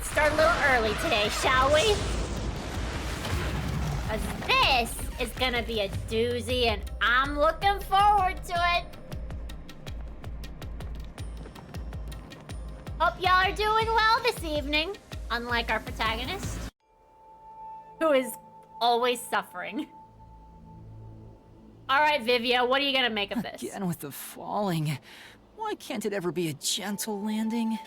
let's start a little early today, shall we? Because this is gonna be a doozy, and I'm looking forward to it. Hope y'all are doing well this evening, unlike our protagonist, who is always suffering. All right, Vivia, what are you gonna make of this? Again with the falling. Why can't it ever be a gentle landing?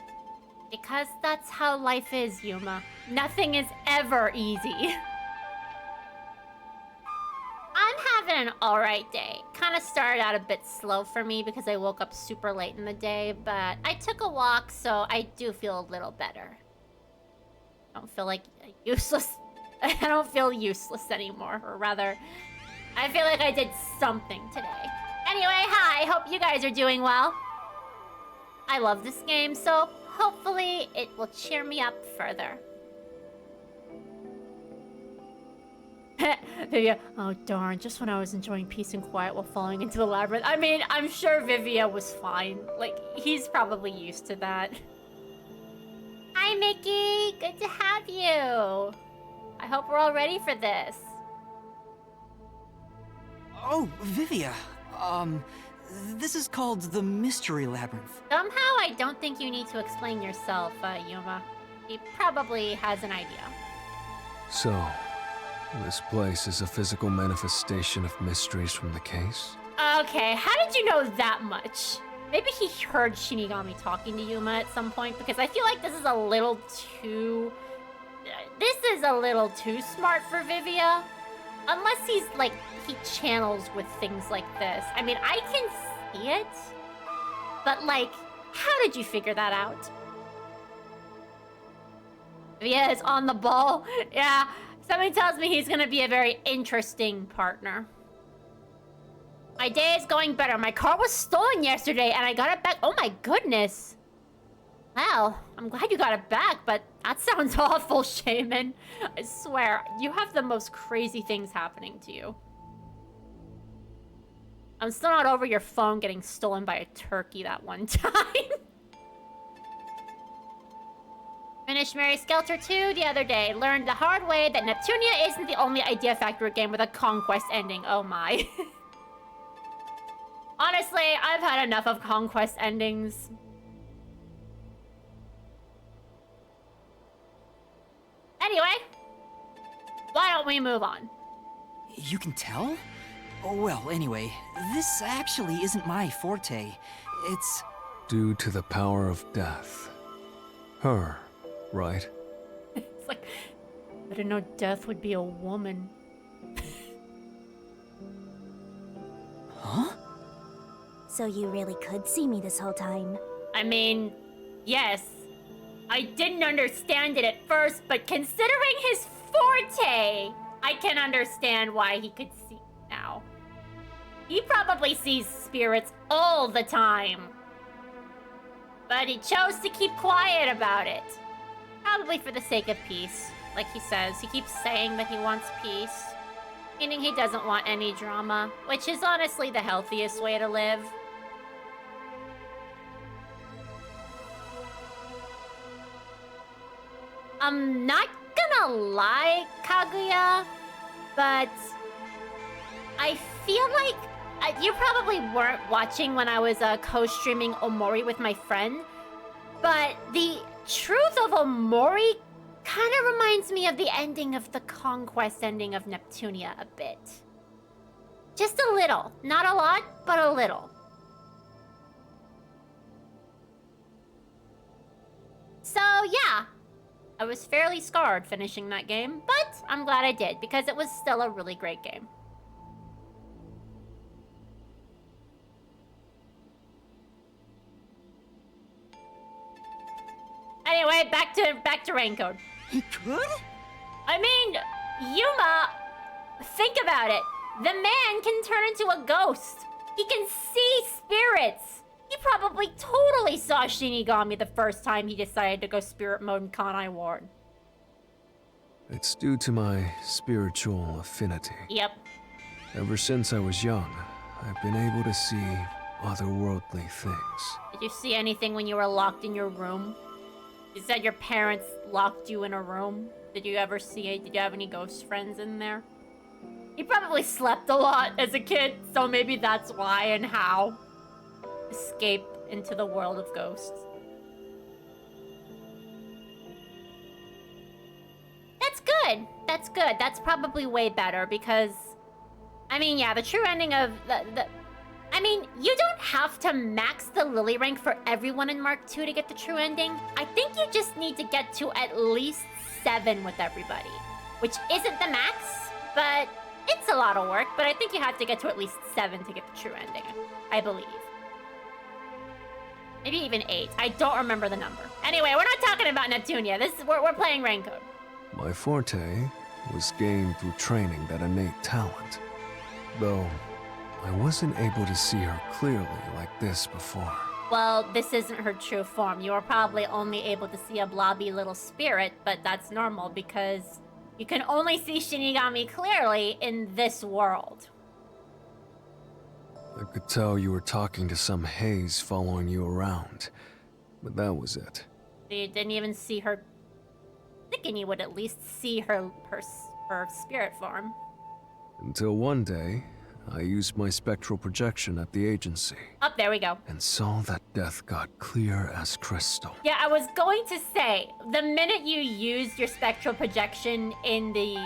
Because that's how life is, Yuma. Nothing is ever easy. I'm having an alright day. Kind of started out a bit slow for me because I woke up super late in the day, but I took a walk, so I do feel a little better. I don't feel like useless. I don't feel useless anymore, or rather, I feel like I did something today. Anyway, hi, hope you guys are doing well. I love this game, so hopefully it will cheer me up further. Vivia, oh darn, just when I was enjoying peace and quiet while falling into the labyrinth. I mean, I'm sure Vivia was fine. Like, he's probably used to that. Hi, Mickey, good to have you. I hope we're all ready for this. Oh, Vivia, this is called the Mystery Labyrinth. Somehow I don't think you need to explain yourself, Yuma. He probably has an idea. So, this place is a physical manifestation of mysteries from the case? Okay, how did you know that much? Maybe he heard Shinigami talking to Yuma at some point, because I feel like this is a little too... This is a little too smart for Vivia. Unless he's, like, he channels with things like this. I mean, I can see it. But, like, how did you figure that out? Vivia is on the ball. Yeah, something tells me he's gonna be a very interesting partner. My day is going better. My car was stolen yesterday, and I got it back. Oh my goodness. Well, I'm glad you got it back, but that sounds awful, Shaman. I swear, you have the most crazy things happening to you. I'm still not over your phone getting stolen by a turkey that one time. Finished Mary Skelter 2 the other day. Learned the hard way that Neptunia isn't the only Idea Factory game with a conquest ending. Oh my. Honestly, I've had enough of conquest endings. Anyway, why don't we move on? You can tell? Oh, well, anyway, this actually isn't my forte. It's... Due to the power of death. Her, right? It's like, I didn't know death would be a woman. Huh? So you really could see me this whole time? I mean, yes. I didn't understand it at first, but considering his forte, I can understand why he could see now. He probably sees spirits all the time. But he chose to keep quiet about it. Probably for the sake of peace. Like he says, he keeps saying that he wants peace. Meaning he doesn't want any drama, which is honestly the healthiest way to live. I'm not gonna lie, Kaguya, but I feel like you probably weren't watching when I was co-streaming Omori with my friend, but the truth of Omori kind of reminds me of the ending of the Conquest ending of Neptunia a bit. Just a little. Not a lot, but a little. So, yeah. I was fairly scarred finishing that game, but I'm glad I did, because it was still a really great game. Anyway, back to Raincode. He could? I mean, Yuma, think about it. The man can turn into a ghost. He can see spirits. He probably totally saw Shinigami the first time he decided to go spirit mode in Kanai Ward. It's due to my spiritual affinity. Yep. Ever since I was young, I've been able to see otherworldly things. Did you see anything when you were locked in your room? You said your parents locked you in a room. Did you ever see it? Did you have any ghost friends in there? You probably slept a lot as a kid, so maybe that's why and how. Escape into the world of ghosts. That's good. That's good. That's probably way better because, I mean, yeah, the true ending of I mean, you don't have to max the Lily rank for everyone in Mark II to get the true ending. I think you just need to get to at least 7 with everybody, which isn't the max, but it's a lot of work. But I think you have to get to at least 7 to get the true ending, I believe. Maybe even 8. I don't remember the number. Anyway, we're not talking about Neptunia. We're playing Rain Code. My forte was gained through training that innate talent, though I wasn't able to see her clearly like this before. Well, this isn't her true form. You were probably only able to see a blobby little spirit, but that's normal because you can only see Shinigami clearly in this world. I could tell you were talking to some haze following you around, but that was it. You didn't even see her. Thinking you would at least see her spirit form. Until one day, I used my spectral projection at the agency. Oh, there we go. And saw that death god clear as crystal. Yeah, I was going to say, the minute you used your spectral projection in the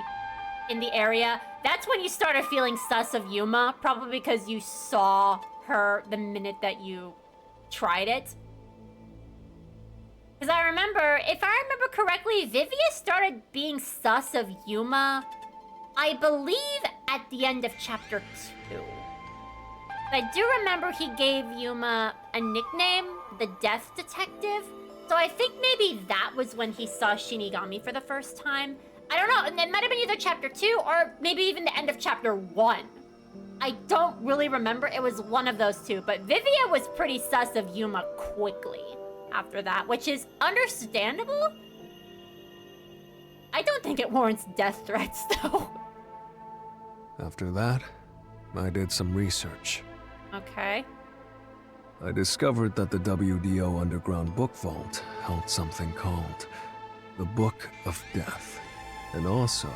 area, that's when you started feeling sus of Yuma, probably because you saw her the minute that you tried it. Because I remember, if I remember correctly, Vivia started being sus of Yuma, I believe at the end of chapter 2. I do remember he gave Yuma a nickname, the Death Detective. So I think maybe that was when he saw Shinigami for the first time. I don't know, it might have been either chapter 2 or maybe even the end of chapter 1. I don't really remember, it was one of those two. But Vivia was pretty sus of Yuma quickly after that, which is understandable. I don't think it warrants death threats, though. After that, I did some research. Okay. I discovered that the WDO Underground Book Vault held something called the Book of Death, and also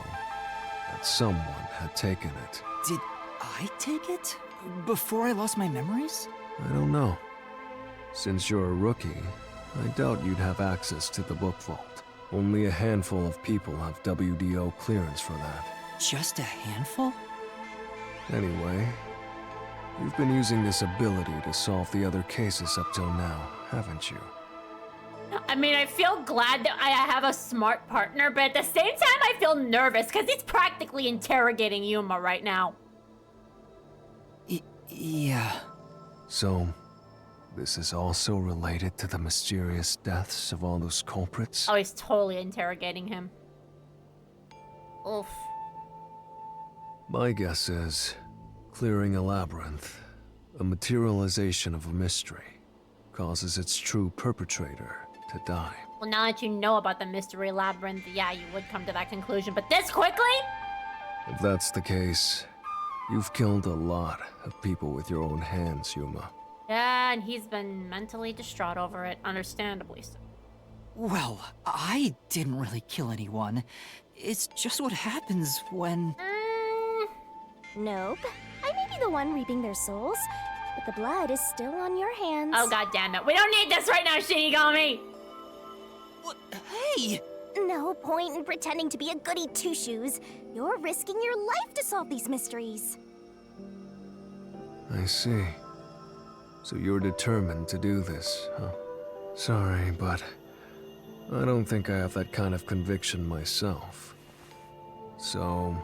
that someone had taken it. Did I take it? Before I lost my memories? I don't know. Since you're a rookie, I doubt you'd have access to the book vault. Only a handful of people have WDO clearance for that. Just a handful? Anyway, you've been using this ability to solve the other cases up till now, haven't you? I mean, I feel glad that I have a smart partner, but at the same time, I feel nervous because he's practically interrogating Yuma right now. Yeah. So, this is also related to the mysterious deaths of all those culprits? Oh, he's totally interrogating him. Oof. My guess is, clearing a labyrinth, a materialization of a mystery, causes its true perpetrator to die. Well, now that you know about the mystery labyrinth, yeah, you would come to that conclusion, but this quickly? If that's the case, you've killed a lot of people with your own hands, Yuma. Yeah, and he's been mentally distraught over it, understandably so. Well, I didn't really kill anyone. It's just what happens when... Nope. I may be the one reaping their souls, but the blood is still on your hands. Oh, god damn it. We don't need this right now, Shinigami! What? Hey! No point in pretending to be a goody two-shoes. You're risking your life to solve these mysteries. I see. So you're determined to do this, huh? Sorry, but I don't think I have that kind of conviction myself. So,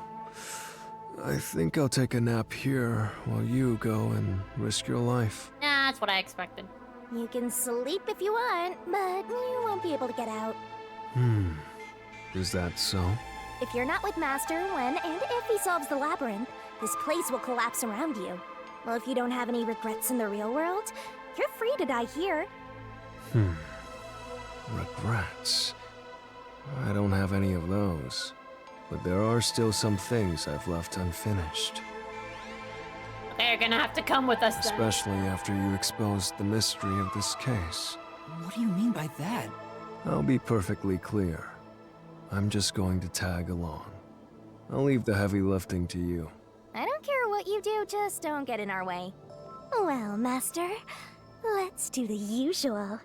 I think I'll take a nap here while you go and risk your life. Nah, that's what I expected. You can sleep if you want, but you won't be able to get out. Is that so? If you're not with Master when and if he solves the labyrinth, this place will collapse around you. Well, if you don't have any regrets in the real world, you're free to die here. Regrets? I don't have any of those. But there are still some things I've left unfinished. Okay, you're gonna have to come with us then. Especially after you exposed the mystery of this case. What do you mean by that? I'll be perfectly clear. I'm just going to tag along. I'll leave the heavy lifting to you. I don't care what you do, just don't get in our way. Well, Master, let's do the usual.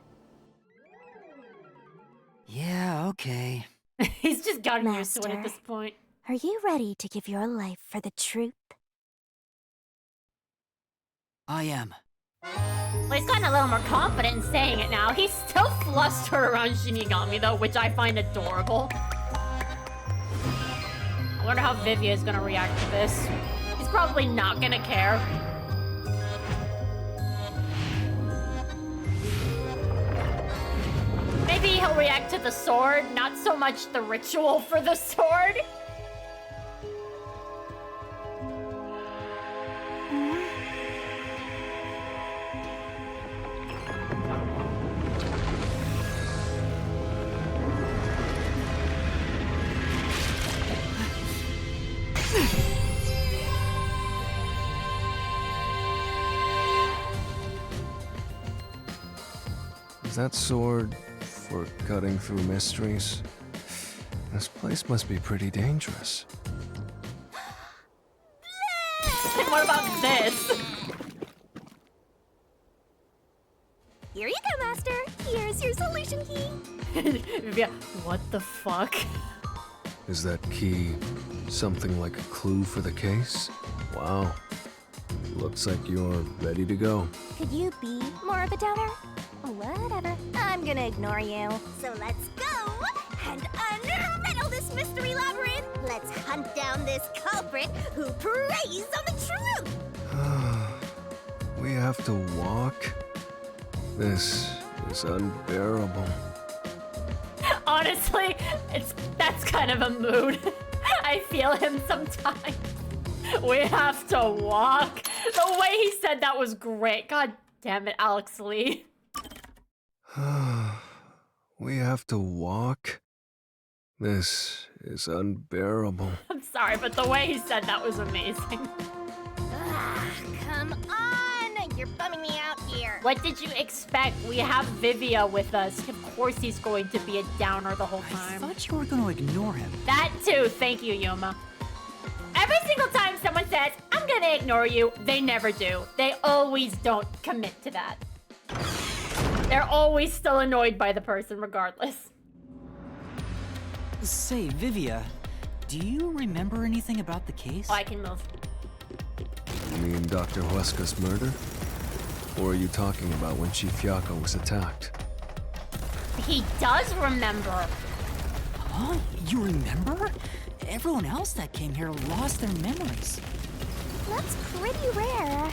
Yeah, okay. He's just gotten used to it at Master. this point. Are you ready to give your life for the truth? I am. Well, he's gotten a little more confident in saying it now. He's still flustered around Shinigami, though, which I find adorable. I wonder how Vivia is gonna react to this. He's probably not gonna care. Maybe he'll react to the sword, not so much the ritual for the sword. Is that sword for cutting through mysteries? This place must be pretty dangerous. And what about this? Here you go, Master. Here's your solution key. Vivia, what the fuck? Is that key something like a clue for the case? Wow. Looks like you're ready to go. Could you be more of a doubter? Whatever. I'm gonna ignore you. So let's go and unriddle this mystery labyrinth. Let's hunt down this culprit who preys on the truth. We have to walk? This is unbearable. Honestly, that's kind of a mood. I feel him sometimes. We have to walk. The way he said that was great. God damn it, Alex Lee. We have to walk? This is unbearable. I'm sorry, but the way he said that was amazing. Come on! You're bumming me out here. What did you expect? We have Vivia with us. Of course he's going to be a downer the whole I time. thought you were gonna ignore him. That too. Thank you, Yuma. Every single time someone says, I'm gonna ignore you, they never do. They always don't commit to that. They're always still annoyed by the person regardless. Say, Vivia, do you remember anything about the case? Oh, I can move. You mean Dr. Huesca's murder? Or are you talking about when Chief Yako was attacked? He does remember. Huh? You remember? Everyone else that came here lost their memories. That's pretty rare.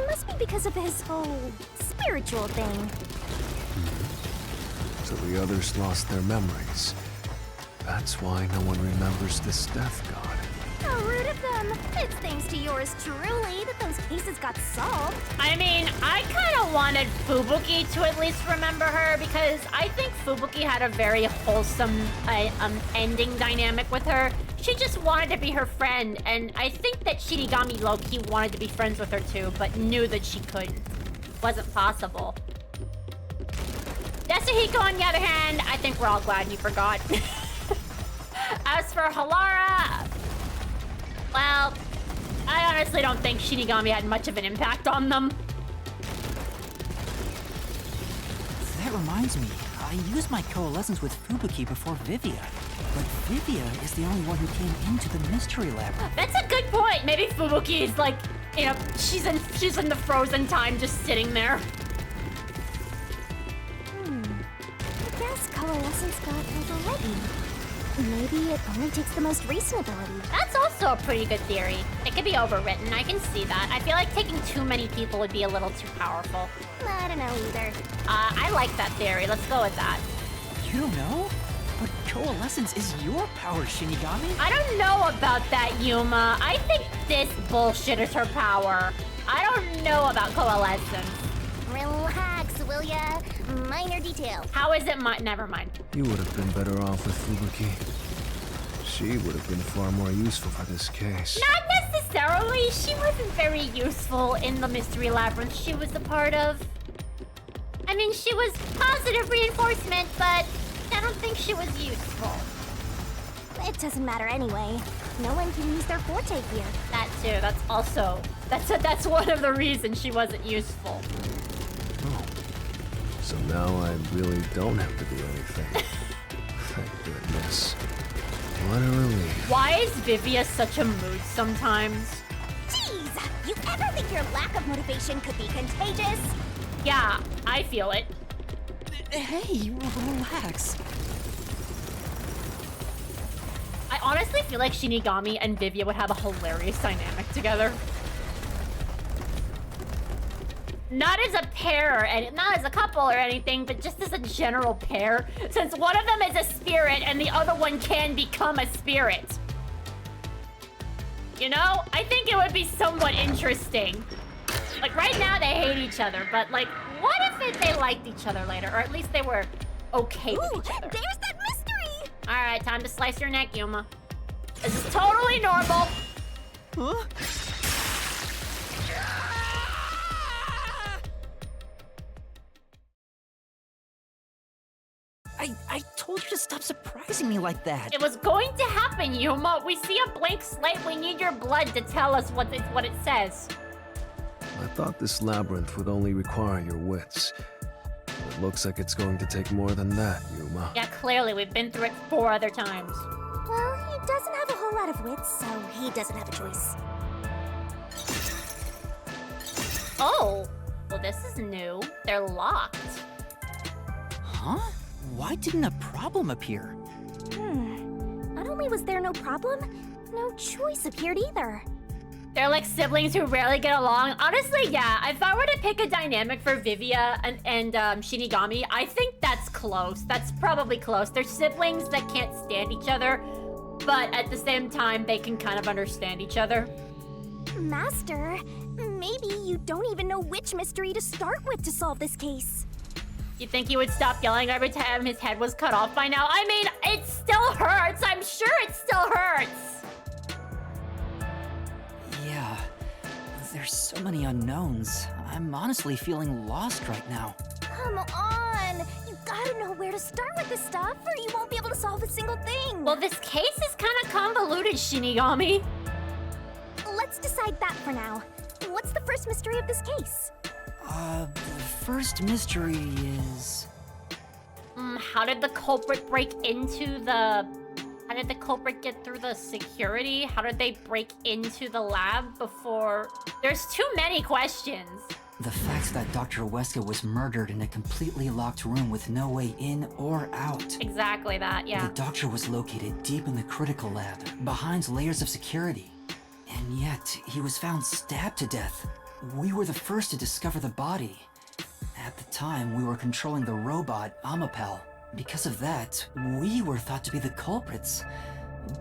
Must be because of his whole spiritual thing. So the others lost their memories. That's why no one remembers this death god. How rude of them. It's thanks to yours truly that those cases got solved. I mean, I kind of wanted Fubuki to at least remember her because I think Fubuki had a very wholesome ending dynamic with her. She just wanted to be her friend, and I think that Shinigami low-key wanted to be friends with her too, but knew that she couldn't. Wasn't possible. Yasuhiko, on the other hand, I think we're all glad he forgot. As for Halara, well, I honestly don't think Shinigami had much of an impact on them. That reminds me, I used my coalescence with Fubuki before Vivia. But Vivia is the only one who came into the mystery lab. That's a good point. Maybe Fubuki is like, you know, she's in the frozen time just sitting there. I guess coalescence got overridden. Maybe it only takes the most recent ability. That's also a pretty good theory. It could be overwritten. I can see that. I feel like taking too many people would be a little too powerful. I don't know either. I like that theory. Let's go with that. You don't know? But coalescence is your power, Shinigami. I don't know about that, Yuma. I think this bullshit is her power. I don't know about coalescence. Relax, will ya? Minor detail. How is it never mind. You would have been better off with Fubuki. She would have been far more useful for this case. Not necessarily. She wasn't very useful in the Mystery Labyrinth she was a part of. I mean, she was positive reinforcement, but I don't think she was useful. It doesn't matter anyway. No one can use their forte here. That too. That's one of the reasons she wasn't useful. Oh. So now I really don't have to do anything. Thank goodness. What a relief. Why is Vivia such a mood sometimes? Jeez! You ever think your lack of motivation could be contagious? Yeah, I feel it. Hey, relax. I honestly feel like Shinigami and Vivia would have a hilarious dynamic together. Not as a pair, and not as a couple or anything, but just as a general pair. Since one of them is a spirit and the other one can become a spirit. You know? I think it would be somewhat interesting. Like, right now they hate each other, but like, what if they liked each other later? Or at least they were okay with each other. There's that mystery! Alright, time to slice your neck, Yuma. This is totally normal. Huh? I told you to stop surprising me like that. It was going to happen, Yuma. We see a blank slate. We need your blood to tell us what it says. I thought this labyrinth would only require your wits. It looks like it's going to take more than that, Yuma. Yeah, clearly. We've been through it 4 other times. Well, he doesn't have a whole lot of wits, so he doesn't have a choice. Oh, well, this is new. They're locked. Huh? Why didn't a problem appear? Not only was there no problem, no choice appeared either. They're like siblings who rarely get along. Honestly, yeah, if I were to pick a dynamic for Vivia and Shinigami, I think that's close. That's probably close. They're siblings that can't stand each other, but at the same time, they can kind of understand each other. Master, maybe you don't even know which mystery to start with to solve this case. You think he would stop yelling every time his head was cut off by now? I mean, it still hurts. I'm sure it still hurts. Yeah, there's so many unknowns. I'm honestly feeling lost right now. Come on! You gotta know where to start with this stuff, or you won't be able to solve a single thing! Well, this case is kind of convoluted, Shinigami. Let's decide that for now. What's the first mystery of this case? The first mystery is... How did the culprit break into the... How did the culprit get through the security? How did they break into the lab before... There's too many questions. The fact that Dr. Weska was murdered in a completely locked room with no way in or out. Exactly that, yeah. The doctor was located deep in the critical lab, behind layers of security. And yet, he was found stabbed to death. We were the first to discover the body. At the time, we were controlling the robot, Amapel. Because of that, we were thought to be the culprits.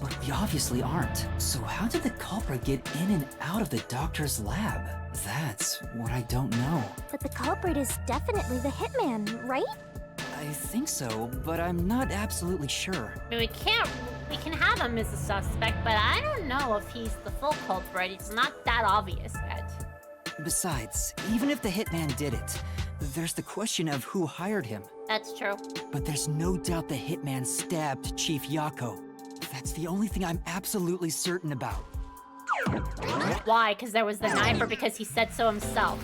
But we obviously aren't. So how did the culprit get in and out of the doctor's lab? That's what I don't know. But the culprit is definitely the hitman, right? I think so, but I'm not absolutely sure. I mean, we can have him as a suspect, but I don't know if he's the full culprit. It's not that obvious yet. Besides, even if the hitman did it, there's the question of who hired him. That's true. But there's no doubt the hitman stabbed Chief Yako. That's the only thing I'm absolutely certain about. Why? Because there was the knife, or because he said so himself?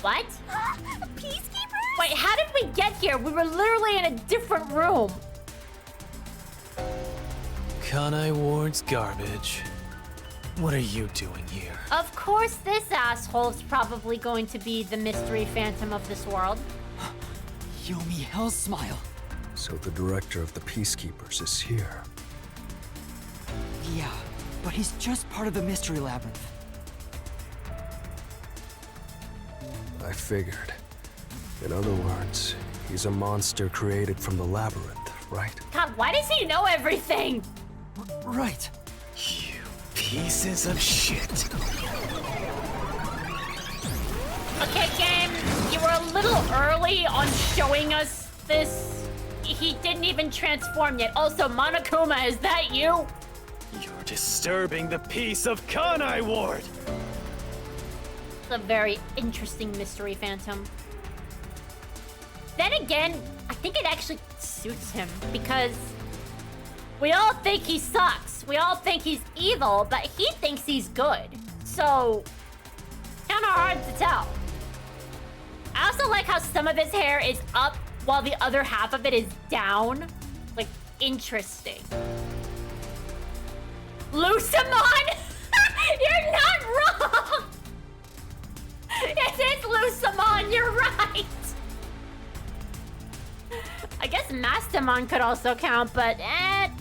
What? Peacekeepers? Wait, how did we get here? We were literally in a different room. Kanai Ward's garbage. What are you doing here? Of course, this asshole's probably going to be the mystery phantom of this world. Yomi Hell's Smile. So the director of the Peacekeepers is here. Yeah, but he's just part of the mystery labyrinth. I figured. In other words, he's a monster created from the labyrinth, right? God, why does he know everything? Right. You pieces of shit. Okay, game, you were a little early on showing us this. He didn't even transform yet. Also, Monokuma, is that you? You're disturbing the peace of Kanai Ward. It's a very interesting mystery phantom. Then again, I think it actually suits him because we all think he sucks. We all think he's evil, but he thinks he's good. So, kind of hard to tell. I also like how some of his hair is up while the other half of it is down. Like, interesting. Lusamon? You're not wrong! It is Lusamon, you're right! I guess Mastamon could also count, but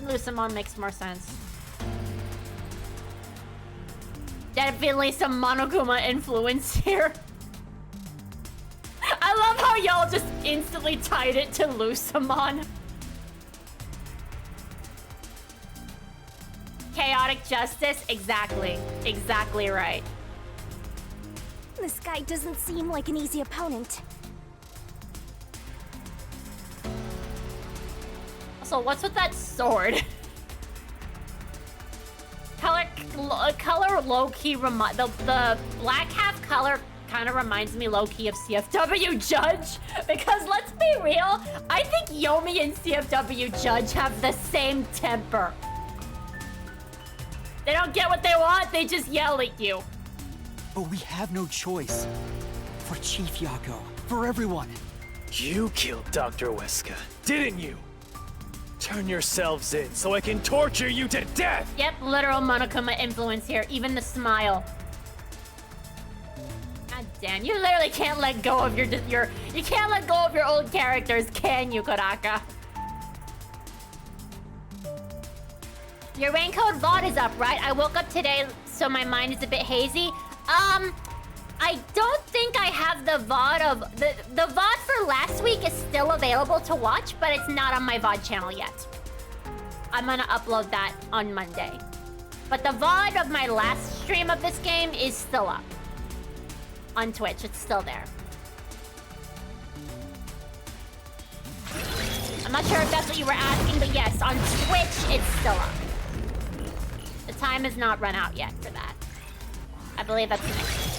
Lusamon makes more sense. Definitely some Monokuma influence here. I love how y'all just instantly tied it to Lusamon. Chaotic justice? Exactly. Exactly right. This guy doesn't seem like an easy opponent. Also, what's with that sword? Color low-key the black half color kind of reminds me low-key of CFW Judge. Because let's be real, I think Yomi and CFW Judge have the same temper. They don't get what they want, they just yell at you. But we have no choice. For Chief Yako, for everyone. You killed Dr. Weska, didn't you? Turn yourselves in so I can torture you to death! Yep, literal Monokuma influence here, even the smile. God damn, you literally can't let go of you can't let go of your old characters, can you, Kodaka? Your rain code VOD is up, right? I woke up today, so my mind is a bit hazy. I don't think I have the VOD of... The VOD for last week is still available to watch, but it's not on my VOD channel yet. I'm gonna upload that on Monday. But the VOD of my last stream of this game is still up. On Twitch, it's still there. I'm not sure if that's what you were asking, but yes, on Twitch, it's still up. The time has not run out yet for that. I believe that's the next.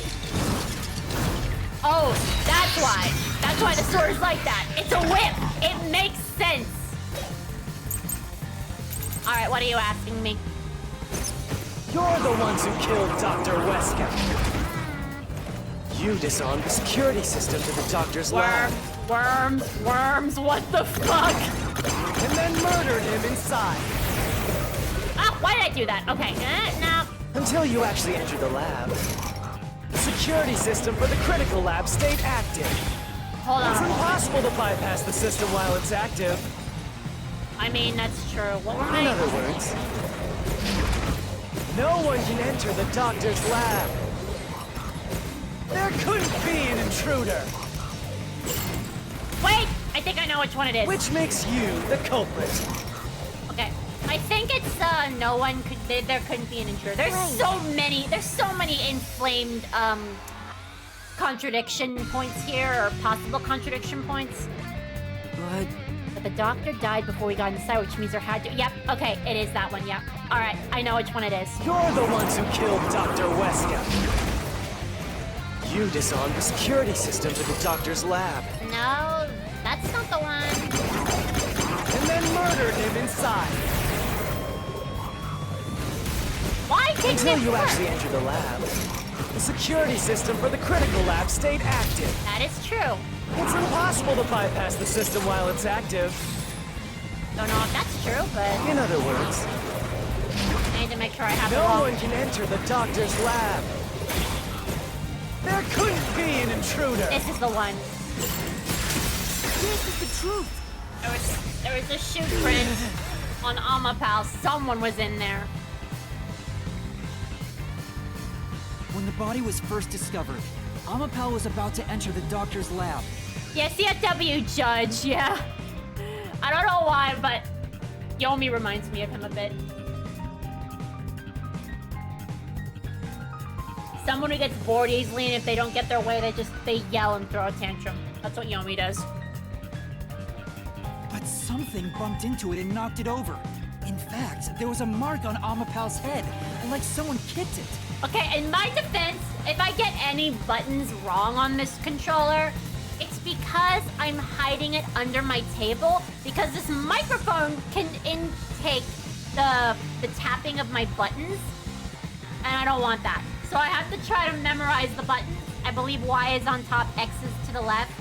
Oh, that's why. That's why the sword is like that. It's a whip. It makes sense. All right, what are you asking me? You're the ones who killed Dr. Weska. You disarmed the security system to the doctor's lab. Worms, what the fuck? And then murdered him inside. Ah, why did I do that? Okay, no. Until you actually entered the lab. The security system for the critical lab stayed active. Hold on. It's impossible to bypass the system while it's active. I mean, that's true. What were In other words, no one can enter the doctor's lab. There couldn't be an intruder. Wait, I think I know which one it is. Which makes you the culprit. Okay, I think it's no one could. There couldn't be an intruder. There's so many inflamed contradiction points here, or possible contradiction points. But the doctor died before we got inside, which means there had to. Yep. Okay, it is that one. Yep. All right, I know which one it is. You're the ones who killed Dr. Weska. You disarmed the security system to the doctor's lab. No, that's not the one. And then murdered him inside. Why did Until this you work? actually entered the lab. The security system for the critical lab stayed active. That is true. It's impossible to bypass the system while it's active. Don't know if that's true, but In other words, I need to make sure I have no it wrong. one can enter the doctor's lab. There couldn't be an intruder. This is the one. This is the truth. There was a shoot print on Amapal. Someone was in there. When the body was first discovered, Amapal was about to enter the doctor's lab. Yeah, CFW Judge, yeah. I don't know why, but Yomi reminds me of him a bit. Someone who gets bored easily, and if they don't get their way, they yell and throw a tantrum. That's what Yomi does. But something bumped into it and knocked it over. In fact, there was a mark on Amapal's head, like someone kicked it. Okay, in my defense, if I get any buttons wrong on this controller, it's because I'm hiding it under my table, because this microphone can intake the tapping of my buttons, and I don't want that. So I have to try to memorize the buttons. I believe Y is on top, X is to the left.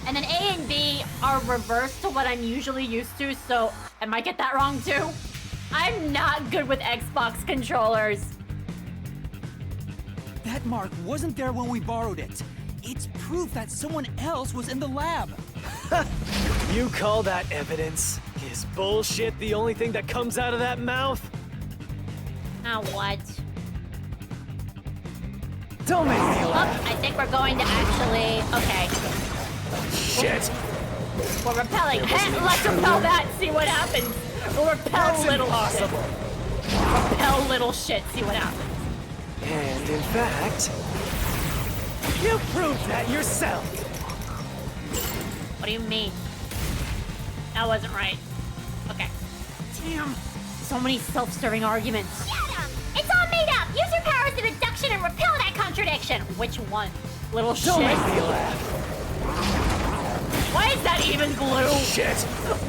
And then A and B are reversed to what I'm usually used to, so I might get that wrong too. I'm not good with Xbox controllers. That mark wasn't there when we borrowed it. It's proof that someone else was in the lab. You call that evidence? Is bullshit the only thing that comes out of that mouth? Now what? Don't make me laugh. Oh, I think we're going to actually... Okay. Shit! We're repelling. Let's repel that, see what happens. We'll repel That's little impossible. shit. Repel little shit, see what happens. And in fact, you proved that yourself. What do you mean? That wasn't right. Okay. Damn. So many self-serving arguments. Shut up! It's all made up! Use your powers of deduction and repel that contradiction! Which one? Little Don't shit. make me laugh. Why is that even blue? Shit!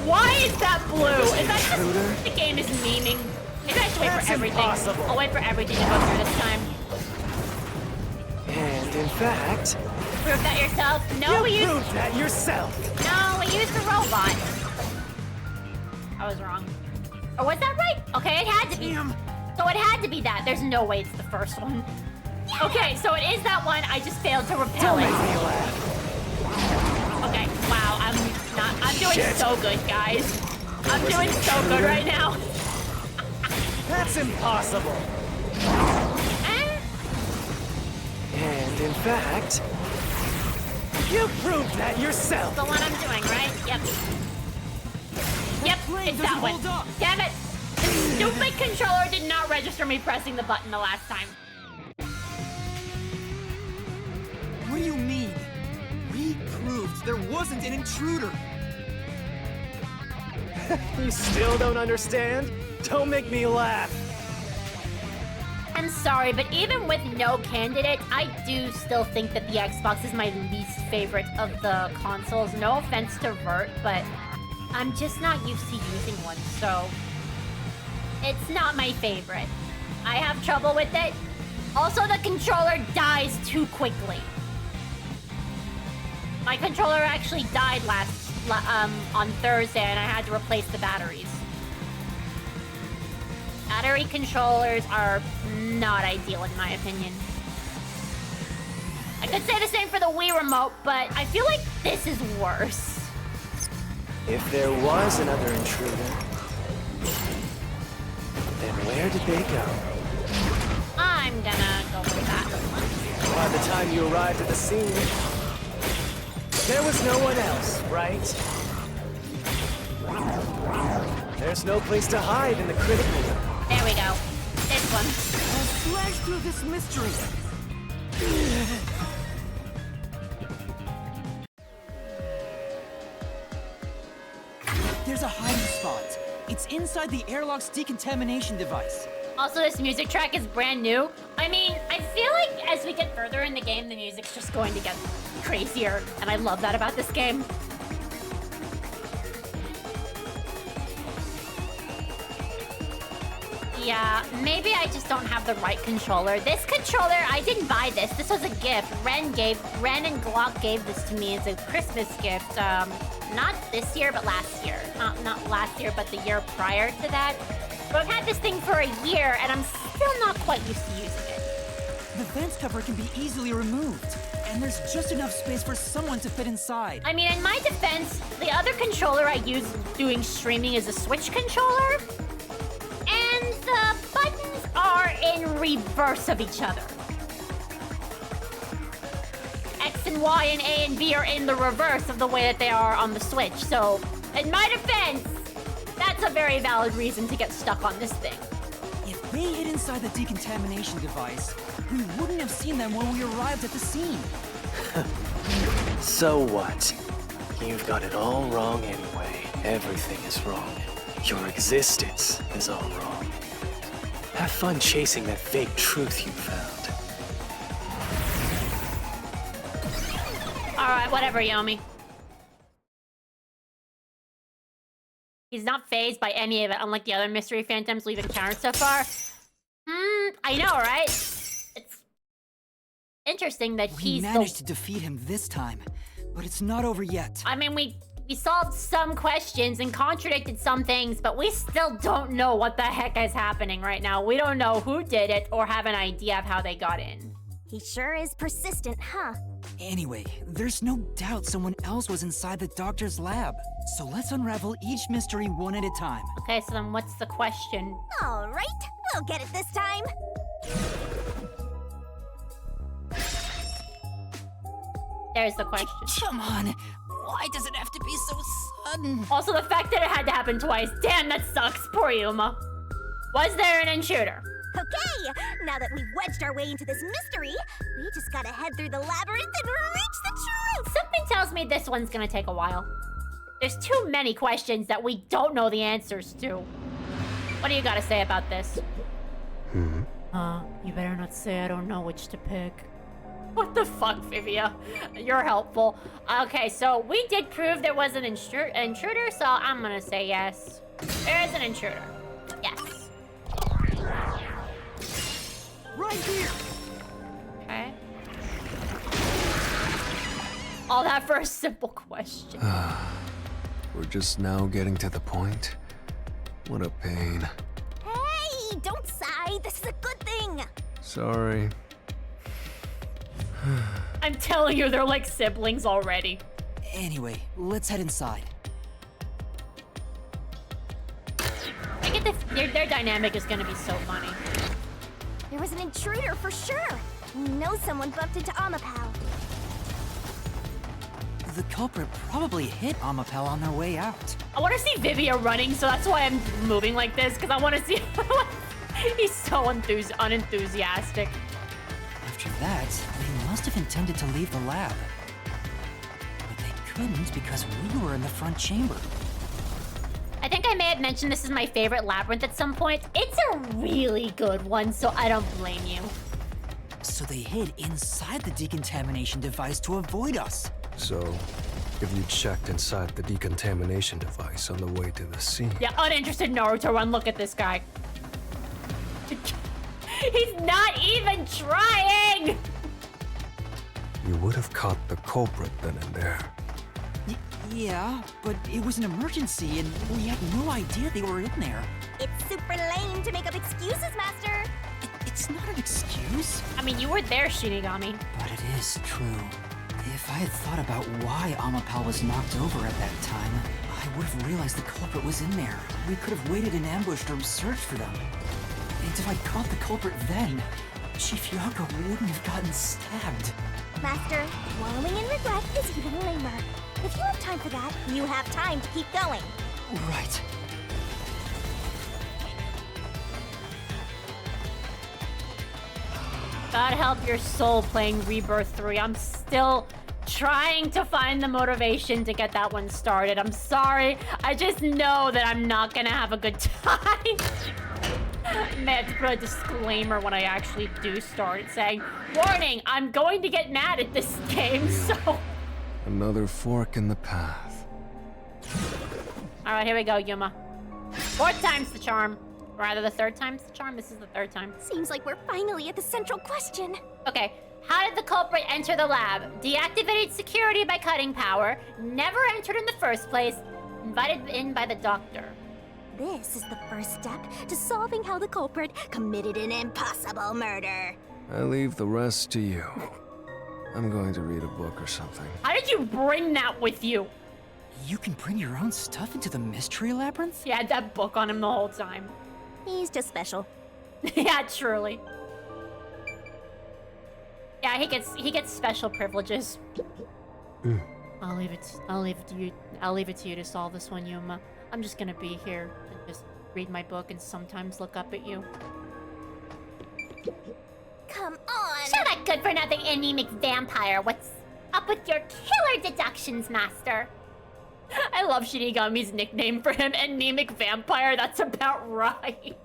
Why is that blue? Is that Intruder? just the game is memeing? Maybe I have to wait That's for everything. impossible. I'll wait for everything to go through this time. And in fact, Prove that yourself. No, we you used. proved that yourself. No, we used the robot. I was wrong. Or was that right? Okay, it had to be. So it had to be that. There's no way it's the first one. Okay, so it is that one. I just failed to repel Don't it. make me laugh. Okay, wow, I'm doing Shit. so good, guys. I'm doing so good right now. That's impossible. Eh? And in fact, you proved that yourself. The one I'm doing, right? Yep. Yep, it's that one. hold up. Damn it! The stupid controller did not register me pressing the button the last time. What do you mean? We proved there wasn't an intruder. You still don't understand? Don't make me laugh. I'm sorry, but even with no candidate, I do still think that the Xbox is my least favorite of the consoles. No offense to Vert, but I'm just not used to using one, so it's not my favorite. I have trouble with it. Also, the controller dies too quickly. My controller actually died on Thursday, and I had to replace the batteries. Battery controllers are not ideal in my opinion. I could say the same for the Wii remote, but I feel like this is worse. If there was another intruder, then where did they go? I'm gonna go with that. By the time you arrived at the scene, there was no one else, right? There's no place to hide in the critical room. There we go. This one. I'll slash through this mystery. There's a hiding spot. It's inside the airlock's decontamination device. Also, this music track is brand new. I mean, I feel like as we get further in the game, the music's just going to get crazier, and I love that about this game. Yeah, maybe I just don't have the right controller. This controller, I didn't buy this. This was a gift. Ren and Glock gave this to me as a Christmas gift. Not this year, but last year. Not last year, but the year prior to that. So I've had this thing for a year, and I'm still not quite used to using it. The vent cover can be easily removed, and there's just enough space for someone to fit inside. I mean, in my defense, the other controller I use doing streaming is a Switch controller. And the buttons are in reverse of each other. X and Y and A and B are in the reverse of the way that they are on the Switch. So, in my defense, that's a very valid reason to get stuck on this thing. If they hid inside the decontamination device, we wouldn't have seen them when we arrived at the scene. So what? You've got it all wrong anyway. Everything is wrong. Your existence is all wrong. Have fun chasing that fake truth you found. Alright, whatever, Yomi. He's not phased by any of it, unlike the other mystery phantoms we've encountered so far. I know, right? It's interesting that We he's managed to defeat him this time, but it's not over yet. I mean, we solved some questions and contradicted some things, but we still don't know what the heck is happening right now. We don't know who did it or have an idea of how they got in. He sure is persistent, huh? Anyway, there's no doubt someone else was inside the doctor's lab. So let's unravel each mystery one at a time. Okay, so then what's the question? All right, we'll get it this time. There's the question. Come on, why does it have to be so sudden? Also, the fact that it had to happen twice. Damn, that sucks. Poor Yuma. Was there an intruder? Okay, now that we've wedged our way into this mystery, we just gotta head through the labyrinth and reach the truth! Something tells me this one's gonna take a while. There's too many questions that we don't know the answers to. What do you gotta say about this? You better not say I don't know which to pick. What the fuck, Vivia? You're helpful. Okay, so we did prove there was an intruder, so I'm gonna say yes. There is an intruder. Yes. Right here! Okay. All that for a simple question. We're just now getting to the point. What a pain. Hey, don't sigh, this is a good thing! Sorry. I'm telling you, they're like siblings already. Anyway, let's head inside. I get their dynamic is gonna be so funny. There was an intruder for sure! We know someone bumped into Amapao. The culprit probably hit Amapel on their way out. I want to see Vivia running, so that's why I'm moving like this, because I want to see... He's so unenthusiastic. After that, they must have intended to leave the lab. But they couldn't because we were in the front chamber. I think I may have mentioned this is my favorite labyrinth at some point. It's a really good one, so I don't blame you. So they hid inside the decontamination device to avoid us. So, if you checked inside the decontamination device on the way to the scene... Yeah, uninterested Naruto run. Look at this guy. He's not even trying! You would have caught the culprit then and there. Yeah, but it was an emergency and we had no idea they were in there. It's super lame to make up excuses, Master! It's not an excuse. I mean, you were there, Shinigami. But it is true. If I had thought about why Amapal was knocked over at that time, I would have realized the culprit was in there. We could have waited in ambush or searched for them. And if I caught the culprit then, Chief Yako wouldn't have gotten stabbed. Master, wallowing in regret is even lamer. If you have time for that, you have time to keep going. Right. God help your soul playing Rebirth 3. I'm still trying to find the motivation to get that one started. I'm sorry. I just know that I'm not gonna have a good time. May have to put a disclaimer when I actually do start it saying, warning, I'm going to get mad at this game, so... Another fork in the path. Alright, here we go, Yuma. 4th time's the charm. Rather, the 3rd time's the charm? This is the 3rd time. Seems like we're finally at the central question. Okay, how did the culprit enter the lab? Deactivated security by cutting power, never entered in the first place, invited in by the doctor. This is the first step to solving how the culprit committed an impossible murder. I leave the rest to you. I'm going to read a book or something. How did you bring that with you? You can bring your own stuff into the mystery labyrinth? He had that book on him the whole time. He's just special. Yeah, truly. Yeah, he gets special privileges. I'll leave it to you to solve this one, Yuma. I'm just gonna be here and just read my book and sometimes look up at you. Come on! Shut that good-for-nothing anemic vampire. What's up with your killer deductions, Master? I love Shinigami's nickname for him, anemic vampire. That's about right.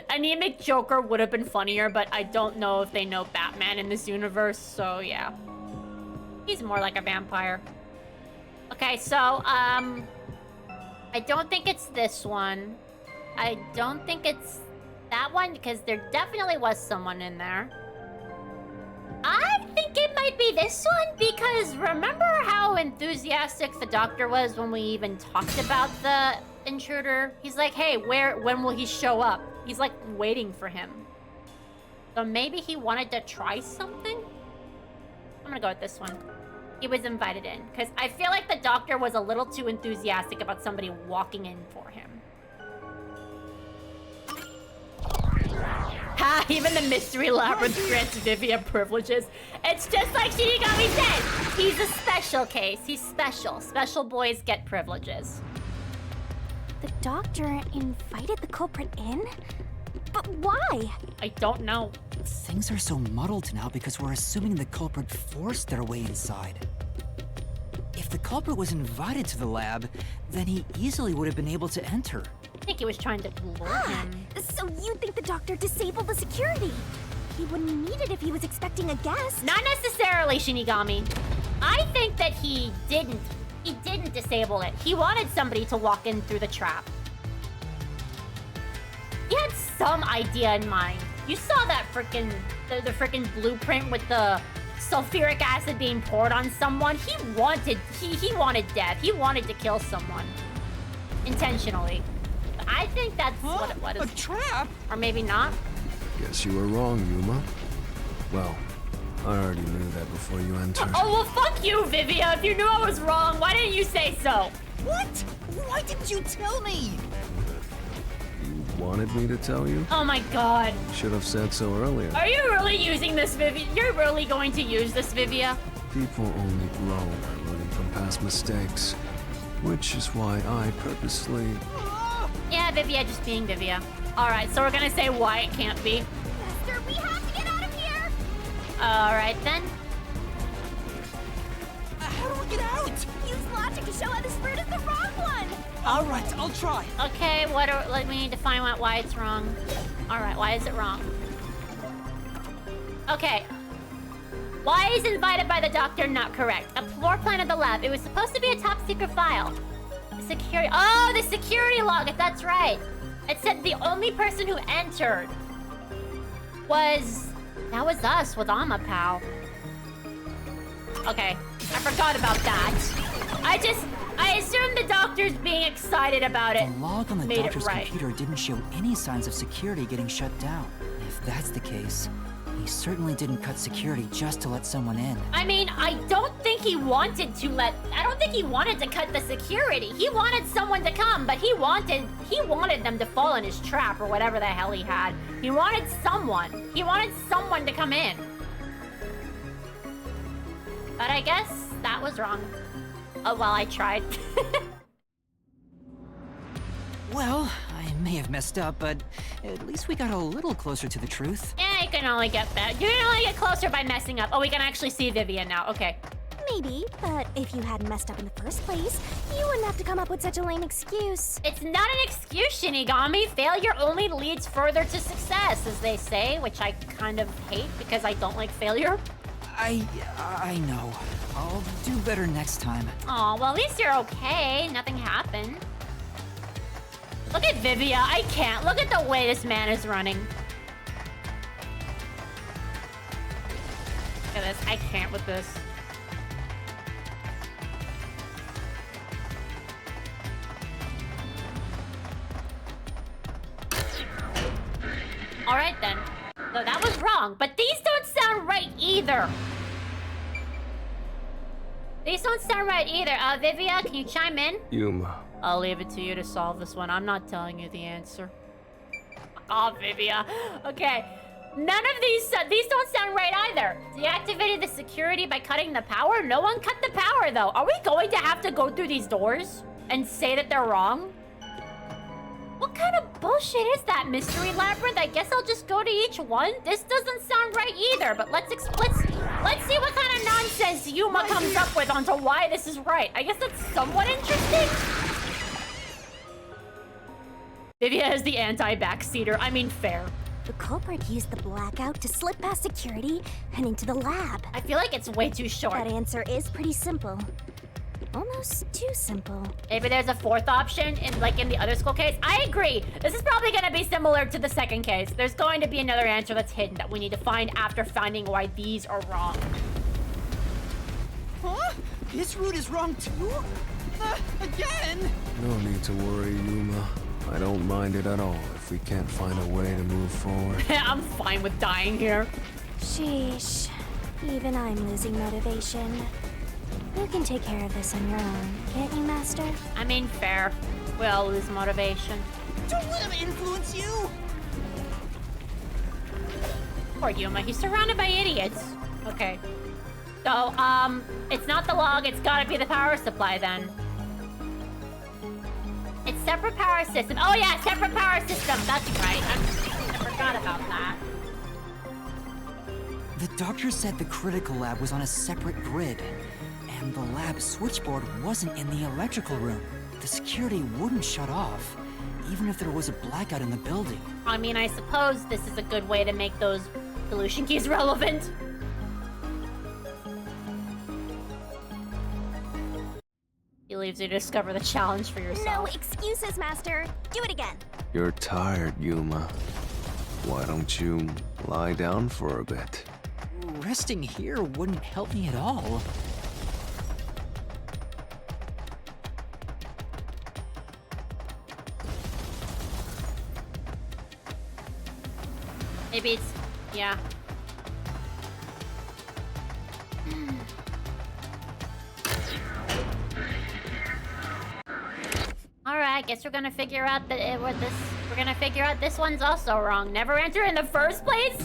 Anemic Joker would have been funnier, but I don't know if they know Batman in this universe, so yeah. He's more like a vampire. Okay, so, I don't think it's this one. I don't think it's that one, because there definitely was someone in there. I think it might be this one, because remember how enthusiastic the doctor was when we even talked about the intruder? He's like, hey, when will he show up? He's like waiting for him. So maybe he wanted to try something? I'm gonna go with this one. He was invited in, because I feel like the doctor was a little too enthusiastic about somebody walking in for him. Ha! Even the mystery labyrinth grants Vivia privileges. It's just like Shinigami said! He's a special case. He's special. Special boys get privileges. The doctor invited the culprit in? But why? I don't know. Things are so muddled now because we're assuming the culprit forced their way inside. If the culprit was invited to the lab, then he easily would have been able to enter. I think he was trying to lure him. So you think the doctor disabled the security? He wouldn't need it if he was expecting a guest. Not necessarily, Shinigami. I think that he didn't disable it. He wanted somebody to walk in through the trap. He had some idea in mind. You saw that the frickin' blueprint with the sulfuric acid being poured on someone. He wanted death. He wanted to kill someone. Intentionally. But I think that's what it was. A trap? Or maybe not. Guess you were wrong, Yuma. Well, I already knew that before you entered. Oh, well, fuck you, Vivia. If you knew I was wrong, why didn't you say so? What? Why didn't you tell me? You wanted me to tell you? Oh my god. Should have said so earlier. Are you really using this, Vivia? You're really going to use this, Vivia? People only grow by learning from past mistakes, which is why I purposely... Yeah, Vivia just being Vivia. Alright, so we're gonna say why it can't be. Master, we have to get out of here! Alright then. How do we get out? Use logic to show how this route is the wrong one! All right, I'll try. Okay, we need to find out why it's wrong. Alright, why is it wrong? Okay. Why is invited by the doctor not correct? A floor plan of the lab. It was supposed to be a top secret file. The security... Oh, the security log. That's right. It said the only person who entered was... That was us with Amapao. Okay. I forgot about that. I assumed the doctor's being excited about it. The log on the Made it doctor's right. computer didn't show any signs of security getting shut down. If that's the case, he certainly didn't cut security just to let someone in. I mean, I don't think he wanted to cut the security. He wanted someone to come, but he wanted them to fall in his trap or whatever the hell he had. He wanted someone to come in. But I guess that was wrong. Oh, well, I tried. Well, I may have messed up, but at least we got a little closer to the truth. Yeah, you can only get better. You can only get closer by messing up. Oh, we can actually see Vivian now. Okay. Maybe, but if you hadn't messed up in the first place, you wouldn't have to come up with such a lame excuse. It's not an excuse, Shinigami. Failure only leads further to success, as they say, which I kind of hate because I don't like failure. I know. I'll do better next time. Aw, well, at least you're okay. Nothing happened. Look at Vivia. I can't. Look at the way this man is running. Look at this. I can't with this. Alright then. No, that was wrong, but these don't sound right either. These don't sound right either. Vivia, can you chime in? Yuma. I'll leave it to you to solve this one. I'm not telling you the answer. Oh, Vivia. Okay. None of these don't sound right either. Deactivated the security by cutting the power? No one cut the power, though. Are we going to have to go through these doors and say that they're wrong? What kind of bullshit is that, Mystery Labyrinth? I guess I'll just go to each one. This doesn't sound right either, but let's see what kind of nonsense Yuma comes up with onto why this is right. I guess that's somewhat interesting. Vivia is the anti-backseater. I mean, fair. The culprit used the blackout to slip past security and into the lab. I feel like it's way too short. That answer is pretty simple. Almost too simple. Maybe there's a fourth option in the other school case. I agree. This is probably going to be similar to the second case. There's going to be another answer that's hidden that we need to find after finding why these are wrong. Huh? This route is wrong too? Again? No need to worry, Yuma. I don't mind it at all if we can't find a way to move forward. I'm fine with dying here. Sheesh. Even I'm losing motivation. You can take care of this on your own, can't you, Master? I mean, fair. We all lose motivation. Don't let him influence you! Poor Yuma. He's surrounded by idiots. Okay. So, it's not the log. It's gotta be the power supply then. It's separate power system. Oh yeah, separate power system. That's right. I forgot about that. The doctor said the critical lab was on a separate grid, and the lab switchboard wasn't in the electrical room. The security wouldn't shut off, even if there was a blackout in the building. I mean, I suppose this is a good way to make those solution keys relevant. He leaves you to discover the challenge for yourself. No excuses, Master. Do it again. You're tired, Yuma. Why don't you lie down for a bit? Resting here wouldn't help me at all. Maybe it's... yeah. Alright, guess we're gonna figure out that we're gonna figure out this one's also wrong. Never enter in the first place?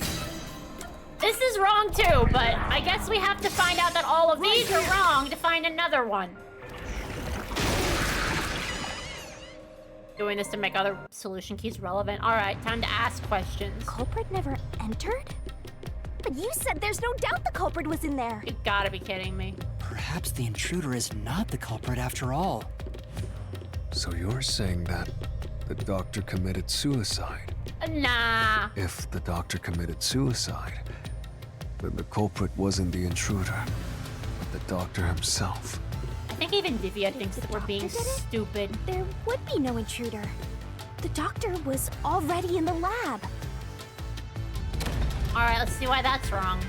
This is wrong too, but I guess we have to find out that all of these are wrong to find another one. Doing this to make other solution keys relevant. Alright, time to ask questions. Culprit never entered? But you said there's no doubt the culprit was in there. You gotta be kidding me. Perhaps the intruder is not the culprit after all. So you're saying that the doctor committed suicide? Nah. If the doctor committed suicide, then the culprit wasn't the intruder, but the doctor himself. I think even Divya thinks that we're being stupid. There would be no intruder. The doctor was already in the lab. Alright, let's see why that's wrong.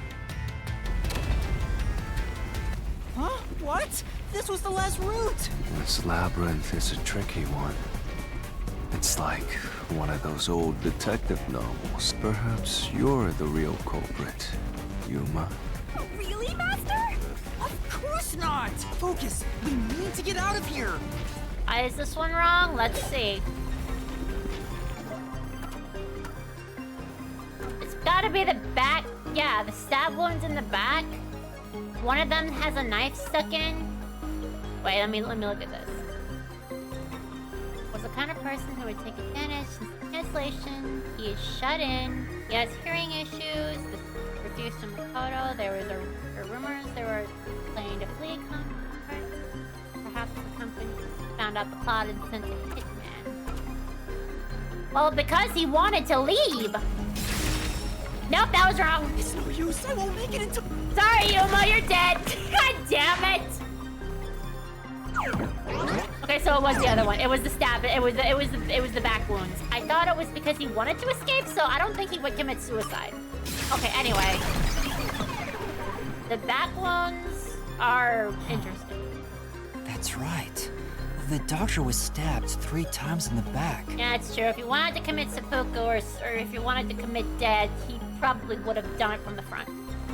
Huh? What? This was the last route! This labyrinth is a tricky one. It's like one of those old detective novels. Perhaps you're the real culprit, Yuma. Really, Master? Of course not! Focus! We need to get out of here! Is this one wrong? Let's see. It's gotta be the back. Yeah, the stab wounds in the back. One of them has a knife stuck in. Wait, let me look at this. Was the kind of person who would take advantage of cancellation. He is shut in. He has hearing issues. Reduced to Makoto. There were rumors they were planning to flee. Perhaps the company found out the plot and sent a hitman. Well, because he wanted to leave. Nope, that was wrong. It's no use. I won't make it into... Sorry, Yuma, you're dead. God damn it. Okay, so it was the other one. It was the stab. It was the back wounds. I thought it was because he wanted to escape, so I don't think he would commit suicide. Okay, anyway. The back wounds are interesting. That's right. The doctor was stabbed 3 times in the back. Yeah, it's true. If he wanted to commit seppuku or if he wanted to commit dead, he probably would have done it from the front.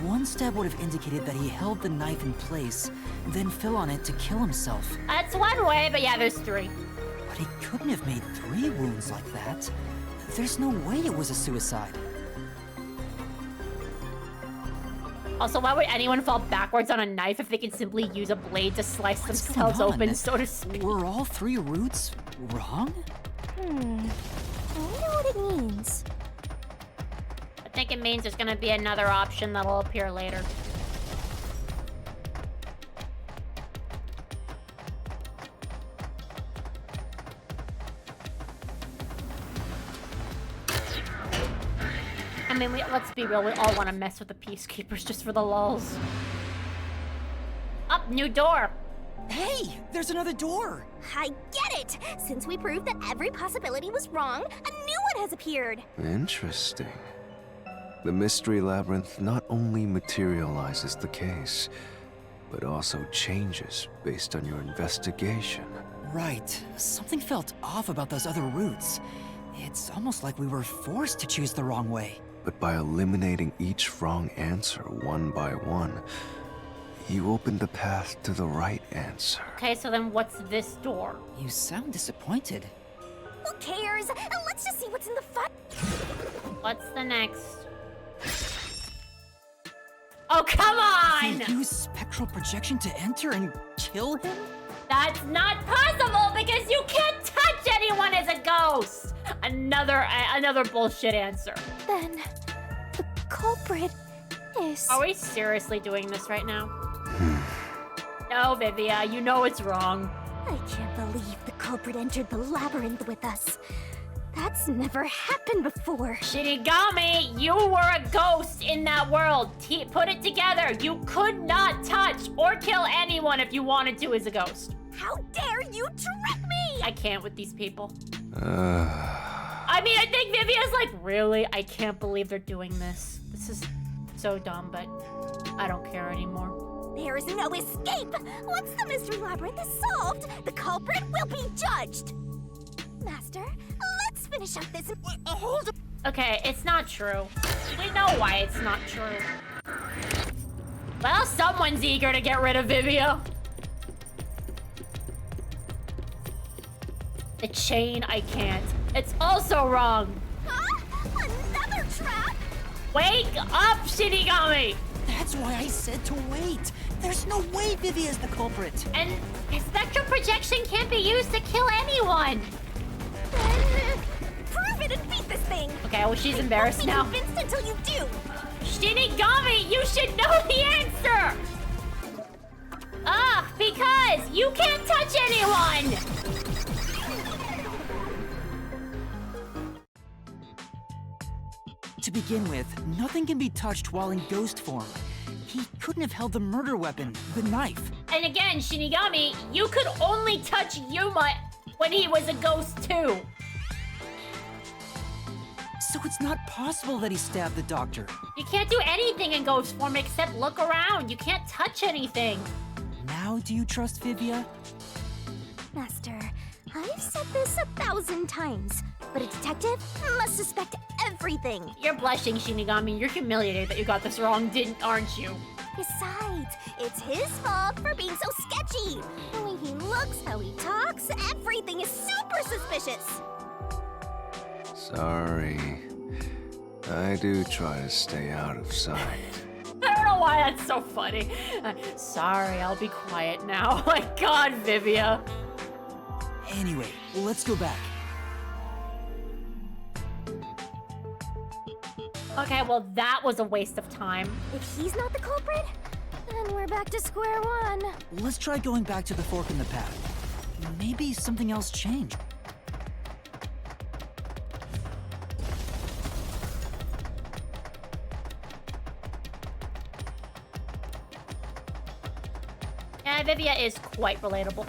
One stab would have indicated that he held the knife in place, then fell on it to kill himself. That's one way, but yeah, there's 3. But he couldn't have made 3 wounds like that. There's no way it was a suicide. Also, why would anyone fall backwards on a knife if they can simply use a blade to slice What's themselves going on? open, so to speak? Were all 3 routes wrong? I wonder what it means. I think it means there's gonna be another option that'll appear later. I mean, let's be real, we all want to mess with the Peacekeepers just for the lulz. Up, new door. Hey, there's another door. I get it! Since we proved that every possibility was wrong, a new one has appeared. Interesting. The Mystery Labyrinth not only materializes the case, but also changes based on your investigation. Right. Something felt off about those other routes. It's almost like we were forced to choose the wrong way. But by eliminating each wrong answer one by one, you opened the path to the right answer. Okay, so then what's this door? You sound disappointed. Who cares? Let's just see what's in the What's the next? Oh, come on! You use spectral projection to enter and kill him? That's not possible because you can't touch anyone as a ghost! Another bullshit answer. Then, the culprit is... Are we seriously doing this right now? No, Vivia, you know it's wrong. I can't believe the culprit entered the labyrinth with us. That's never happened before. Shinigami, you were a ghost in that world. Put it together. You could not touch or kill anyone if you wanted to as a ghost. How dare you trick me! I can't with these people. I mean, I think Vivia's like, really? I can't believe they're doing this. This is so dumb, but I don't care anymore. There is no escape! Once the mystery labyrinth is solved, the culprit will be judged! Master, let's finish up this... Hold up! Okay, it's not true. We know why it's not true. Well, someone's eager to get rid of Vivia. The chain, I can't. It's also wrong. Huh? Another trap? Wake up, Shinigami! That's why I said to wait. There's no way Vivia's the culprit. And spectral projection can't be used to kill anyone. Then, prove it and beat this thing! Okay, well, she's embarrassed now. I won't be convinced until you do! Shinigami, you should know the answer! Because you can't touch anyone! To begin with, nothing can be touched while in ghost form. He couldn't have held the murder weapon, the knife. And again, Shinigami, you could only touch Yuma when he was a ghost too. So it's not possible that he stabbed the doctor. You can't do anything in ghost form except look around. You can't touch anything. Now do you trust Vivia? Master, I've said this 1,000 times, but a detective must suspect everything. You're blushing, Shinigami. You're humiliated that you got this wrong, aren't you? Besides, it's his fault for being so sketchy. The way he looks, how he talks, everything is super suspicious. Sorry. I do try to stay out of sight. I don't know why that's so funny. Sorry, I'll be quiet now. My God, Vivia. Anyway, let's go back. Okay, well, that was a waste of time. If he's not the culprit, then we're back to square one. Let's try going back to the fork in the path. Maybe something else changed. Yeah, Vivia is quite relatable.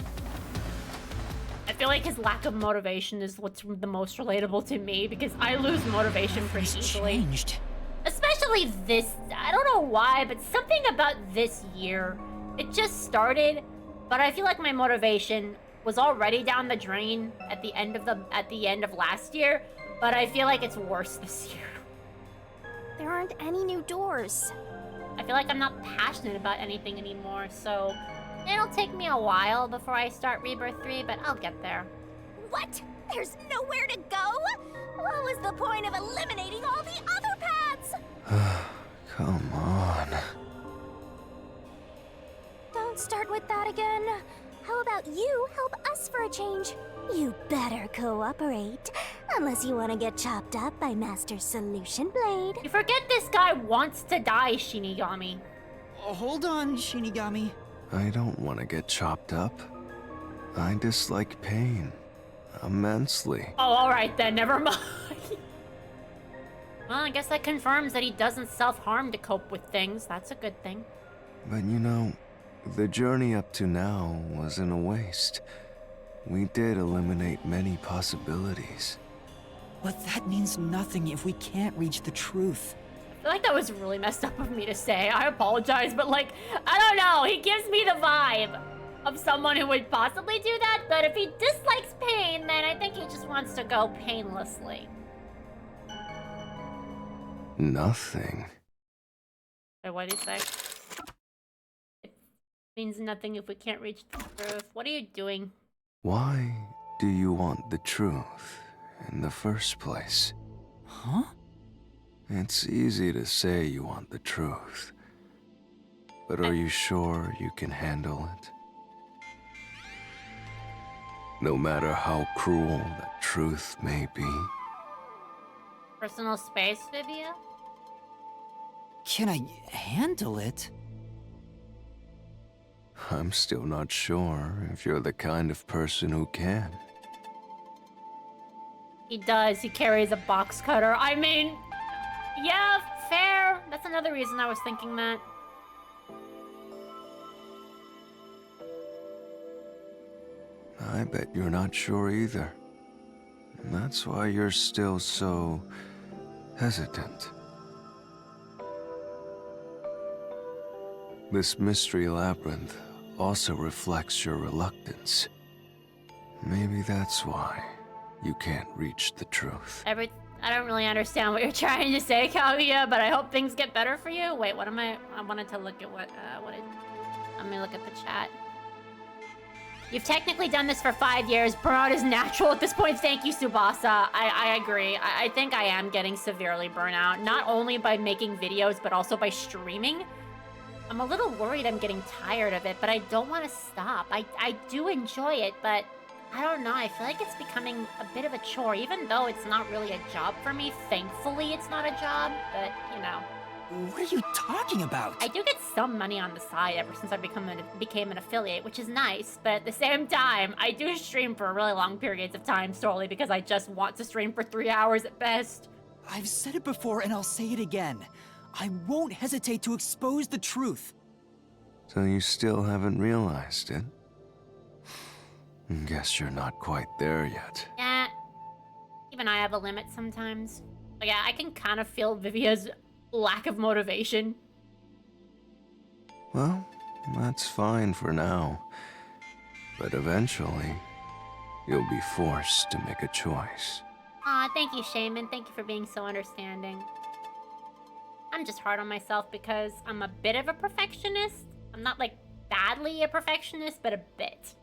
I feel like his lack of motivation is what's the most relatable to me because I lose motivation pretty He's easily. changed. Especially this, I don't know why, but something about this year. It just started, but I feel like my motivation was already down the drain at the end of last year, but I feel like it's worse this year. There aren't any new doors. I feel like I'm not passionate about anything anymore, so it'll take me a while before I start Rebirth 3, but I'll get there. What? There's nowhere to go? What was the point of eliminating all the other paths? Come on. Don't start with that again. How about you help us for a change? You better cooperate. Unless you want to get chopped up by Master Solution Blade. You forget this guy wants to die, Shinigami. Hold on, Shinigami. I don't want to get chopped up. I dislike pain. Immensely. Oh, alright then, never mind. Well, I guess that confirms that he doesn't self-harm to cope with things. That's a good thing. But you know, the journey up to now wasn't a waste. We did eliminate many possibilities. But that means nothing if we can't reach the truth. I feel like that was really messed up of me to say. I apologize, but like, I don't know. He gives me the vibe of someone who would possibly do that, but if he dislikes pain, then I think he just wants to go painlessly. Nothing. Wait, what did he say? It means nothing if we can't reach the truth. What are you doing? Why do you want the truth in the first place? Huh? It's easy to say you want the truth, but are you sure you can handle it? No matter how cruel that truth may be. Personal space, Vivia? Can I handle it? I'm still not sure if you're the kind of person who can. He does. He carries a box cutter. I mean, yeah, fair. That's another reason I was thinking that. I bet you're not sure either. And that's why you're still so hesitant. This mystery labyrinth also reflects your reluctance. Maybe that's why you can't reach the truth. I don't really understand what you're trying to say, Kaguya, but I hope things get better for you. Wait, what am I wanted to look at let me look at the chat. You've technically done this for 5 years. Burnout is natural at this point. Thank you, Tsubasa. I agree. I think I am getting severely burnout, not only by making videos, but also by streaming. I'm a little worried I'm getting tired of it, but I don't want to stop. I do enjoy it, but I don't know. I feel like it's becoming a bit of a chore, even though it's not really a job for me. Thankfully, it's not a job, but, you know. What are you talking about? I do get some money on the side ever since I became an affiliate, which is nice, but at the same time, I do stream for really long periods of time solely because I just want to stream for 3 hours at best. I've said it before and I'll say it again. I won't hesitate to expose the truth. So you still haven't realized it? Guess you're not quite there yet. Yeah, even I have a limit sometimes. But yeah, I can kind of feel Vivia's lack of motivation. Well, that's fine for now. But eventually, you'll be forced to make a choice. Aw, thank you, Shaman. Thank you for being so understanding. I'm just hard on myself because I'm a bit of a perfectionist. I'm not, like, badly a perfectionist, but a bit.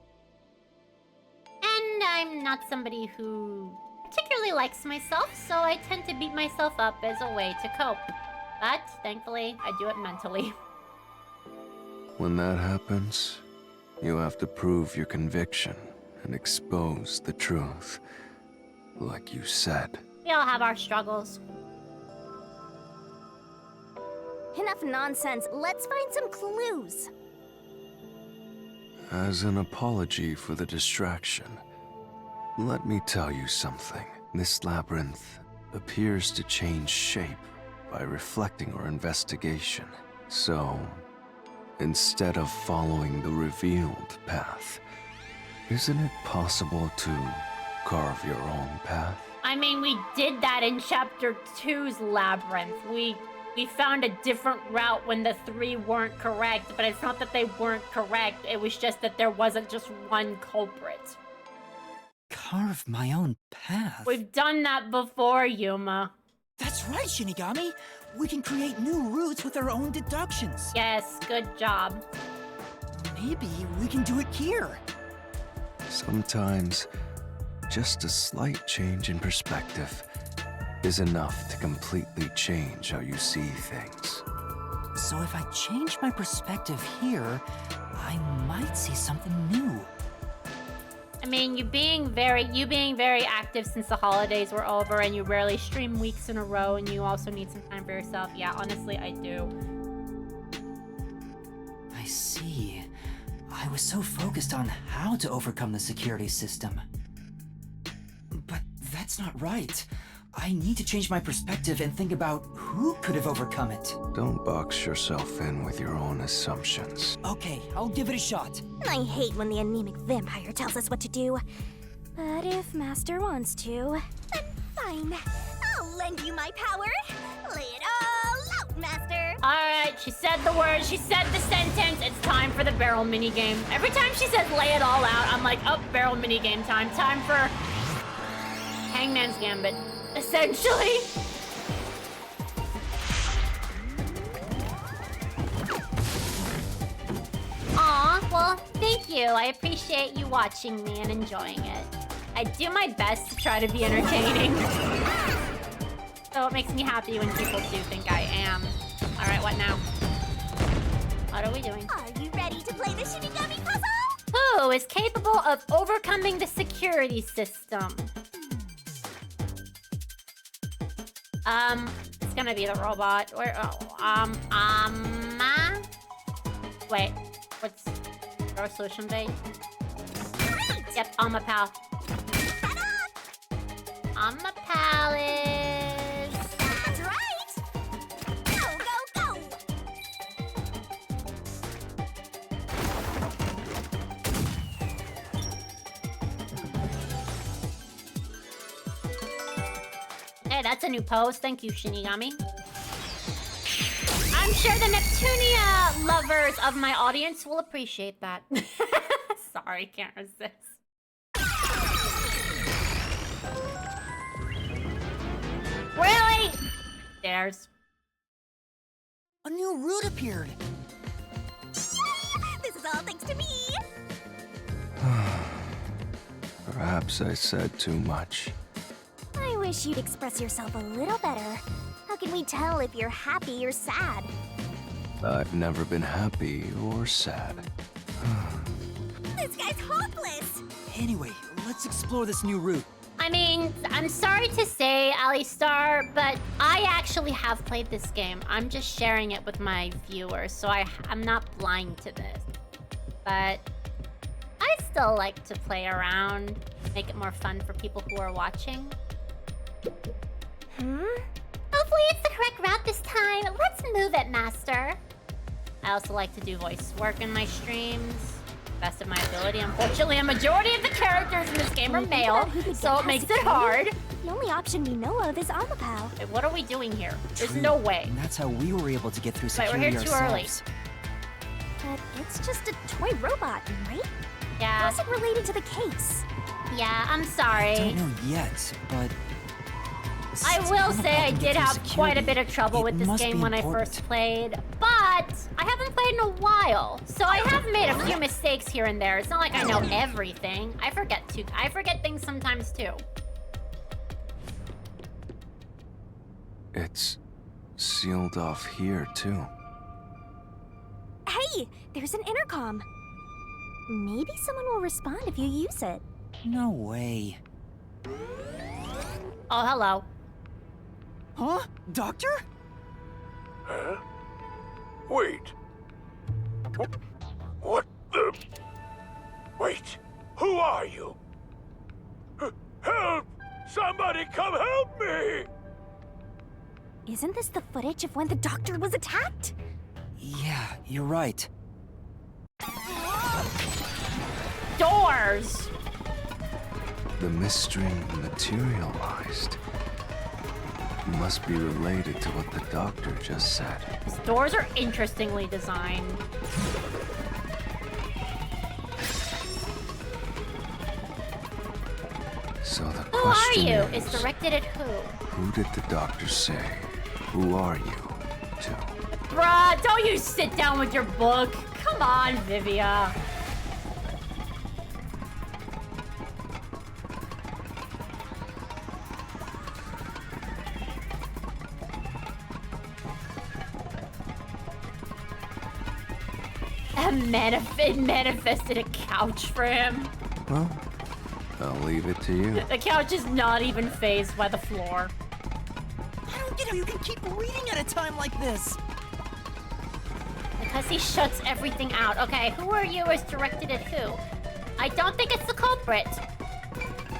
And I'm not somebody who particularly likes myself, so I tend to beat myself up as a way to cope. But, thankfully, I do it mentally. When that happens, you have to prove your conviction and expose the truth. Like you said. We all have our struggles. Enough nonsense. Let's find some clues. As an apology for the distraction, let me tell you something. This labyrinth appears to change shape by reflecting our investigation. So, instead of following the revealed path, isn't it possible to carve your own path? I mean, we did that in Chapter 2's Labyrinth. We found a different route when the 3 weren't correct, but it's not that they weren't correct. It was just that there wasn't just one culprit. Carve my own path? We've done that before, Yuma. That's right, Shinigami! We can create new routes with our own deductions. Yes, good job. Maybe we can do it here. Sometimes, just a slight change in perspective is enough to completely change how you see things. So if I change my perspective here, I might see something new. I mean, you being very active since the holidays were over, and you rarely stream weeks in a row, and you also need some time for yourself. Yeah, honestly, I do. I see. I was so focused on how to overcome the security system. But that's not right. I need to change my perspective and think about who could have overcome it. Don't box yourself in with your own assumptions. Okay, I'll give it a shot. I hate when the anemic vampire tells us what to do. But if Master wants to, then fine. I'll lend you my power. Lay it all out, Master. Alright, she said the word, she said the sentence. It's time for the barrel minigame. Every time she says lay it all out, I'm like, oh, barrel minigame time. Time for Hangman's Gambit, essentially. Aw, well, thank you. I appreciate you watching me and enjoying it. I do my best to try to be entertaining. So it makes me happy when people do think I am. Alright, what now? What are we doing? Are you ready to play the Shinigami puzzle? Who is capable of overcoming the security system? It's gonna be the robot. Where? Wait, what's our solution base? Yep, on my pal. On my palace. That's right. Go, go, go. Hey, that's a new pose. Thank you, Shinigami. I'm sure the Neptunia lovers of my audience will appreciate that. Sorry, can't resist. Really? There's. A new route appeared. This is all thanks to me. Perhaps I said too much. I wish you'd express yourself a little better. How can we tell if you're happy or sad? I've never been happy or sad. This guy's hopeless. Anyway, let's explore this new route. I mean, I'm sorry to say, Alistar, but I actually have played this game. I'm just sharing it with my viewers, so I'm not blind to this. But I still like to play around, make it more fun for people who are watching. Hopefully it's the correct route this time. Let's move it, Master. I also like to do voice work in my streams. Best of my ability. Unfortunately, a majority of the characters in this game are male, so it makes it hard. The only option we know of is Amapao. Wait, what are we doing here? There's True. no way. And that's how we were able to get through Wait, we're security here too early. ourselves. But it's just a toy robot, right? Yeah. How's it related to the case? Yeah, I'm sorry. Don't know yet, but I since will Amapao say I can get did through have security, quite a bit of trouble it with this must game be when I important. first played, but I haven't played in a while, so I have made a few mistakes here and there. It's not like I know everything. I forget things sometimes too. It's sealed off here, too. Hey, there's an intercom. Maybe someone will respond if you use it. No way. Oh, hello. Huh? Doctor? Huh? Wait. What the? Wait. Who are you? Help! Somebody come help me! Isn't this the footage of when the doctor was attacked? Yeah, you're right. Doors! The mystery materialized. Must be related to what the doctor just said. These doors are interestingly designed. So the Who are question you? is, It's directed at who? who did the doctor say? Who are you to? Bruh, don't you sit down with your book. Come on, Vivia. It manifested a couch for him. Well, I'll leave it to you. The couch is not even phased by the floor. I don't get how you can keep reading at a time like this. Because he shuts everything out. Okay, who are you is directed at who? I don't think it's the culprit.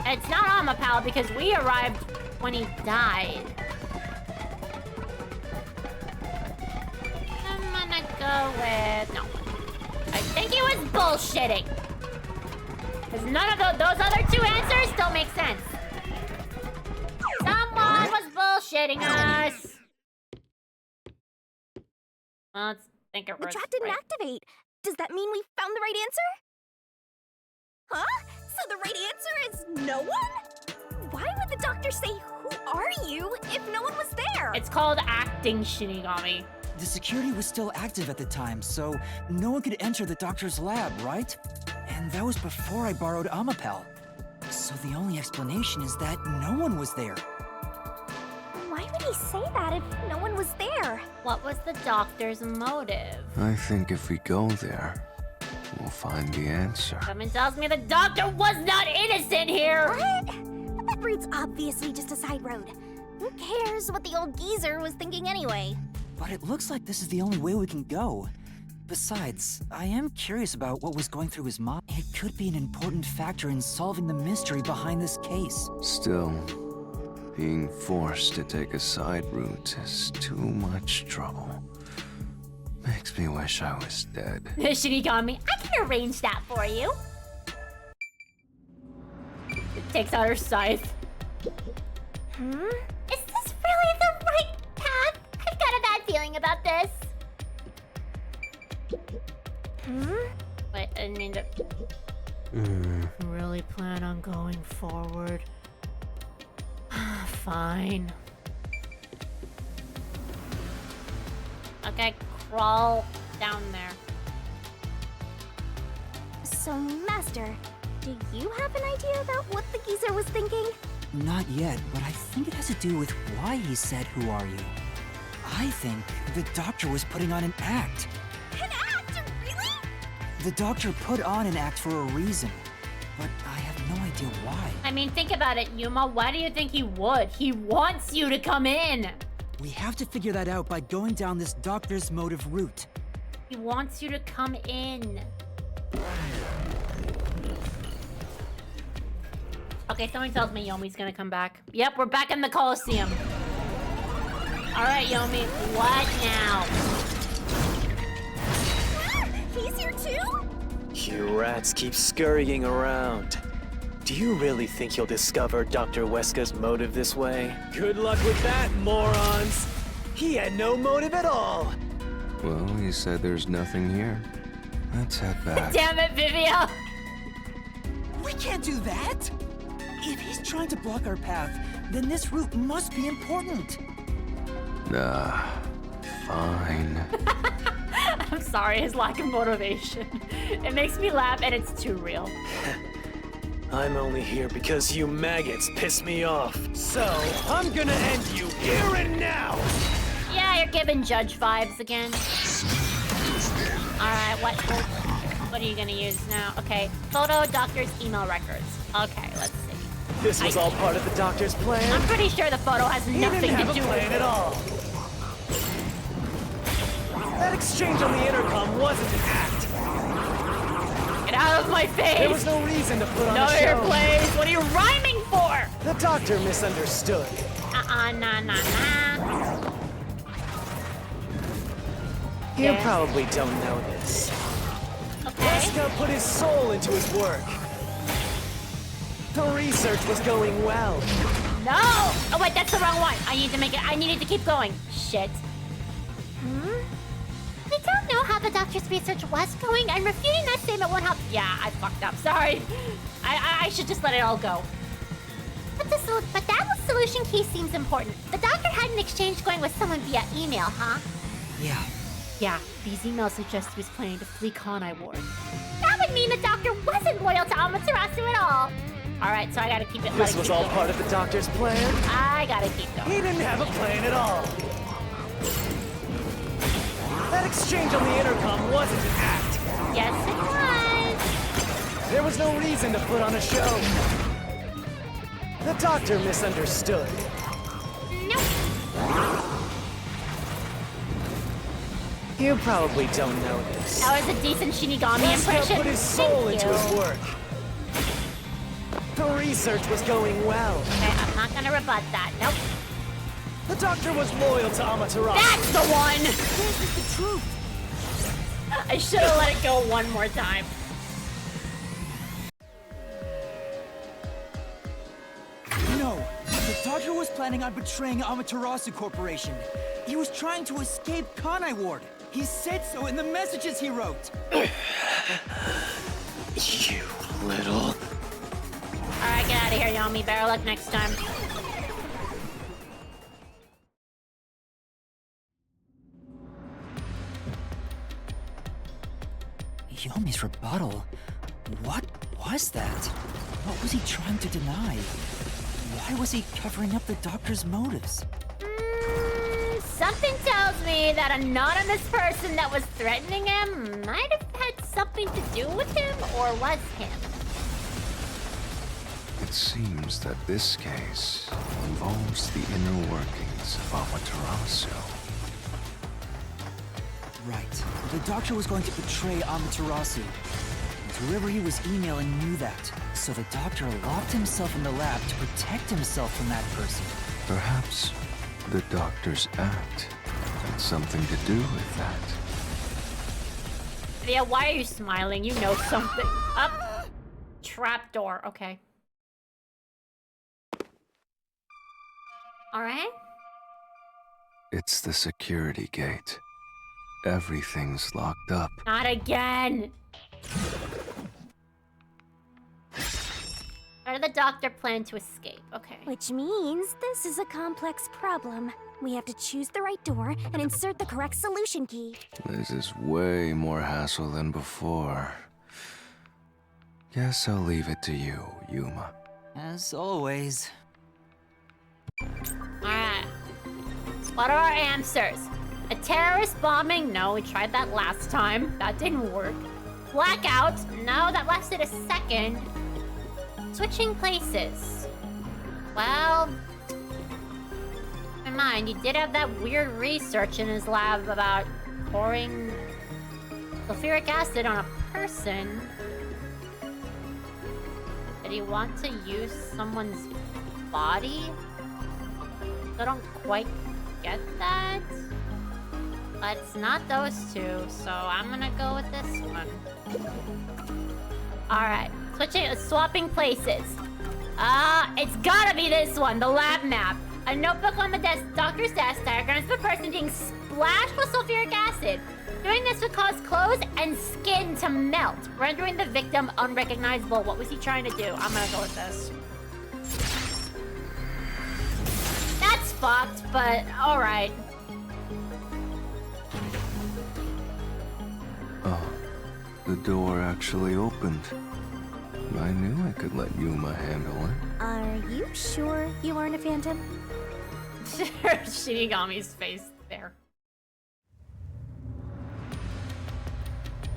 And it's not Amapao because we arrived when he died. I'm gonna go with no. I think he was bullshitting. Because none of those other two answers don't make sense. Someone was bullshitting us. Well, let's think it The was trap didn't right. activate. Does that mean we found the right answer? Huh? So the right answer is no one? Why would the doctor say, "Who are you?" if no one was there? It's called acting, Shinigami. The security was still active at the time, so no one could enter the doctor's lab, right? And that was before I borrowed Amapel. So the only explanation is that no one was there. Why would he say that if no one was there? What was the doctor's motive? I think if we go there, we'll find the answer. Someone tells me the doctor was not innocent here! What? That route's obviously just a side road. Who cares what the old geezer was thinking anyway? But it looks like this is the only way we can go. Besides, I am curious about what was going through his mind. It could be an important factor in solving the mystery behind this case. Still, being forced to take a side route is too much trouble. Makes me wish I was dead. Shinigami, I can arrange that for you. It takes out her scythe. Hmm? Is this really the right path? I've got a bad feeling about this. Hmm? Wait, I didn't mean to... Really plan on going forward? Fine. Okay, crawl down there. So, Master, do you have an idea about what the geezer was thinking? Not yet, but I think it has to do with why he said, "Who are you?" I think the doctor was putting on an act. An act? Really? The doctor put on an act for a reason, but I have no idea why. I mean, think about it, Yuma. Why do you think he would? He wants you to come in. We have to figure that out by going down this doctor's motive route. He wants you to come in. Okay, someone tells me Yomi's gonna come back. Yep, we're back in the Coliseum. Alright, Yomi, what now? He's here too? You rats keep scurrying around. Do you really think you'll discover Dr. Weska's motive this way? Good luck with that, morons! He had no motive at all! Well, he said there's nothing here. Let's head back. Damn it, Vivio! We can't do that! If he's trying to block our path, then this route must be important. Fine. I'm sorry, his lack of motivation. It makes me laugh and it's too real. I'm only here because you maggots piss me off. So, I'm gonna end you here and now! Yeah, you're giving Judge vibes again. Alright, what are you gonna use now? Okay, photo, doctor's email records. Okay, let's see. This was all part of the doctor's plan? I'm pretty sure the photo has He nothing didn't have to a do plan with at all. That exchange on the intercom wasn't an act. Get out of my face! There was no reason to put on No a show. airplanes! What are you rhyming for? The doctor misunderstood. Nah. You Yeah. probably don't know this. Okay. Weska put his soul into his work. The research was going well. No! Oh wait, that's the wrong one. I needed to keep going. Shit. I don't know how the doctor's research was going, and refuting that statement won't help. Yeah, I fucked up. Sorry. I should just let it all go. But that solution key seems important. The doctor had an exchange going with someone via email, huh? Yeah. Yeah, these emails suggest he was planning to flee Kanai Ward. That would mean the doctor wasn't loyal to Amaterasu at all. Alright, so I gotta keep it. This was all part of the doctor's plan? I gotta keep going. He didn't have a plan at all. That exchange on the intercom wasn't an act. Yes, it was. There was no reason to put on a show. The doctor misunderstood. Nope. You probably don't know this. That was a decent Shinigami Weska impression. put his soul Thank into you. his work. The research was going well. Okay, I'm not gonna rebut that. Nope. The doctor was loyal to Amaterasu. That's the one! This is the truth. I should have let it go one more time. No, the doctor was planning on betraying Amaterasu Corporation. He was trying to escape Kanai Ward. He said so in the messages he wrote. You little... Alright, get out of here, Yomi. Better luck next time. Yomi's rebuttal? What was that? What was he trying to deny? Why was he covering up the doctor's motives? Something tells me that anonymous person that was threatening him might have had something to do with him, or was him. It seems that this case involves the inner workings of Amaterasu. Right. The doctor was going to betray Amaterasu. And whoever he was emailing knew that. So the doctor locked himself in the lab to protect himself from that person. Perhaps the doctor's act had something to do with that. Yeah, why are you smiling? You know something. Up. Trapdoor. Okay. Alright. It's the security gate. Everything's locked up. Not again. How did the doctor plan to escape? Okay. Which means this is a complex problem. We have to choose the right door and insert the correct solution key. This is way more hassle than before. Guess I'll leave it to you, Yuma. As always. Alright. What are our answers? A terrorist bombing? No, we tried that last time. That didn't work. Blackout? No, that lasted a second. Switching places. Well... never mind, he did have that weird research in his lab about pouring sulfuric acid on a person. Did he want to use someone's body? I don't quite get that. But it's not those two, so I'm gonna go with this one. Alright, swapping places. It's gotta be this one, the lab map. A notebook on the doctor's desk diagrams of a person being splashed with sulfuric acid. Doing this would cause clothes and skin to melt, rendering the victim unrecognizable. What was he trying to do? I'm gonna go with this. That's fucked, but alright. Oh, the door actually opened. I knew I could let Yuma handle it. Are you sure you aren't a phantom? Shinigami's face there.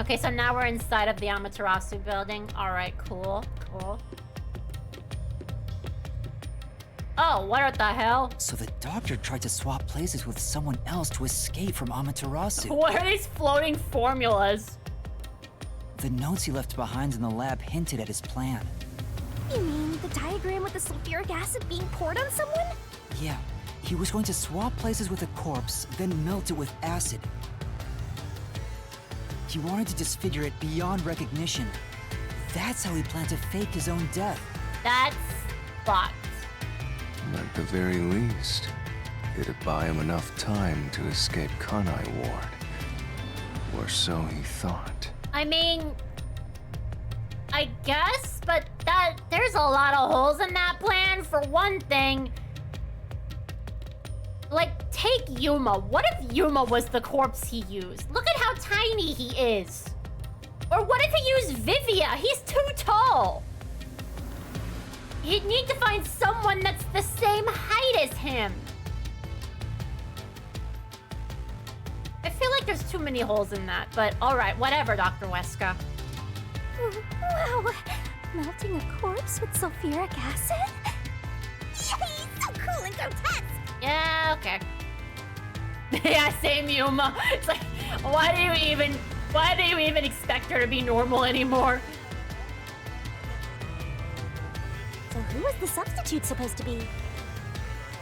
Okay, so now we're inside of the Amaterasu building. Alright, cool, cool. Oh, what the hell? So the doctor tried to swap places with someone else to escape from Amaterasu. What are these floating formulas? The notes he left behind in the lab hinted at his plan. You mean the diagram with the sulfuric acid being poured on someone? Yeah, he was going to swap places with a corpse, then melt it with acid. He wanted to disfigure it beyond recognition. That's how he planned to fake his own death. That's fucked. At the very least, it'd buy him enough time to escape Kanai Ward. Or so he thought. I mean, I guess, but there's a lot of holes in that plan. For one thing, like, take Yuma. What if Yuma was the corpse he used? Look at how tiny he is. Or what if he used Vivia? He's too tall. You'd need to find someone that's the same height as him. I feel like there's too many holes in that, but alright, whatever, Dr. Weska. Wow, melting a corpse with sulfuric acid? Yay, so cool and grotesque! Yeah, okay. Yeah, same Yuma. It's like, why do you even expect her to be normal anymore? Who was the substitute supposed to be?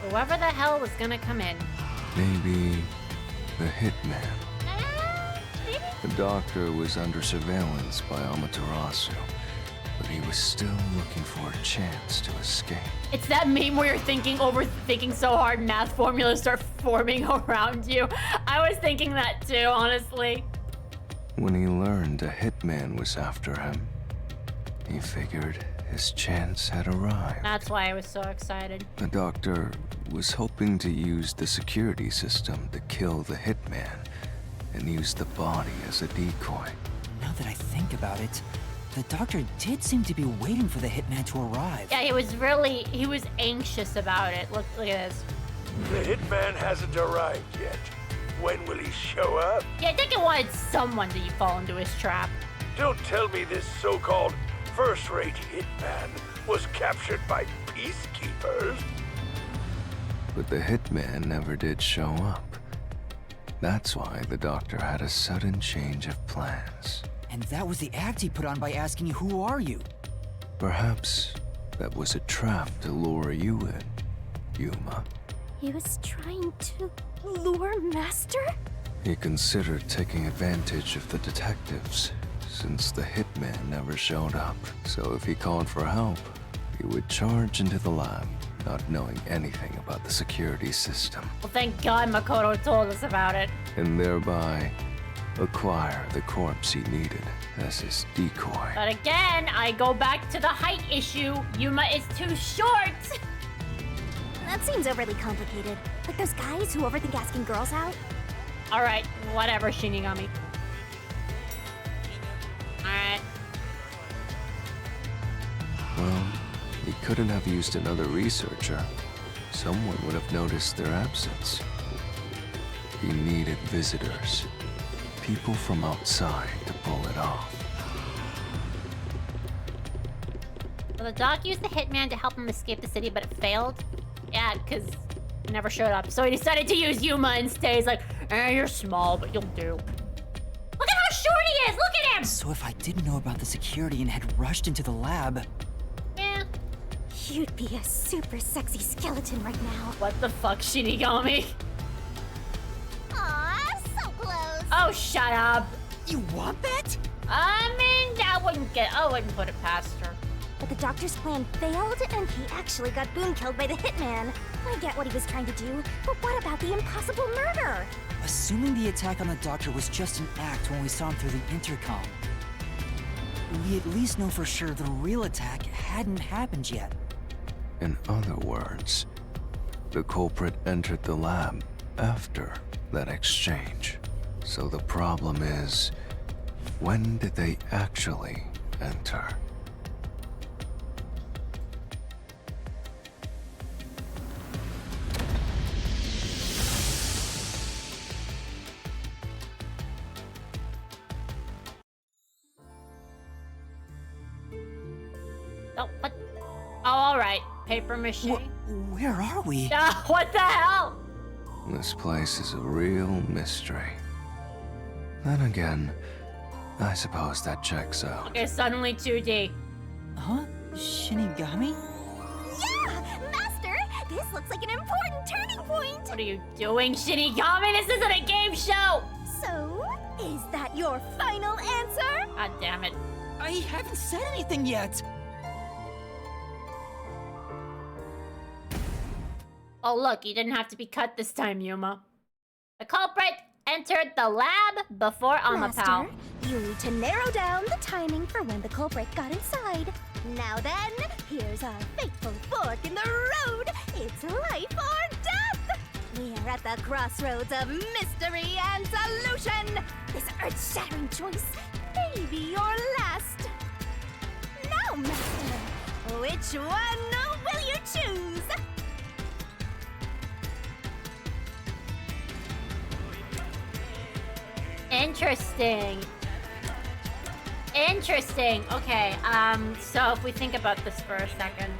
Whoever the hell was gonna come in. Maybe the hitman. Maybe? The doctor was under surveillance by Amaterasu, but he was still looking for a chance to escape. It's that meme where you're overthinking so hard, math formulas start forming around you. I was thinking that too, honestly. When he learned a hitman was after him, he figured his chance had arrived. That's why I was so excited. The doctor was hoping to use the security system to kill the hitman and use the body as a decoy. Now that I think about it, the doctor did seem to be waiting for the hitman to arrive. Yeah, he was anxious about it. Look at this. The hitman hasn't arrived yet. When will he show up? Yeah, I think he wanted someone to fall into his trap. Don't tell me this so-called first-rate hitman was captured by peacekeepers. But the hitman never did show up. That's why the doctor had a sudden change of plans. And that was the act he put on by asking you, "Who are you?" Perhaps that was a trap to lure you in, Yuma. He was trying to lure Master? He considered taking advantage of the detectives, since the hitman never showed up. So if he called for help, he would charge into the lab, not knowing anything about the security system, Well, thank God Makoto told us about it. and thereby acquire the corpse he needed as his decoy. But again, I go back to the height issue. Yuma is too short. That seems overly complicated. Like those guys who overthink asking girls out? All right, whatever, Shinigami. All right. Well, he couldn't have used another researcher. Someone would have noticed their absence. He needed visitors. People from outside to pull it off. So the doc used the hitman to help him escape the city, but it failed? Yeah, because he never showed up. So he decided to use Yuma instead. He's like, you're small, but you'll do. Look at how short he is! Look at him! So if I didn't know about the security and had rushed into the lab... Yeah. You'd be a super sexy skeleton right now. What the fuck, Shinigami? Aw, so close. Oh, shut up. You want that? I mean, I wouldn't put it past her. But the doctor's plan failed, and he actually got boom killed by the hitman. I get what he was trying to do, but what about the impossible murder? Assuming the attack on the doctor was just an act when we saw him through the intercom, we at least know for sure the real attack hadn't happened yet. In other words, the culprit entered the lab after that exchange. So the problem is, when did they actually enter? Oh, what? Oh, all right. Paper mache. Where are we? What the hell? This place is a real mystery. Then again, I suppose that checks out. Okay, suddenly 2D. Huh? Shinigami? Yeah! Master, this looks like an important turning point! What are you doing, Shinigami? This isn't a game show! So, is that your final answer? God damn it. I haven't said anything yet! Oh, look, you didn't have to be cut this time, Yuma. The culprit entered the lab before Amapao. Master, you need to narrow down the timing for when the culprit got inside. Now then, here's our fateful fork in the road. It's life or death. We're at the crossroads of mystery and solution. This earth-shattering choice may be your last. Now, Master, which one will you choose? Interesting. Interesting. Okay, so if we think about this for a second.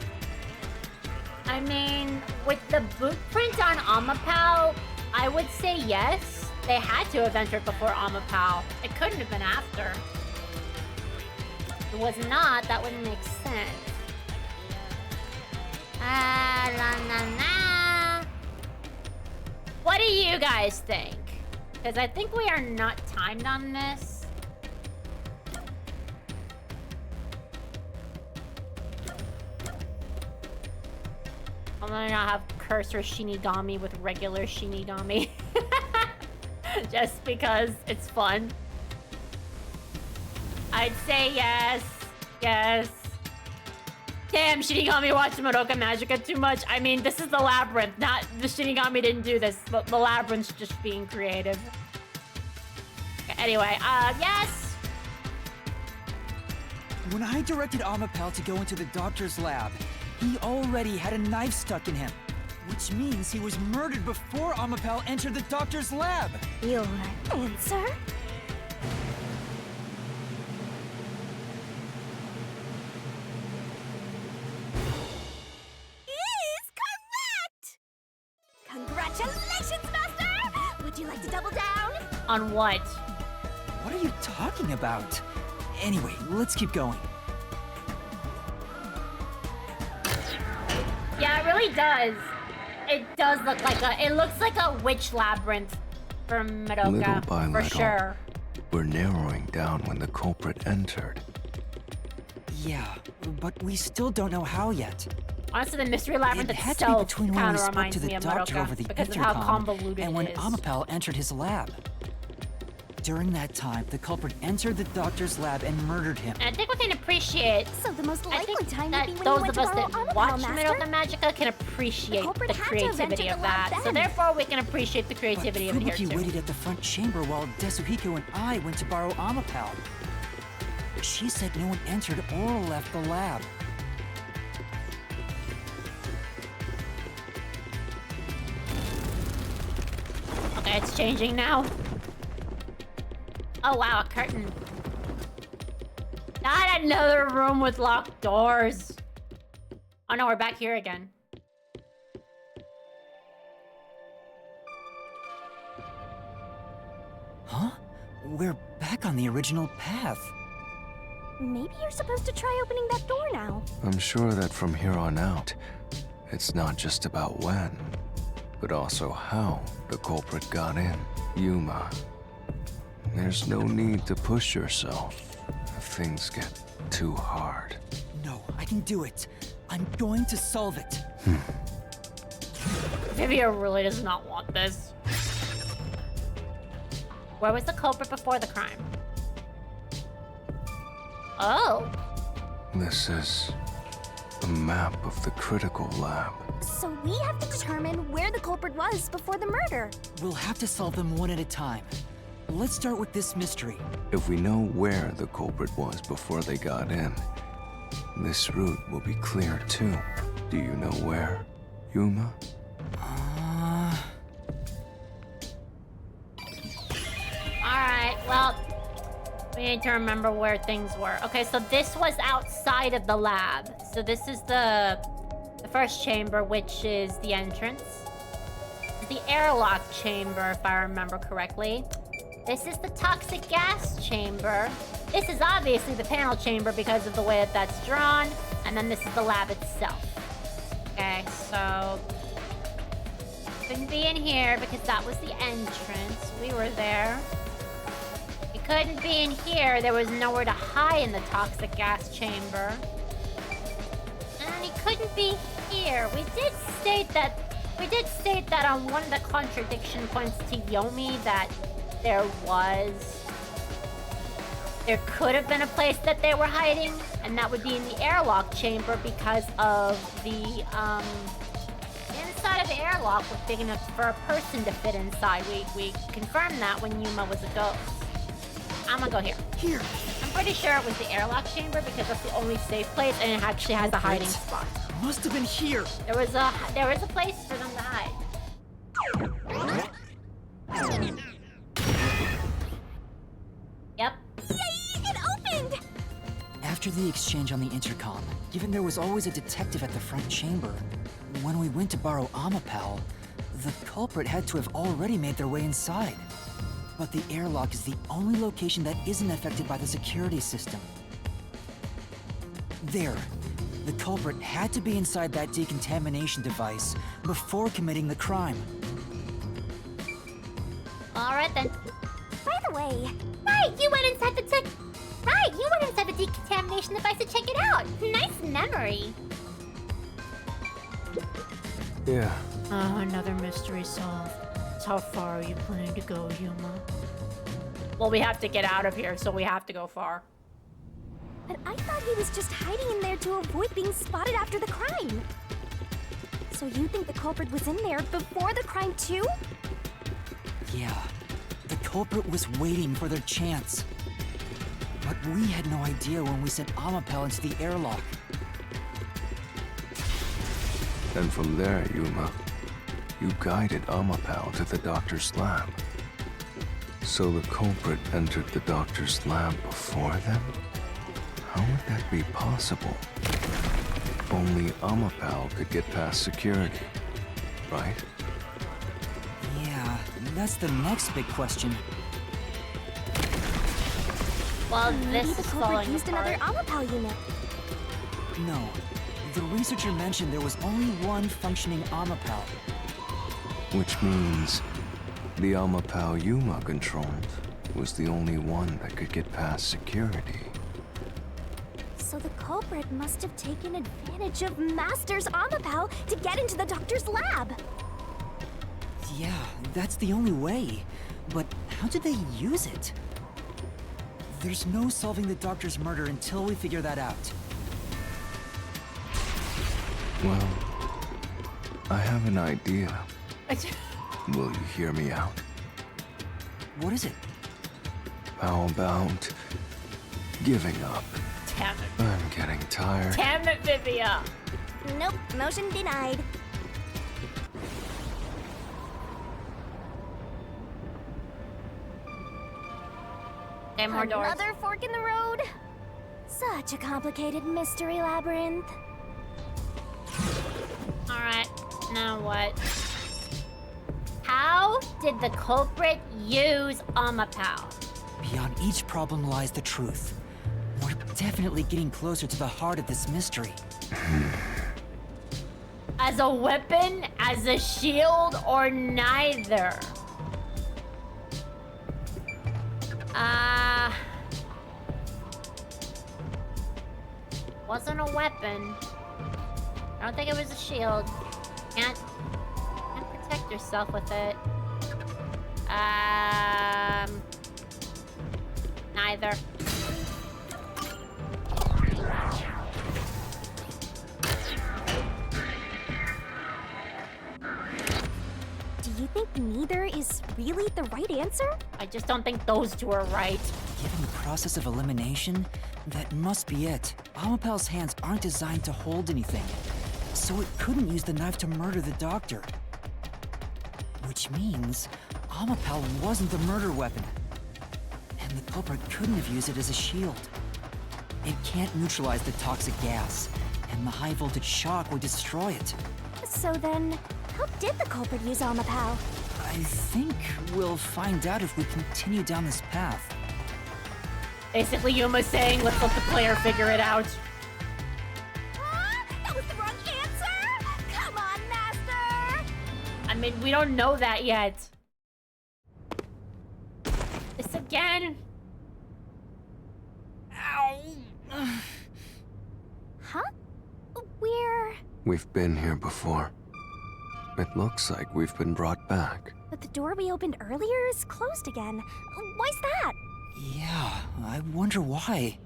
I mean, with the boot print on Amapao, I would say yes. They had to have entered before Amapao. It couldn't have been after. If it was not, that wouldn't make sense. What do you guys think? Because I think we are not timed on this. I'm gonna not have cursor Shinigami with regular Shinigami. Just because it's fun. I'd say yes. Yes. Damn, Shinigami watched Madoka Magica too much. I mean, this is the Labyrinth, not the Shinigami didn't do this, but the Labyrinth's just being creative. Okay, anyway, yes. When I directed Amapel to go into the doctor's lab, he already had a knife stuck in him. Which means he was murdered before Amapel entered the doctor's lab. Your answer? Is correct! Congratulations, Master! Would you like to double down? On what? What are you talking about? Anyway, let's keep going. Yeah, it really does. It does look like it looks like a witch labyrinth from Madoka, Little by for little, sure. we're narrowing down when the culprit entered. Yeah, but we still don't know how yet. Honestly, the mystery labyrinth It had to be itself between when kind we of spoke reminds to me the of doctor over Madoka the because of how intercom convoluted and when it is. Amapel entered his lab. During that time, the culprit entered the doctor's lab and murdered him. And I think we can appreciate. So the most I likely think time that would be when those you went of to us borrow that Amapel, watch Master. Madoka Magica can appreciate The culprit the had to have creativity entered of the lab that. So then. therefore, we can appreciate the But creativity of it here Fubuki too. waited at the front chamber while Desuhiko and I went to borrow Amapel. She said no one entered or left the lab. Okay, it's changing now. Oh wow, a curtain. Not another room with locked doors. Oh no, we're back here again. Huh? We're back on the original path. Maybe you're supposed to try opening that door now. I'm sure that from here on out, it's not just about when, but also how the culprit got in. Yuma, there's no need to push yourself if things get too hard. No, I can do it. I'm going to solve it. Vivia really does not want this. Where was the culprit before the crime? Oh. This is a map of the critical lab. So we have to determine where the culprit was before the murder. We'll have to solve them one at a time. Let's start with this mystery. If we know where the culprit was before they got in, this route will be clear too. Do you know where, Yuma? Alright, well, we need to remember where things were. Okay, so this was outside of the lab. So this is the first chamber, which is the entrance. The airlock chamber, if I remember correctly. This is the toxic gas chamber. This is obviously the panel chamber because of the way that that's drawn. And then this is the lab itself. Okay, so couldn't be in here because that was the entrance. We were there. We couldn't be in here. There was nowhere to hide in the toxic gas chamber. And he couldn't be here. We did state that on one of the contradiction points to Yomi that there could have been a place that they were hiding, and that would be in the airlock chamber because of the inside of the airlock was big enough for a person to fit inside. We confirmed that when Yuma was a ghost. I'm gonna go here. Here. I'm pretty sure it was the airlock chamber because that's the only safe place, and it actually has a hiding spot. Must have been here. There was a place for them to hide. Yep. Yay! It opened! After the exchange on the intercom, given there was always a detective at the front chamber, when we went to borrow Amapel, the culprit had to have already made their way inside. But the airlock is the only location that isn't affected by the security system. There. The culprit had to be inside that decontamination device before committing the crime. Alright then. By the way, Right, you went inside the decontamination device to check it out. Nice memory. Yeah, Another mystery solved. How far are you planning to go, Yuma? Well, we have to get out of here, so we have to go far. but I thought he was just hiding in there to avoid being spotted after the crime. So you think the culprit was in there before the crime too? Yeah, the culprit was waiting for their chance. But we had no idea when we sent Amapel into the airlock. and from there, Yuma, you guided Amapal to the doctor's lab. So the culprit entered the doctor's lab before them? How would that be possible? Only Amapal could get past security, right? Yeah, that's the next big question. Well, Maybe this the is culprit falling used apart. another Amapal unit. No, the researcher mentioned there was only one functioning Amapal. Which means the Amapal Yuma controlled was the only one that could get past security. So the culprit must have taken advantage of Master's Amapal to get into the doctor's lab. Yeah, that's the only way. But how did they use it? There's no solving the doctor's murder until we figure that out. Well, I have an idea. Will you hear me out? What is it? How about giving up? Damn it. I'm getting tired. Damn it, Vivia. Nope, motion denied. Okay, more doors. Another fork in the road? Such a complicated mystery labyrinth. Alright, now what? How did the culprit use Amapal? Beyond each problem lies the truth. We're definitely getting closer to the heart of this mystery. As a weapon, as a shield, or neither? Wasn't a weapon. I don't think it was a shield. Can't protect yourself with it. Neither. Do you think neither is really the right answer? I just don't think those two are right. Given the process of elimination, that must be it. Amapal's hands aren't designed to hold anything, so it couldn't use the knife to murder the doctor. Which means Amapal wasn't the murder weapon. And the culprit couldn't have used it as a shield. It can't neutralize the toxic gas, and the high voltage shock would destroy it. So then, how did the culprit use Amapal? I think we'll find out if we continue down this path. Basically, Yuma's saying, let's let the player figure it out. That was the wrong answer! Come on, Master! I mean, we don't know that yet. This again. Huh? We're... We've been here before. It looks like we've been brought back. But the door we opened earlier is closed again. Why's that? Yeah, I wonder why.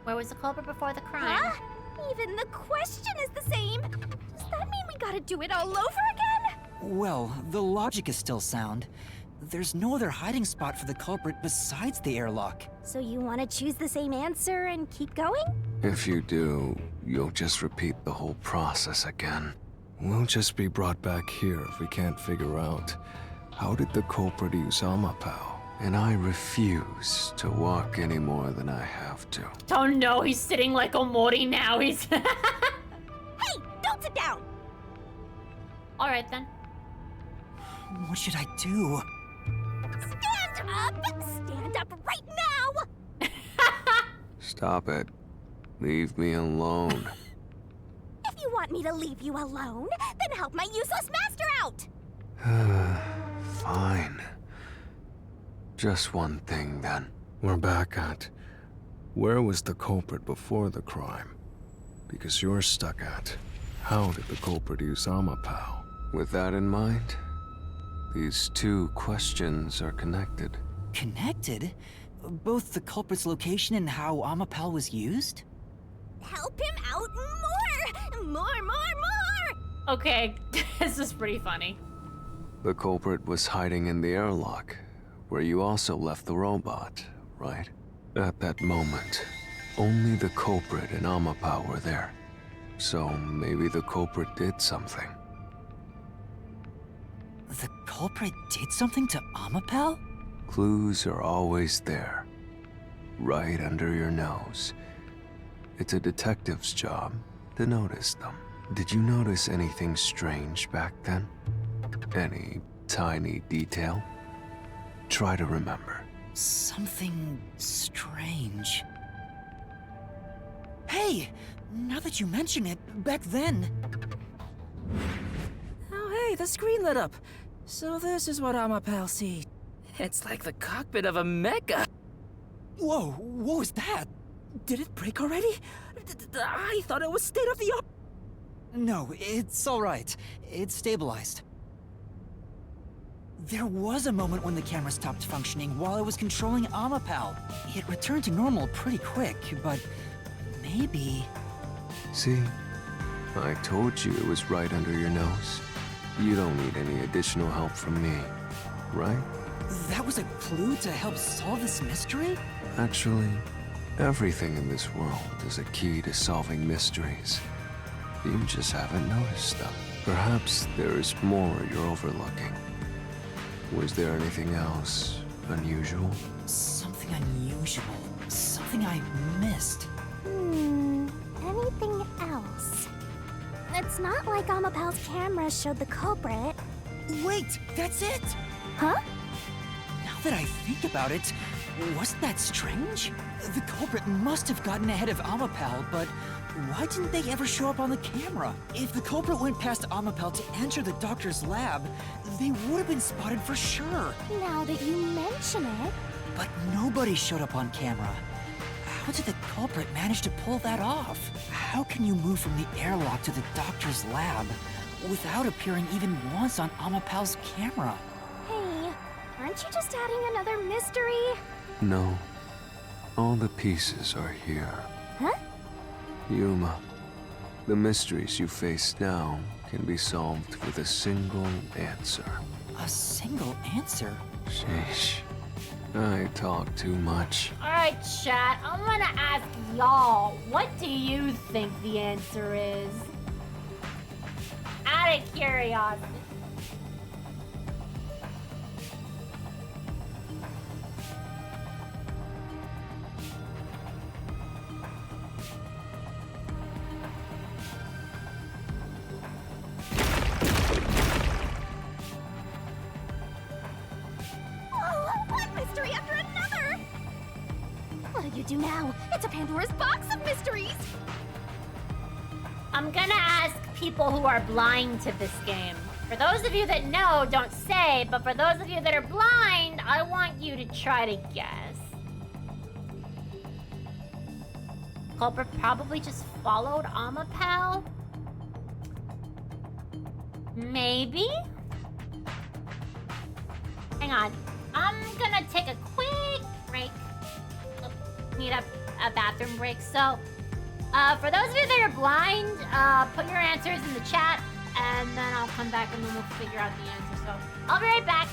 Where was the culprit before the crime? Huh? Even the question is the same. Does that mean we gotta do it all over again? Well, the logic is still sound. There's no other hiding spot for the culprit besides the airlock. So you want to choose the same answer and keep going? If you do, you'll just repeat the whole process again. We'll just be brought back here if we can't figure out how did the culprit use Amapal. And I refuse to walk any more than I have to. Oh no, he's sitting like Omori now. He's. Hey, don't sit down! Alright then. What should I do? Stand up! Stand up right Stop it. Leave me alone. If you want me to leave you alone, then help my useless master out! Fine. Just one thing then. We're back at... Where was the culprit before the crime? Because you're stuck at... How did the culprit use Amapao? With that in mind, these two questions are connected. Connected? Both the culprit's location and how Amapao was used? Help him out more! More! Okay, this is pretty funny. The culprit was hiding in the airlock, where you also left the robot, right? At that moment, only the culprit and Amapao were there. So maybe the culprit did something. The culprit did something to Amapao? Clues are always there, right under your nose. It's a detective's job to notice them. Did you notice anything strange back then? Any tiny detail? Try to remember. Something strange. Hey! Now that you mention it, back then... Oh, hey, the screen lit up. So this is what Amapao sees. It's like the cockpit of a mecha. Whoa, what was that? Did it break already? I thought it was state of the art. No, it's alright. It's stabilized. There was a moment when the camera stopped functioning while I was controlling Amapao. It returned to normal pretty quick, but maybe... See? I told you it was right under your nose. You don't need any additional help from me, right? That was a clue to help solve this mystery? Actually, everything in this world is a key to solving mysteries. You just haven't noticed them. Perhaps there is more you're overlooking. Was there anything else unusual? Something unusual. Something I missed. Anything else? It's not like Amapao's camera showed the culprit. Wait, that's it! Huh? Now that I think about it, wasn't that strange? The culprit must have gotten ahead of Amapao, but why didn't they ever show up on the camera? If the culprit went past Amapao to enter the doctor's lab, they would have been spotted for sure. Now that you mention it... But nobody showed up on camera. How did the culprit manage to pull that off? How can you move from the airlock to the doctor's lab without appearing even once on Amapao's camera? Hey, aren't you just adding another mystery? No. All the pieces are here. Huh? Yuma, the mysteries you face now can be solved with a single answer. A single answer? Sheesh. I talk too much. Alright, chat, I'm gonna ask y'all, what do you think the answer is? Out of curiosity. One mystery after another! What do you do now? It's a Pandora's box of mysteries! I'm gonna ask people who are blind to this game. For those of you that know, don't say, but for those of you that are blind, I want you to try to guess. Culprit probably just followed Amapao? Maybe? Hang on. I'm gonna take a quick break. Need a bathroom break. So, for those of you that are blind, put your answers in the chat, and then I'll come back and then we'll figure out the answer. So, I'll be right back.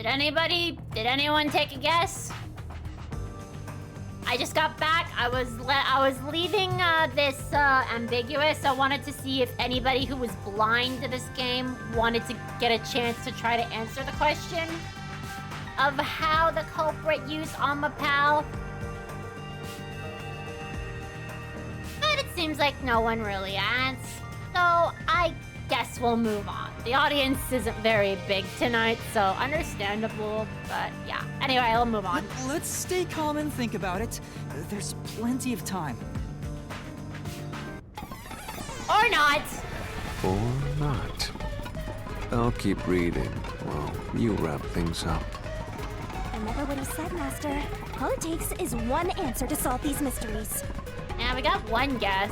Did anyone take a guess? I just got back. I was leaving this ambiguous. I wanted to see if anybody who was blind to this game wanted to get a chance to try to answer the question of how the culprit used Amapal. But it seems like no one really asked. So I guess we'll move on. The audience isn't very big tonight, so understandable, but yeah. Anyway, I'll move on. Let's stay calm and think about it. There's plenty of time. Or not. Or not. I'll keep reading while you wrap things up. Remember what he said, Master. All it takes is one answer to solve these mysteries. Yeah, we got one guess.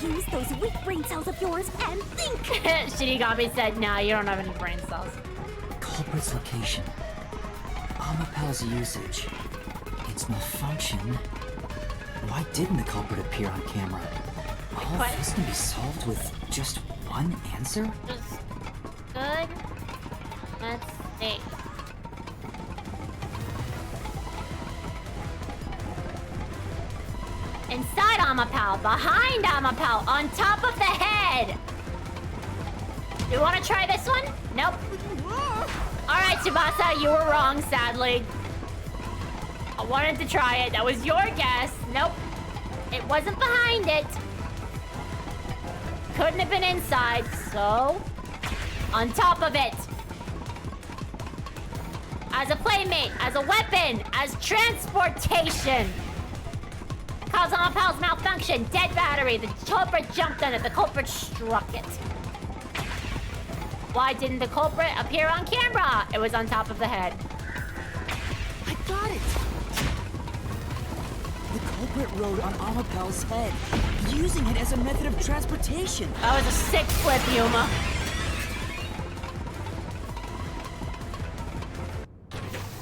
Use those weak brain cells of yours and think! Shinigami said, nah, you don't have any brain cells. Culprit's location. Amapal's usage. Its malfunction. Why didn't the culprit appear on camera? All What? this can be solved with just one answer? Just good. Let's see. Inside Amapal, behind Amapal, on top of the head. You want to try this one? Nope. All right, Tsubasa, you were wrong, sadly. I wanted to try it. That was your guess. Nope. It wasn't behind it. Couldn't have been inside, so... on top of it. As a playmate, as a weapon, as transportation. Cause Amapal's malfunction, dead battery. The culprit jumped on it. The culprit struck it. Why didn't the culprit appear on camera? It was on top of the head. I got it! The culprit rode on Amapal's head, using it as a method of transportation. That was a sick flip, Yuma.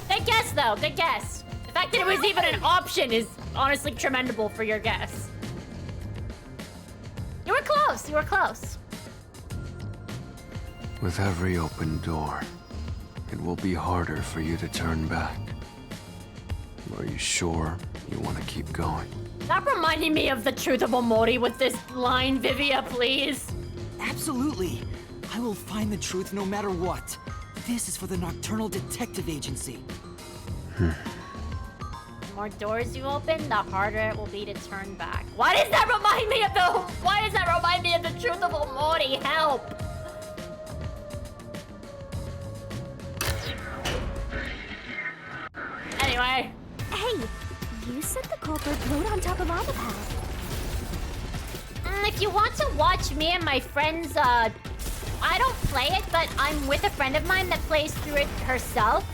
Good guess, though. Good guess. The fact that it was even an option is honestly tremendable for your guess. You were close. You were close. With every open door, it will be harder for you to turn back. Are you sure you want to keep going? Stop reminding me of the truth of Omori with this line, Vivia, please. Absolutely. I will find the truth no matter what. This is for the Nocturnal Detective Agency. The more doors you open, the harder it will be to turn back. Why does that remind me of the truth of Omori? Help! Anyway. Hey, you said the culprit rode on top of Amapal. If you want to watch me and my friends, I don't play it, but I'm with a friend of mine that plays through it herself.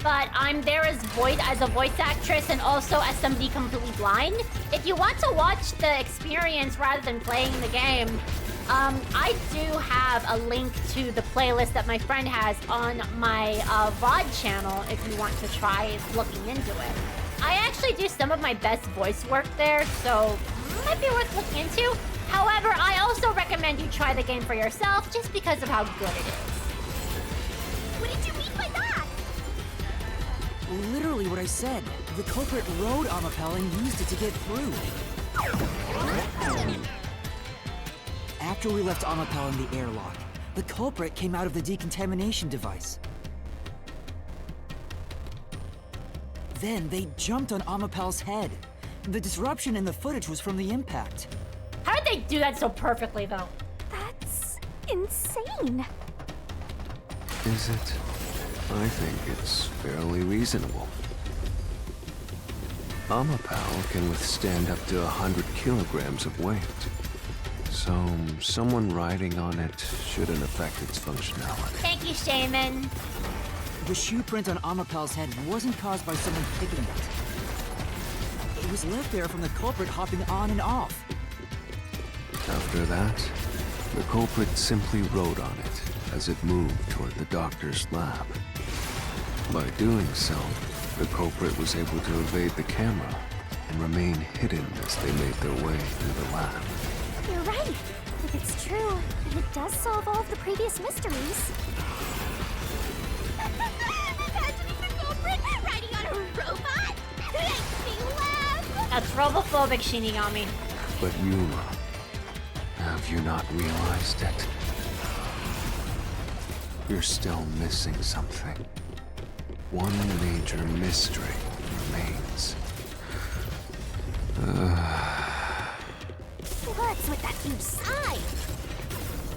But I'm there as a voice actress and also as somebody completely blind. If you want to watch the experience rather than playing the game, I do have a link to the playlist that my friend has on my VOD channel if you want to try looking into it. I actually do some of my best voice work there, so it might be worth looking into. However, I also recommend you try the game for yourself just because of how good it is. What did you mean by that? Literally what I said. The culprit rode Amapal and used it to get through. After we left Amapal in the airlock, the culprit came out of the decontamination device. Then they jumped on Amapal's head. The disruption in the footage was from the impact. How did they do that so perfectly, though? That's insane. Is it? I think it's fairly reasonable. Amapal can withstand up to 100 kilograms of weight. So, someone riding on it shouldn't affect its functionality. Thank you, Shaman. The shoe print on Amapal's head wasn't caused by someone picking it. It was left there from the culprit hopping on and off. After that, the culprit simply rode on it as it moved toward the doctor's lab. By doing so, the culprit was able to evade the camera and remain hidden as they made their way through the lab. You're right. If it's true, then it does solve all of the previous mysteries. robot? Makes me laugh! That's robophobic, Shinigami. But Yuma, have you not realized it? You're still missing something. One major mystery remains. What's with that huge sigh?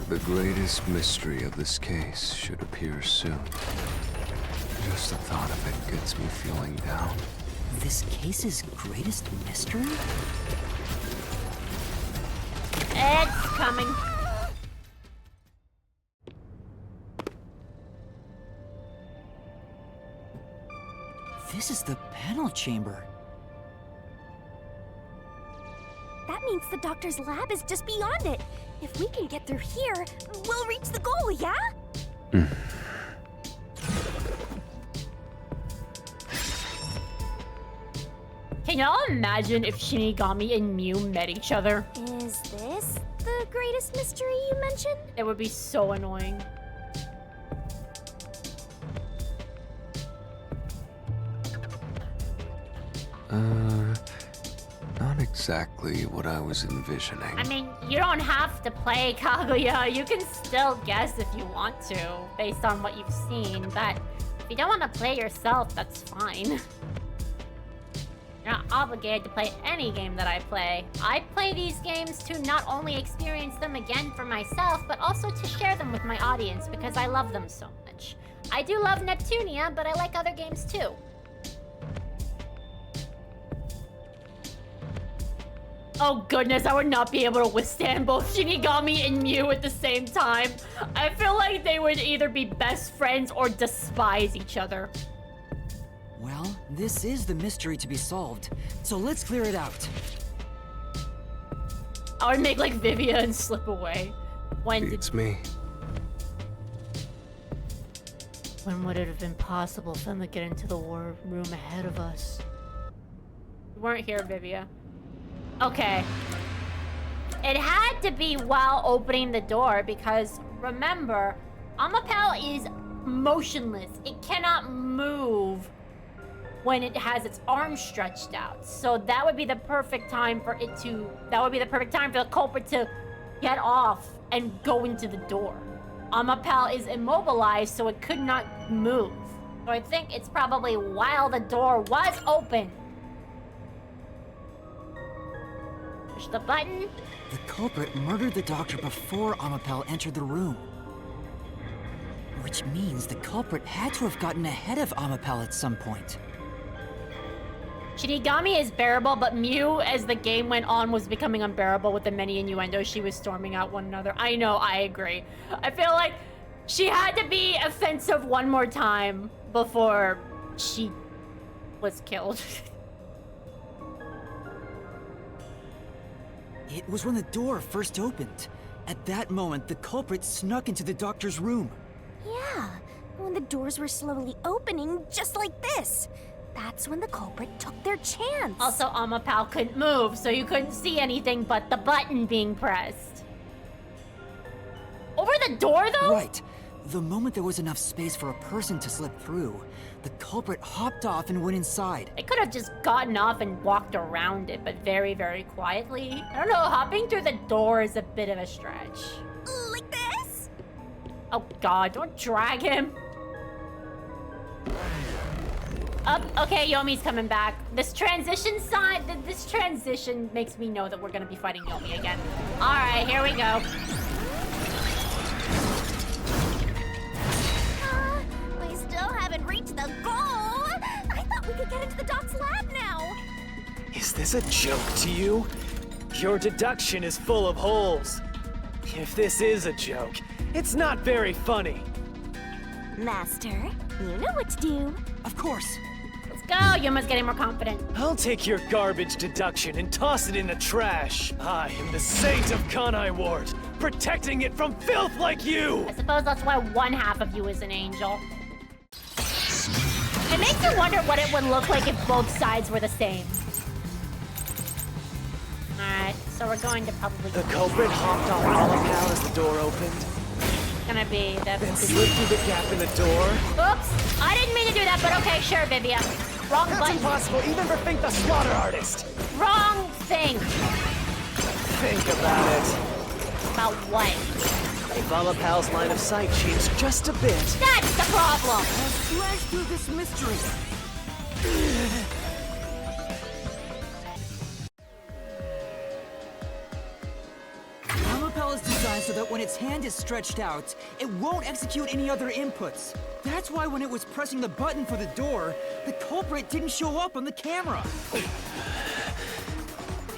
The greatest mystery of this case should appear soon. Just the thought of it gets me feeling down. This case's greatest mystery? It's coming. This is the panel chamber. That means the doctor's lab is just beyond it. If we can get through here, we'll reach the goal, yeah? Can y'all imagine if Shinigami and Mew met each other? Is this the greatest mystery you mentioned? It would be so annoying. Not exactly what I was envisioning. I mean, you don't have to play Kaguya. You can still guess if you want to, based on what you've seen. But if you don't want to play yourself, that's fine. You're not obligated to play any game that I play. I play these games to not only experience them again for myself, but also to share them with my audience because I love them so much. I do love Neptunia, but I like other games too. Oh goodness, I would not be able to withstand both Shinigami and Mew at the same time. I feel like they would either be best friends or despise each other. Well, this is the mystery to be solved, so let's clear it out. I would make like Vivia and slip away. When me. When would it have been possible for them to get into the war room ahead of us? You weren't here, Vivia. Okay. It had to be while opening the door because remember, Amapel is motionless. It cannot move when it has its arms stretched out. So that would be the perfect time for it to... That would be the perfect time for the culprit to get off and go into the door. Amapel is immobilized, so it could not move. So I think it's probably while the door was open. Push the button. The culprit murdered the doctor before Amapel entered the room. Which means the culprit had to have gotten ahead of Amapel at some point. Shinigami is bearable, but Mew, as the game went on, was becoming unbearable with the many innuendos she was storming out one another. I know, I agree. I feel like she had to be offensive one more time before she was killed. It was when the door first opened. At that moment, the culprit snuck into the doctor's room. Yeah, when the doors were slowly opening, just like this. That's when the culprit took their chance. Also, Amapel couldn't move, so you couldn't see anything but the button being pressed. Over the door, though? Right. The moment there was enough space for a person to slip through, the culprit hopped off and went inside. They could have just gotten off and walked around it, but very, very quietly. I don't know, hopping through the door is a bit of a stretch. Like this? Oh god, don't drag him. Okay, Yomi's coming back. This transition makes me know that we're gonna be fighting Yomi again. Alright, here we go. We still haven't reached the goal. I thought we could get into the doc's lab now. Is this a joke to you? Your deduction is full of holes. If this is a joke, it's not very funny. Master, you know what to do. Of course. Let's go, Yuma's getting more confident. I'll take your garbage deduction and toss it in the trash. I am the saint of Kanai Ward, protecting it from filth like you! I suppose that's why one half of you is an angel. It makes you wonder what it would look like if both sides were the same. Alright, so we're going to probably... The culprit hopped on Amapel as the door opened. It's gonna be the... Then slid through the gap in the door. Oops! I didn't mean to do that, but okay, sure, Vivia. Wrong That's button. impossible even for Fink the Slaughter Artist. Wrong thing. Think about it. About what? If Amapal's line of sight changed just a bit. That's the problem. Slash through this mystery. Amapal is designed so that when its hand is stretched out, it won't execute any other inputs. That's why when it was pressing the button for the door, the culprit didn't show up on the camera.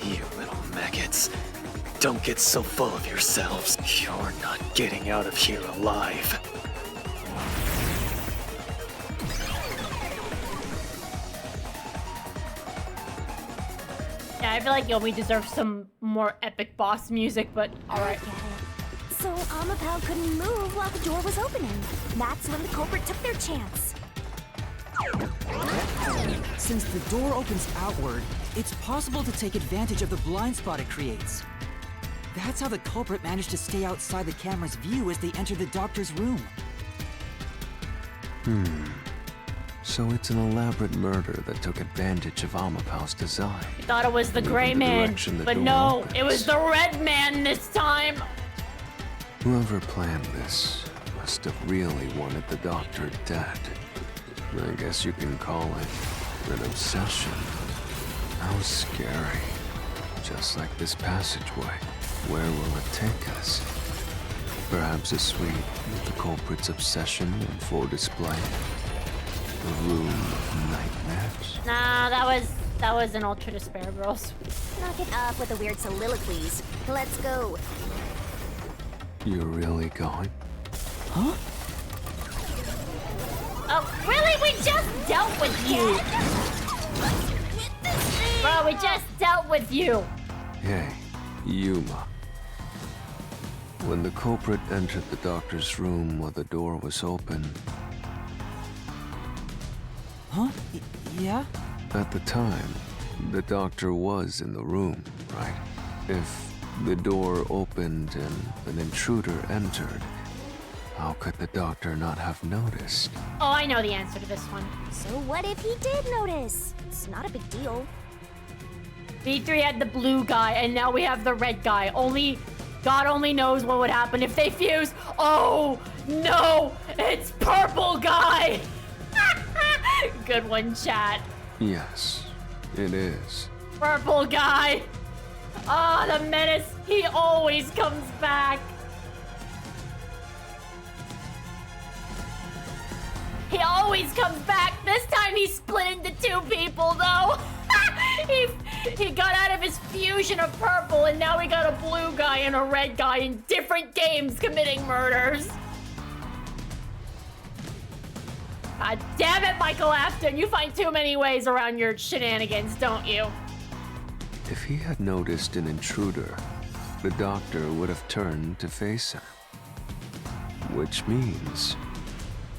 You little maggots. Don't get so full of yourselves. You're not getting out of here alive. Yeah, I feel like Yomi deserves some more epic boss music, but alright. Get it. So Amapal couldn't move while the door was opening. That's when the culprit took their chance. Since the door opens outward, it's possible to take advantage of the blind spot it creates. That's how the culprit managed to stay outside the camera's view as they entered the doctor's room. So it's an elaborate murder that took advantage of Amapal's design. I thought it was the gray the man, direction the but door no, opens. it was the red man this time. Whoever planned this must have really wanted the doctor dead. I guess you can call it an obsession. How scary. Just like this passageway. Where will it take us? Perhaps a suite with the culprit's obsession in full display. A room of nightmares. Nah, that was an Ultra Despair, girls. Knock it up with the weird soliloquies. Let's go. You're really going? Huh? Oh, really? We just dealt with you. Bro, we just dealt with you. Hey, Yuma. When the culprit entered the doctor's room while the door was open, Huh? Yeah? at the time, the doctor was in the room, right? If the door opened and an intruder entered, how could the doctor not have noticed? Oh, I know the answer to this one. So what if he did notice? It's not a big deal. V3 had the blue guy, and now we have the red guy. God only knows what would happen if they fuse. Oh, no, it's purple guy. Good one, chat. Yes, it is. Purple guy. Ah, the menace. He always comes back. He always comes back. This time he split into two people, though. He got out of his fusion of purple, and now we got a blue guy and a red guy in different games committing murders. God damn it, Michael Afton. You find too many ways around your shenanigans, don't you? If he had noticed an intruder, the doctor would have turned to face him. Which means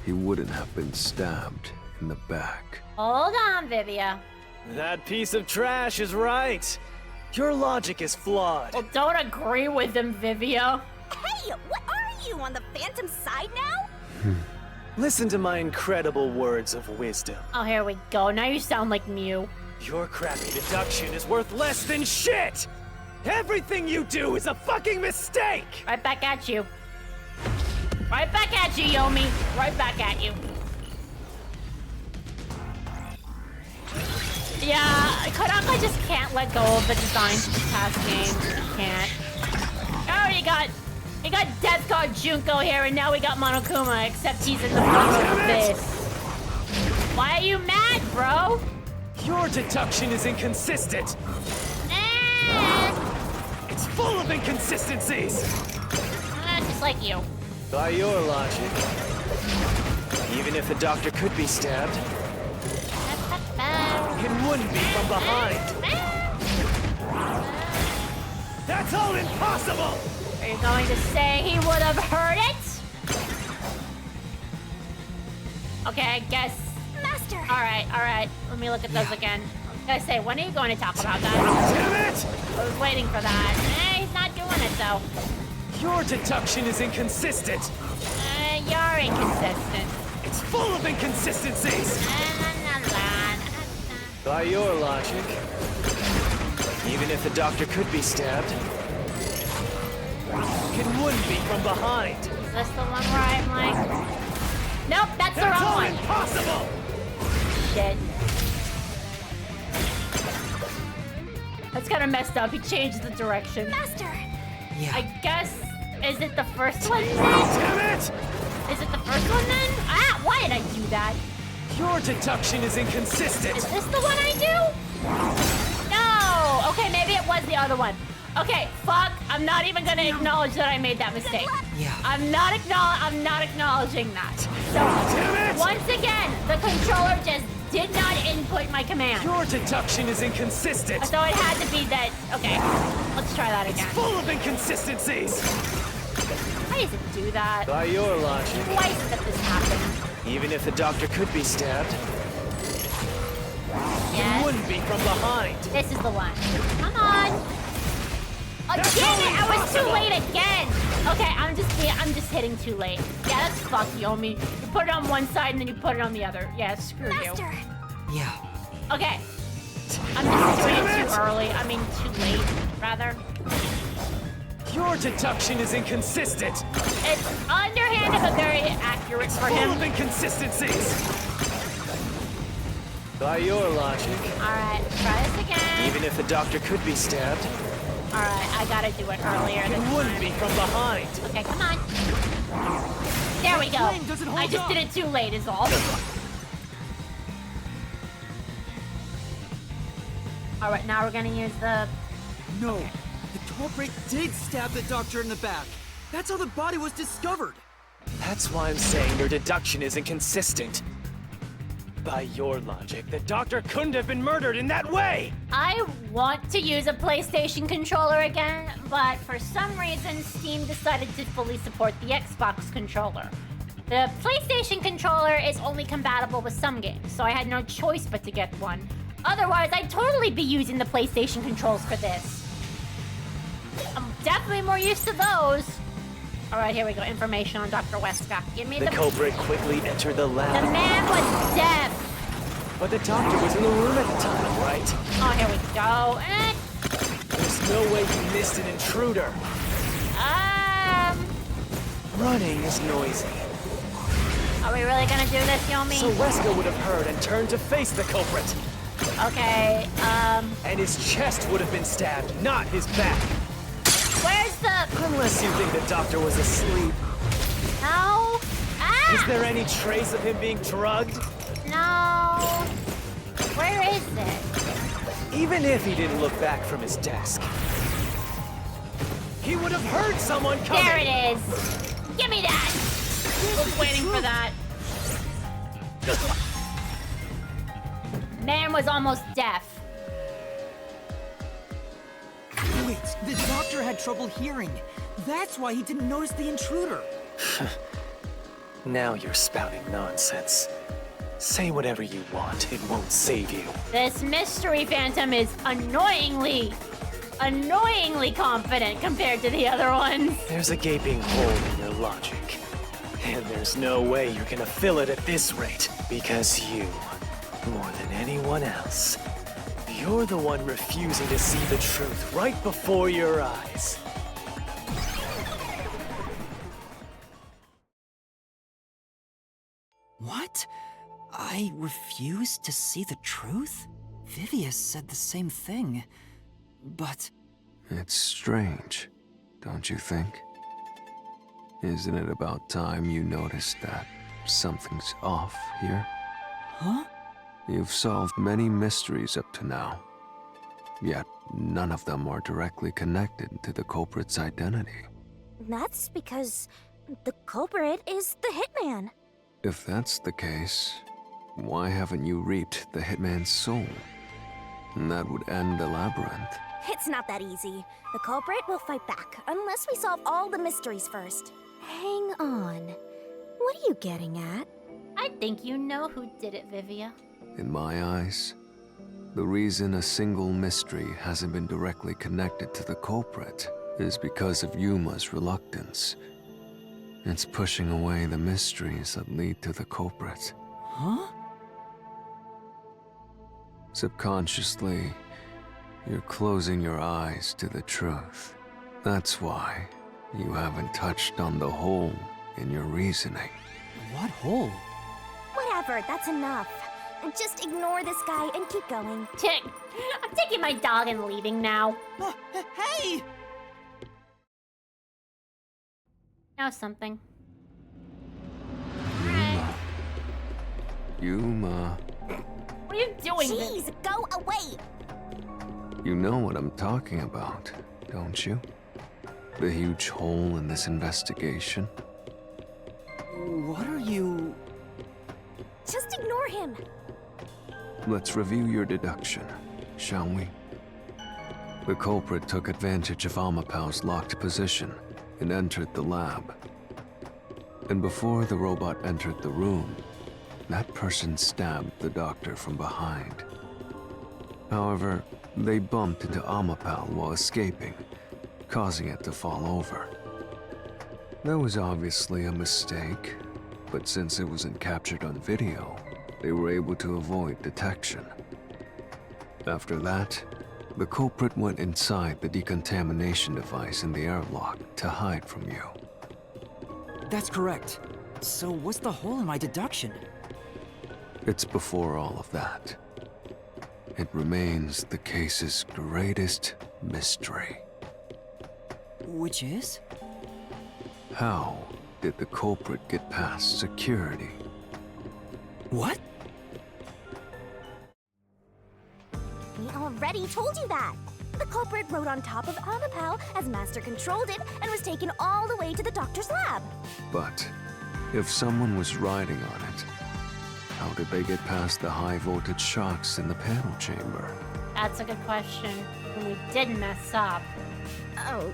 he wouldn't have been stabbed in the back. Hold on, Vivia. That piece of trash is right. Your logic is flawed. Well, don't agree with him, Vivia. Hey, what are you, on the Phantom side now? Listen to my incredible words of wisdom. Oh, here we go. Now you sound like Mew. Your crappy deduction is worth less than shit! Everything you do is a fucking mistake! Right back at you. Right back at you, Yomi. Right back at you. Yeah, Kodaka just can't let go of the design past games. He can't. Oh, you got Death Guard Junko here, and now we got Monokuma, except he's in the front of this. Why are you mad, bro? Your deduction is inconsistent. It's full of inconsistencies. Just like you. By your logic, even if the doctor could be stabbed, it wouldn't be from behind. That's all impossible! Are you going to say he would have heard it? Okay, I guess. Master! Alright. Let me look at those again. I was gonna say, when are you going to talk about that? Damn it! I was waiting for that. He's not doing it, though. Your deduction is inconsistent. You're inconsistent. It's full of inconsistencies. By your logic, even if the doctor could be stabbed, it wouldn't be from behind. Is this the one where I'm like... Nope, that's the wrong one. Impossible! Shit. That's kind of messed up. He changed the direction. Master! Yeah. I guess... Is it the first one then? Damn it! Is it the first one then? Ah, why did I do that? Your deduction is inconsistent. Is this the one I do? No! Okay, maybe it was the other one. Okay, fuck. I'm not even gonna acknowledge that I made that mistake. Yeah. I'm not acknowledging that. So, Damn it! once again, the controller just did not input my command. Your deduction is inconsistent. So it had to be that... Okay, let's try that again. Full of inconsistencies. Why does it do that? By your logic, Twice that this happened. even if the doctor could be stabbed, it Yes. wouldn't be from behind. This is the one. Come on. Oh, That's dang it! I was too impossible. late again. Okay, I'm just hitting too late. Yeah, that's fuck, Yomi. You put it on one side and then you put it on the other. Yeah, screw Master! Yeah. you. Okay. I'm just doing it too early. I mean, too late, rather. Your deduction is inconsistent. It's underhanded but very accurate for Full him. of inconsistencies. By your logic, Alright, try this again. even if the doctor could be stabbed, Alright, I gotta do it earlier it this wouldn't time. be from behind. Okay, come on. There we go. I just did it too late is all. Alright, now we're gonna use the... No, the culprit did stab the doctor in the back. That's how the body was discovered. That's why I'm saying your deduction is inconsistent. By your logic, the doctor couldn't have been murdered in that way! I want to use a PlayStation controller again, but for some reason Steam decided to fully support the Xbox controller. The PlayStation controller is only compatible with some games, so I had no choice but to get one. Otherwise, I'd totally be using the PlayStation controls for this. I'm definitely more used to those. Alright, here we go. Information on Dr. Weska. Give me The the... culprit quickly entered the The lab, man was deaf. but the doctor was in the room at the time, right? Oh, here we go. There's no way he missed an intruder. Running is noisy, Are we really gonna do this, Yomi? so Wesker would have heard and turned to face the culprit. Okay, And his chest would have been stabbed, not his back. where's the... Unless you think the doctor was asleep. No? Ah! Is there any trace of him being drugged? No. Where is it? Even if he didn't look back from his desk, he would have heard someone coming. There it is. Give me that. I was waiting for that. Man was almost deaf. Wait, the doctor had trouble hearing. That's why he didn't notice the intruder. Now you're spouting nonsense. Say whatever you want, it won't save you. This mystery phantom is annoyingly confident compared to the other ones. There's a gaping hole in your logic. And there's no way you're gonna fill it at this rate. Because you, more than anyone else, you're the one refusing to see the truth right before your eyes. What? I refuse to see the truth? Vivius said the same thing. But... It's strange, don't you think? Isn't it about time you noticed that something's off here? Huh? You've solved many mysteries up to now, yet none of them are directly connected to the culprit's identity. That's because the culprit is the hitman. If that's the case, why haven't you reaped the hitman's soul? That would end the labyrinth. It's not that easy. The culprit will fight back, unless we solve all the mysteries first. Hang on. What are you getting at? I think you know who did it, Vivia. In my eyes, the reason a single mystery hasn't been directly connected to the culprit is because of Yuma's reluctance. It's pushing away the mysteries that lead to the culprit. Huh? Subconsciously, you're closing your eyes to the truth. That's why you haven't touched on the hole in your reasoning. What hole? Whatever, that's enough. Just ignore this guy and keep going. I'm taking my dog and leaving now. Hey! Now something. Yuma. What are you doing? Jeez, go away! You know what I'm talking about, don't you? The huge hole in this investigation? What are you... Just ignore him. Let's review your deduction, shall we? The culprit took advantage of Amapau's locked position and entered the lab. And before the robot entered the room, that person stabbed the doctor from behind. However, they bumped into Amapau while escaping, causing it to fall over. That was obviously a mistake, but since it wasn't captured on video, they were able to avoid detection. After that, the culprit went inside the decontamination device in the airlock to hide from you. That's correct. So what's the hole in my deduction? It's before all of that. It remains the case's greatest mystery. Which is? How did the culprit get past security? What? We already told you that. The culprit rode on top of Amapau as Master controlled it and was taken all the way to the doctor's lab. But if someone was riding on it, how did they get past the high-voltage shocks in the panel chamber? That's a good question. And we did mess up. Oh.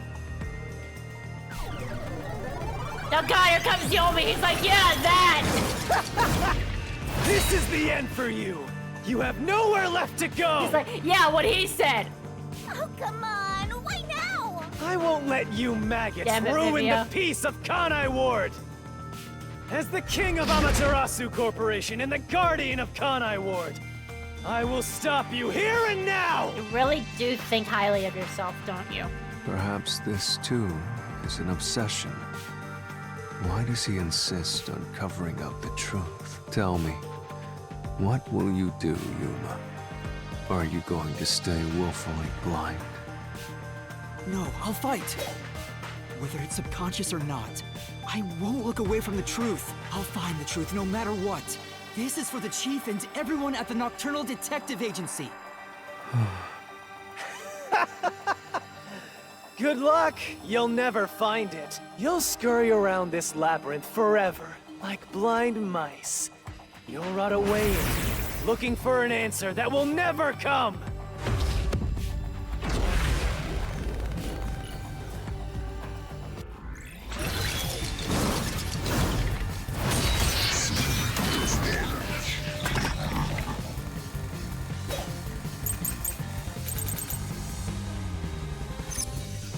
Oh god, here comes Yomi. He's like, yeah, that! This is the end for you! You have nowhere left to go! He's like, yeah, what he said. Oh, come on. Why now? I won't let you maggots Damn it, ruin Vivia. the peace of Kanai Ward! As the king of Amaterasu Corporation and the guardian of Kanai Ward, I will stop you here and now! You really do think highly of yourself, don't you? Perhaps this, too, is an obsession. Why does he insist on covering up the truth? Tell me, what will you do, Yuma? Are you going to stay willfully blind? No, I'll fight. Whether it's subconscious or not, I won't look away from the truth. I'll find the truth no matter what. This is for the Chief and everyone at the Nocturnal Detective Agency. Good luck! You'll never find it. You'll scurry around this labyrinth forever, like blind mice. You'll rot away in it, looking for an answer that will never come!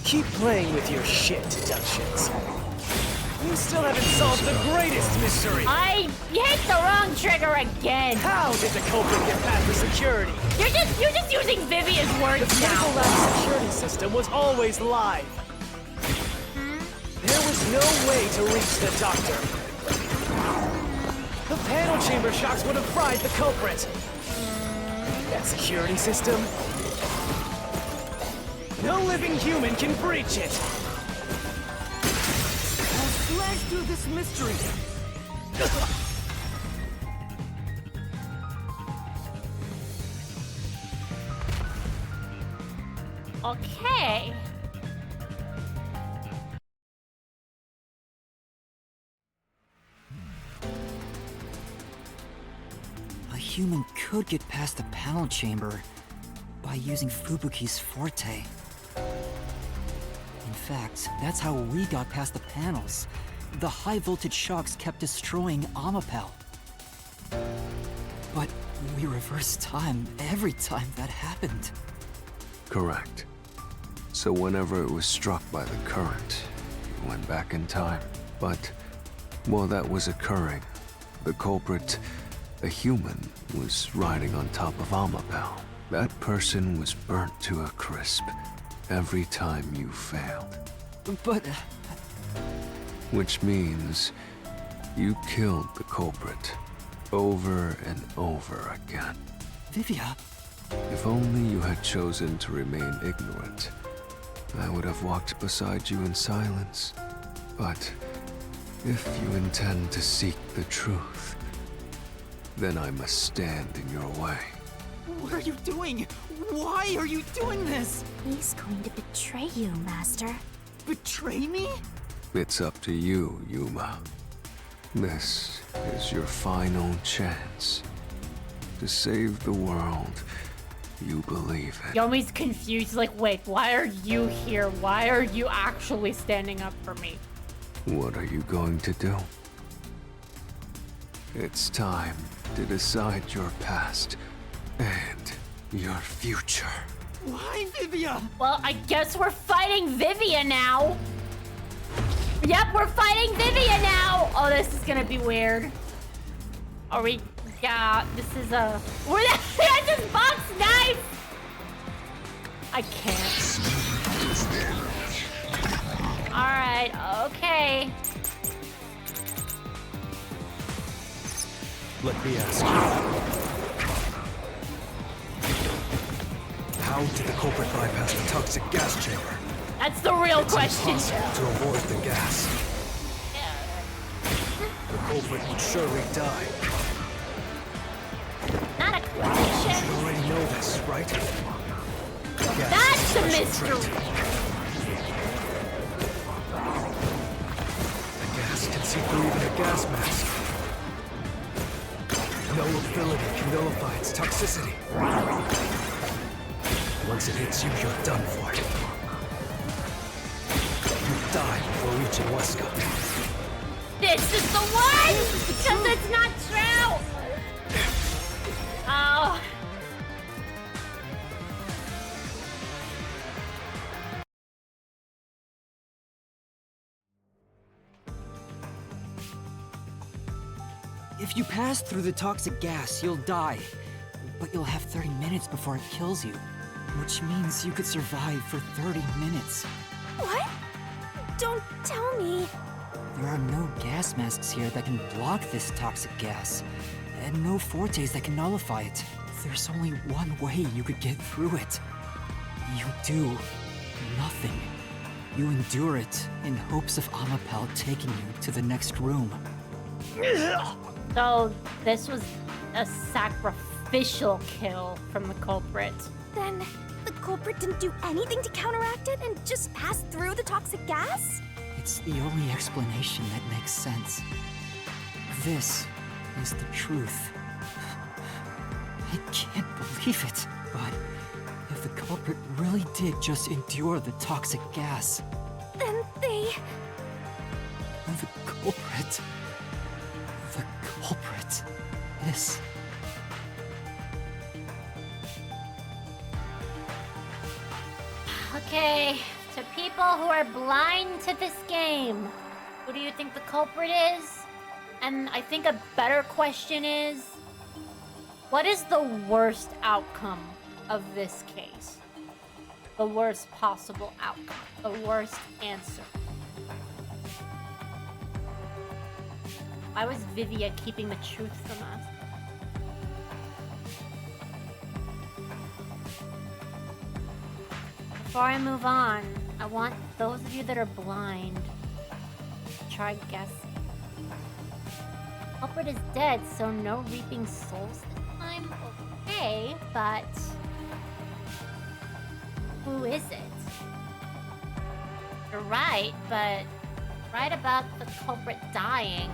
Keep playing with your shit deductions. You still haven't solved the greatest mystery! I hit the wrong trigger again. How did the culprit get past the security? You're just using Vivia's The words medical now. lab security system was always live. There was no way to reach the doctor. The panel chamber shocks would have fried the culprit. That security system? No living human can breach it. I'll slash through this mystery. Okay. A human could get past the panel chamber by using Fubuki's forte. In fact, that's how we got past the panels. The high-voltage shocks kept destroying Amapau. But we reversed time every time that happened. Correct. So whenever it was struck by the current, you went back in time. But while that was occurring, the culprit a human was riding on top of Amapel. That person was burnt to a crisp every time you failed. But... Which means you killed the culprit over and over again. Vivia... If only you had chosen to remain ignorant, I would have walked beside you in silence. But if you intend to seek the truth, then I must stand in your way. What are you doing? Why are you doing this? He's going to betray you, Master. Betray me? It's up to you, Yuma. This is your final chance to save the world you believe in. Yomi's confused, like, wait, why are you here? Why are you actually standing up for me? What are you going to do? It's time to decide your past and your future. Why, Vivia? Well, I guess we're fighting Vivia now. Yep, we're fighting Vivia now. Oh, this is gonna be weird. Are we? Yeah, this is a. We're at this box knife. I can't. All right. Okay. Let me ask you. How did the culprit bypass the toxic gas chamber? That's the real It's question. impossible to avoid the gas. The culprit would surely die. Not a question. You already know this, right? The gas That's is the a special mystery. trait. The gas can see through even a gas mask. No ability can nullify its toxicity. Once it hits you, you're done for. You die before reaching Weska. This is the one! Because it's not true! Oh. If you pass through the toxic gas, you'll die. But you'll have 30 minutes before it kills you. Which means you could survive for 30 minutes. What? Don't tell me. There are no gas masks here that can block this toxic gas. And no fortes that can nullify it. There's only one way you could get through it. You do nothing. You endure it in hopes of Amapel taking you to the next room. So, this was a sacrificial kill from the culprit. Then the culprit didn't do anything to counteract it and just passed through the toxic gas? It's the only explanation that makes sense. This is the truth. I can't believe it, but if the culprit really did just endure the toxic gas, Then they... the culprit is... Okay, to people who are blind to this game, who do you think the culprit is? And I think a better question is, what is the worst outcome of this case? The worst possible outcome. The worst answer. Why was Vivia keeping the truth from us? Before I move on, I want those of you that are blind to try guessing. Culprit is dead, so no reaping souls this time? Okay, but who is it? You're right, but right about the culprit dying.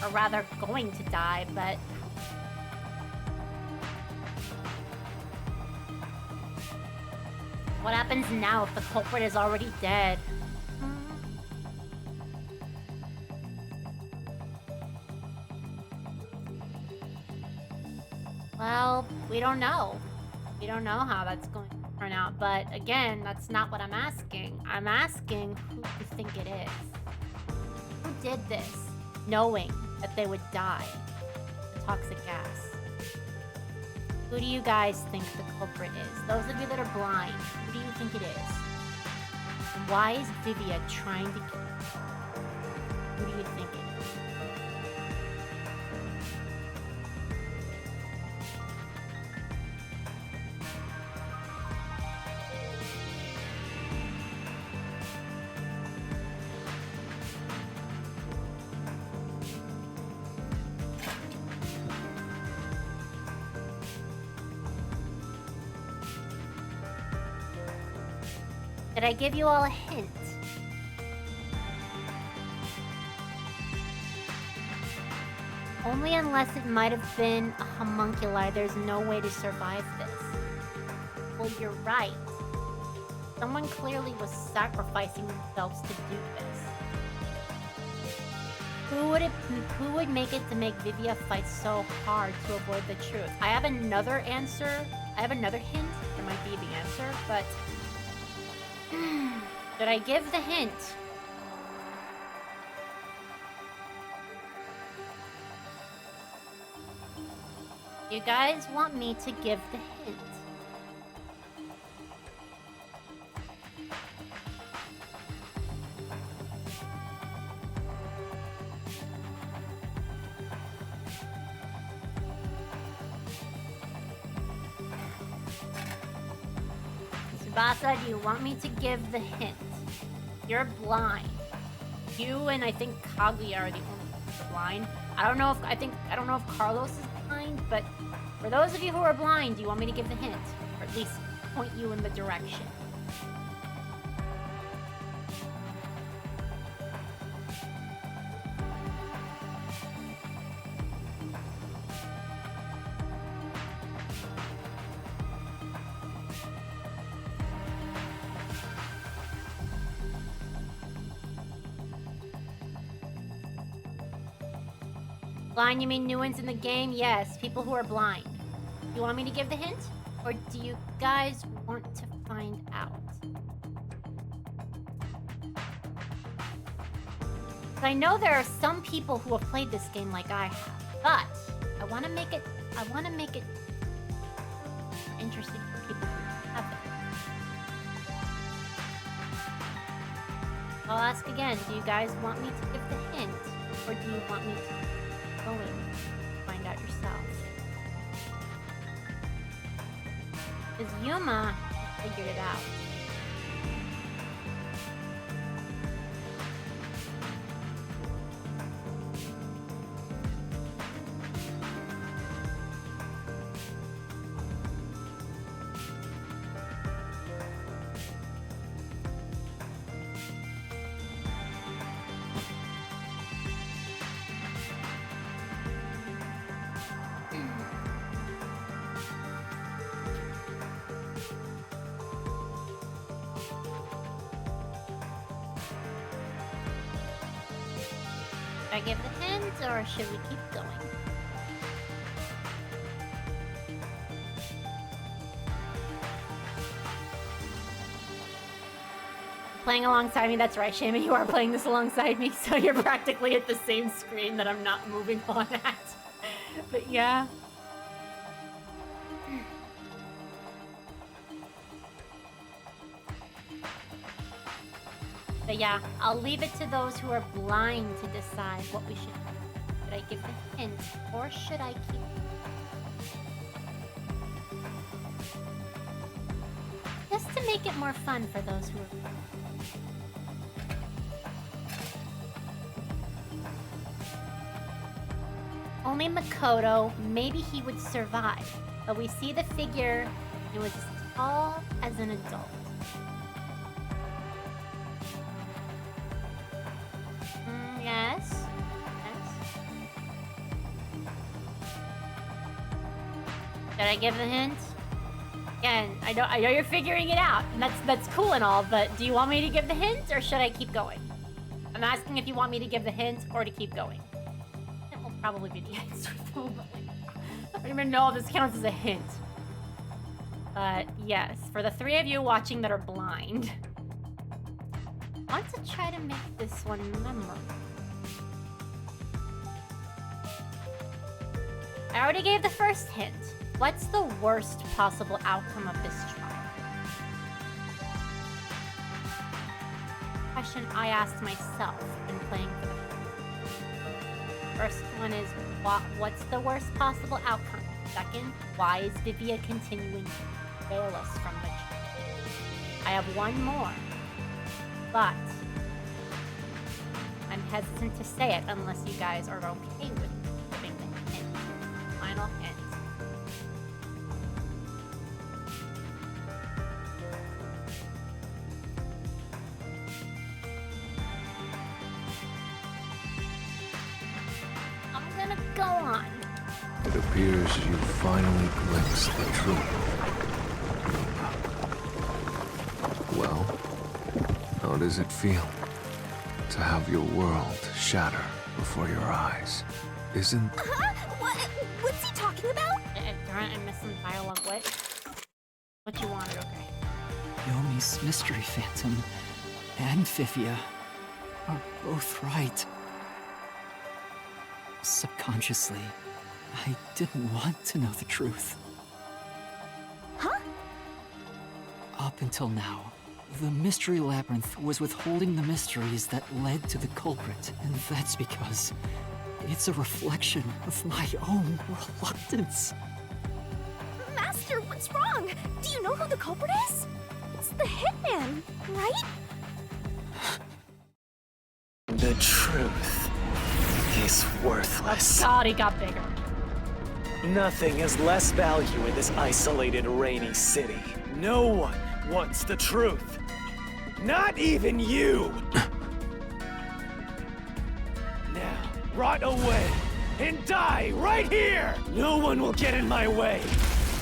Or rather, going to die, but... what happens now if the culprit is already dead? Well, we don't know. We don't know how that's going to turn out, but again, that's not what I'm asking. I'm asking who you think it is. Who did this, knowing that they would die? The toxic gas. Who do you guys think the culprit is? Those of you that are blind, who do you think it is? And why is Vivia trying to kill her? Who do you think it is? Did I give you all a hint? Only unless it might have been a homunculi, there's no way to survive this. Well, you're right. Someone clearly was sacrificing themselves to do this. Who would make it to make Vivia fight so hard to avoid the truth? I have another answer. I have another hint. There might be the answer, but... Should I give the hint? You guys want me to give the hint? Tsubasa, do you want me to give the hint? You're blind. You and I think Kaguya are the only ones blind. I don't know if Carlos is blind, but for those of you who are blind, do you want me to give the hint? Or at least point you in the direction? Blind, you mean new ones in the game? Yes, people who are blind. Do you want me to give the hint? Or do you guys want to find out? I know there are some people who have played this game like I have, but I want to make it interesting for people who haven't. I'll ask again, do you guys want me to give the hint? Or do you want me to go and find out yourself? Because Yuma figured it out. Should I give the hint, or should we keep going? Playing alongside me, that's right, Shammy, you are playing this alongside me, so you're practically at the same screen that I'm not moving on at. But yeah. But yeah, I'll leave it to those who are blind to decide what we should do. Should I give the hint, or should I keep? Just to make it more fun for those who are blind. Only Makoto, maybe he would survive, but we see the figure, it was as tall as an adult. Yes. Should I give the hint? Again, I know you're figuring it out, and that's cool and all, but do you want me to give the hint, or should I keep going? I'm asking if you want me to give the hint or to keep going. That will probably be the answer, though, but I don't even know if this counts as a hint. But yes, for the three of you watching that are blind, I want to try to make this one memorable. I already gave the first hint. What's the worst possible outcome of this trial? Question I asked myself when playing for the first one is, what's the worst possible outcome? Second, why is Vivia continuing to fail us from the trial? I have one more, but I'm hesitant to say it unless you guys are okay with giving the hint. Final hint. I'm gonna go on. It appears you finally glimpsed the truth. Well, how does it feel to have your world shatter before your eyes? Isn't... What's he talking about? Darn it, I missed some dialogue. What you wanted, okay. Yomi's mystery phantom and Vivia are both right. Subconsciously, I didn't want to know the truth. Huh? Up until now, the Mystery Labyrinth was withholding the mysteries that led to the culprit, and that's because it's a reflection of my own reluctance. Master, what's wrong? Do you know who the culprit is? It's the Hitman, right? The truth is worthless. Oh God, he got bigger. Nothing has less value in this isolated, rainy city. No one wants the truth. Not even you! Now, rot away and die right here! No one will get in my way.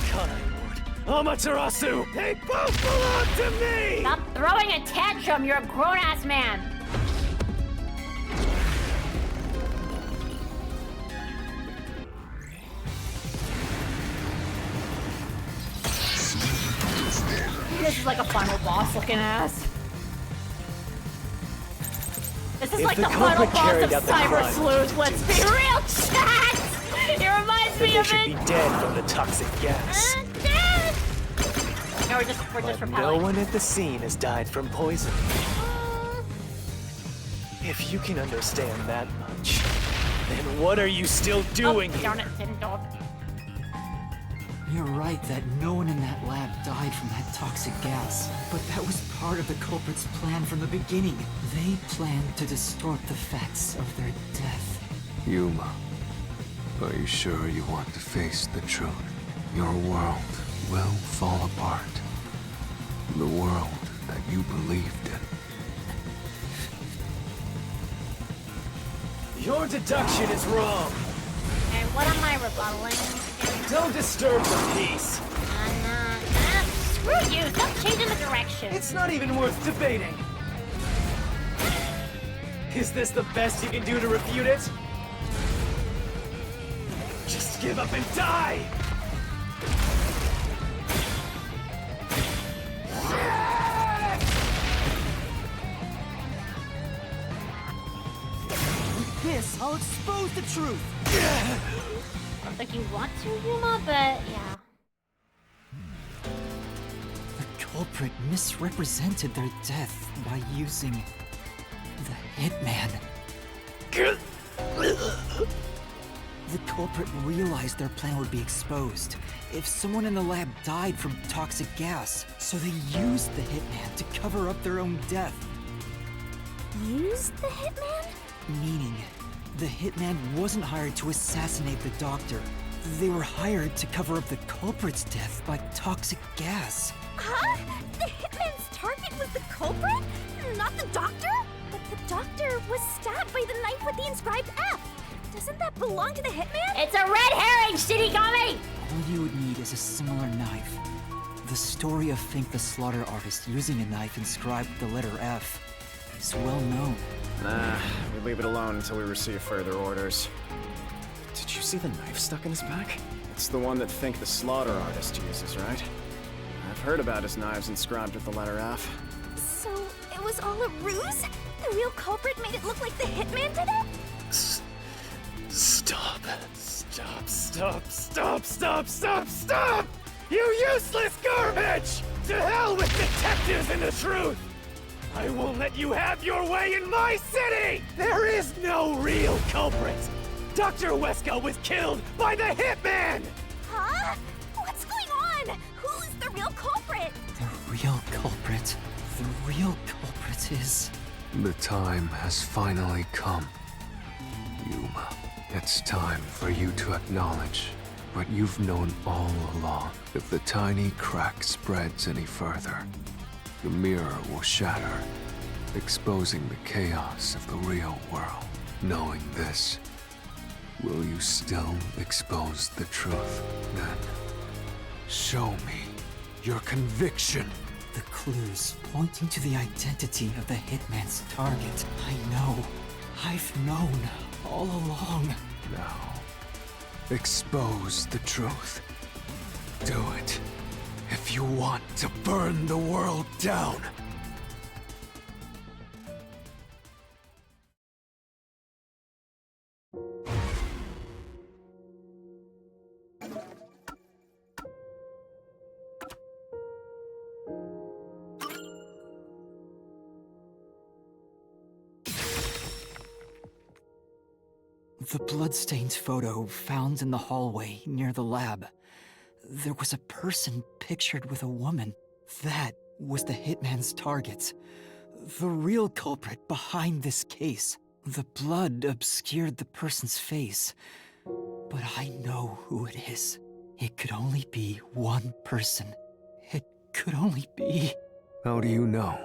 Kanai-wood, Amaterasu, they both belong to me! Stop throwing a tantrum, you're a grown-ass man! This is like a final boss looking ass. This is If like the the final culprit boss carried of out the Cyber crime, Sleuth. Let's be real, chat! It reminds Then me they of should it. be dead from the toxic gas. No, we're just But no repelling. one at the scene has died from poison. If you can understand that much, then what are you still doing Darn here? it, didn't dog. You're right that no one in that lab died from that toxic gas. But that was part of the culprit's plan from the beginning. They planned to distort the facts of their death. Yuma, are you sure you want to face the truth? Your world will fall apart. The world that you believed in. Your deduction is wrong. And what am I rebuttaling again? Don't disturb the peace. Screw you, stop changing the direction. It's not even worth debating. Is this the best you can do to refute it? Just give up and die! With this, I'll expose the truth! I don't think you want to, Yuma, but yeah. The culprit misrepresented their death by using the Hitman. The culprit realized their plan would be exposed if someone in the lab died from toxic gas, so they used the Hitman to cover up their own death. Used the Hitman? Meaning, the Hitman wasn't hired to assassinate the doctor. They were hired to cover up the culprit's death by toxic gas. Huh? The Hitman's target was the culprit? Not the doctor? But the doctor was stabbed by the knife with the inscribed F. Doesn't that belong to the Hitman? It's a red herring, Shinigami! All you would need is a similar knife. The story of Fink the Slaughter Artist using a knife inscribed with the letter F is well known. Nah, we leave it alone until we receive further orders. Did you see the knife stuck in his back? It's the one that Fink the Slaughter Artist uses, right? I've heard about his knives inscribed with the letter F. So, it was all a ruse? The real culprit made it look like the Hitman did it? Stop. Stop! You useless garbage! To hell with detectives and the truth! I won't let you have your way in my city! There is no real culprit! Dr. Weska was killed by the hitman! Huh? What's going on? Who's the real culprit? The real culprit. The real culprit is... The time has finally come. Yuma, it's time for you to acknowledge what you've known all along. If the tiny crack spreads any further, the mirror will shatter, exposing the chaos of the real world. Knowing this, will you still expose the truth? Then, show me your conviction. The clues pointing to the identity of the hitman's target. I know. I've known all along. Now, expose the truth. Do it if you want to burn the world down. The bloodstained photo found in the hallway near the lab. There was a person pictured with a woman. That was the hitman's target. The real culprit behind this case. The blood obscured the person's face. But I know who it is. It could only be one person. It could only be... How do you know?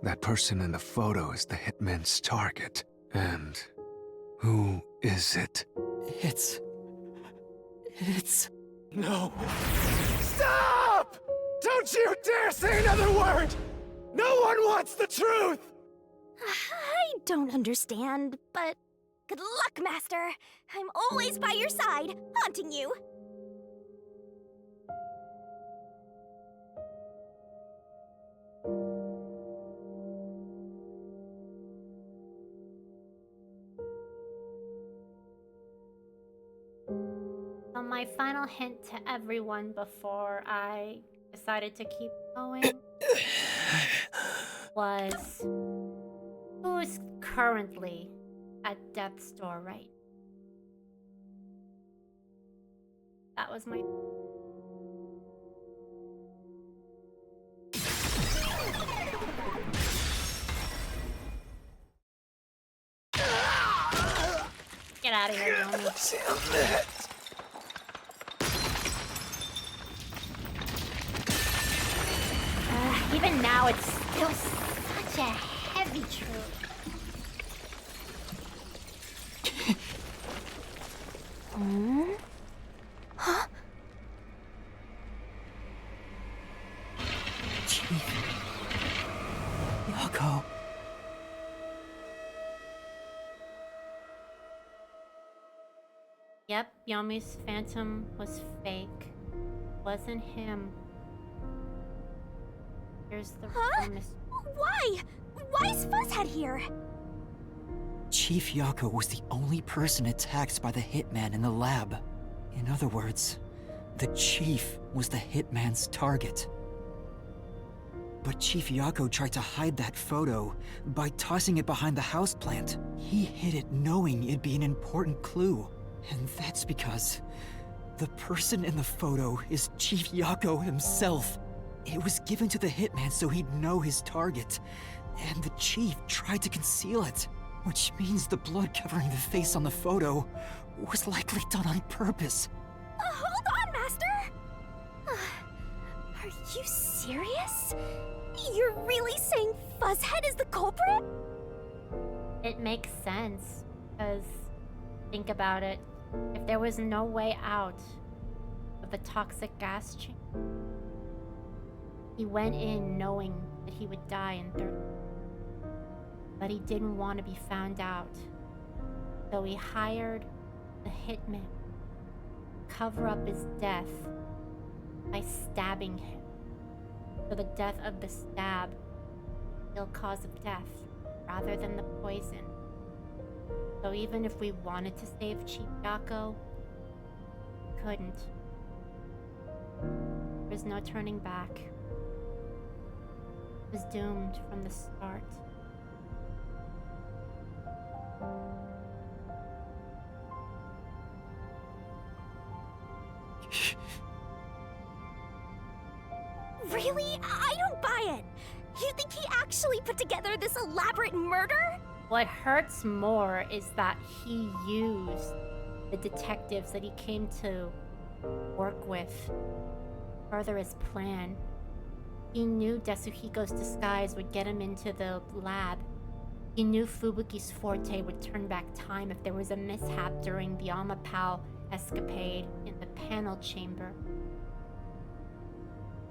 That person in the photo is the hitman's target. And who is it? It's... No. Stop! Don't you dare say another word! No one wants the truth! I don't understand, but good luck, Master. I'm always by your side, haunting you. My final hint to everyone before I decided to keep going was who's currently at death's door right now? That was my... Get out of here, Yomi. Even now, it's still such a heavy truth. Huh? Chief. Yako. Yep, Yomi's phantom was fake. Wasn't him. Here's the real mystery. Why? Why is Fuzzhead here? Chief Yako was the only person attacked by the hitman in the lab. In other words, the Chief was the hitman's target. But Chief Yako tried to hide that photo by tossing it behind the houseplant. He hid it knowing it'd be an important clue. And that's because the person in the photo is Chief Yako himself. It was given to the hitman so he'd know his target, and the Chief tried to conceal it. Which means the blood covering the face on the photo was likely done on purpose. Hold on, Master! Are you serious? You're really saying Fuzzhead is the culprit? It makes sense, because think about it. If there was no way out of the toxic gas chamber, he went in knowing that he would die in 30. But he didn't want to be found out. So he hired the hitman to cover up his death by stabbing him. So the death of the stab is still cause of death rather than the poison. So even if we wanted to save Chief Yako, couldn't. There's no turning back. It was doomed from the start. Really? I don't buy it. You think he actually put together this elaborate murder? What hurts more is that he used the detectives that he came to work with to further his plan. He knew Desuhiko's disguise would get him into the lab. He knew Fubuki's forte would turn back time if there was a mishap during the Amapao escapade in the panel chamber.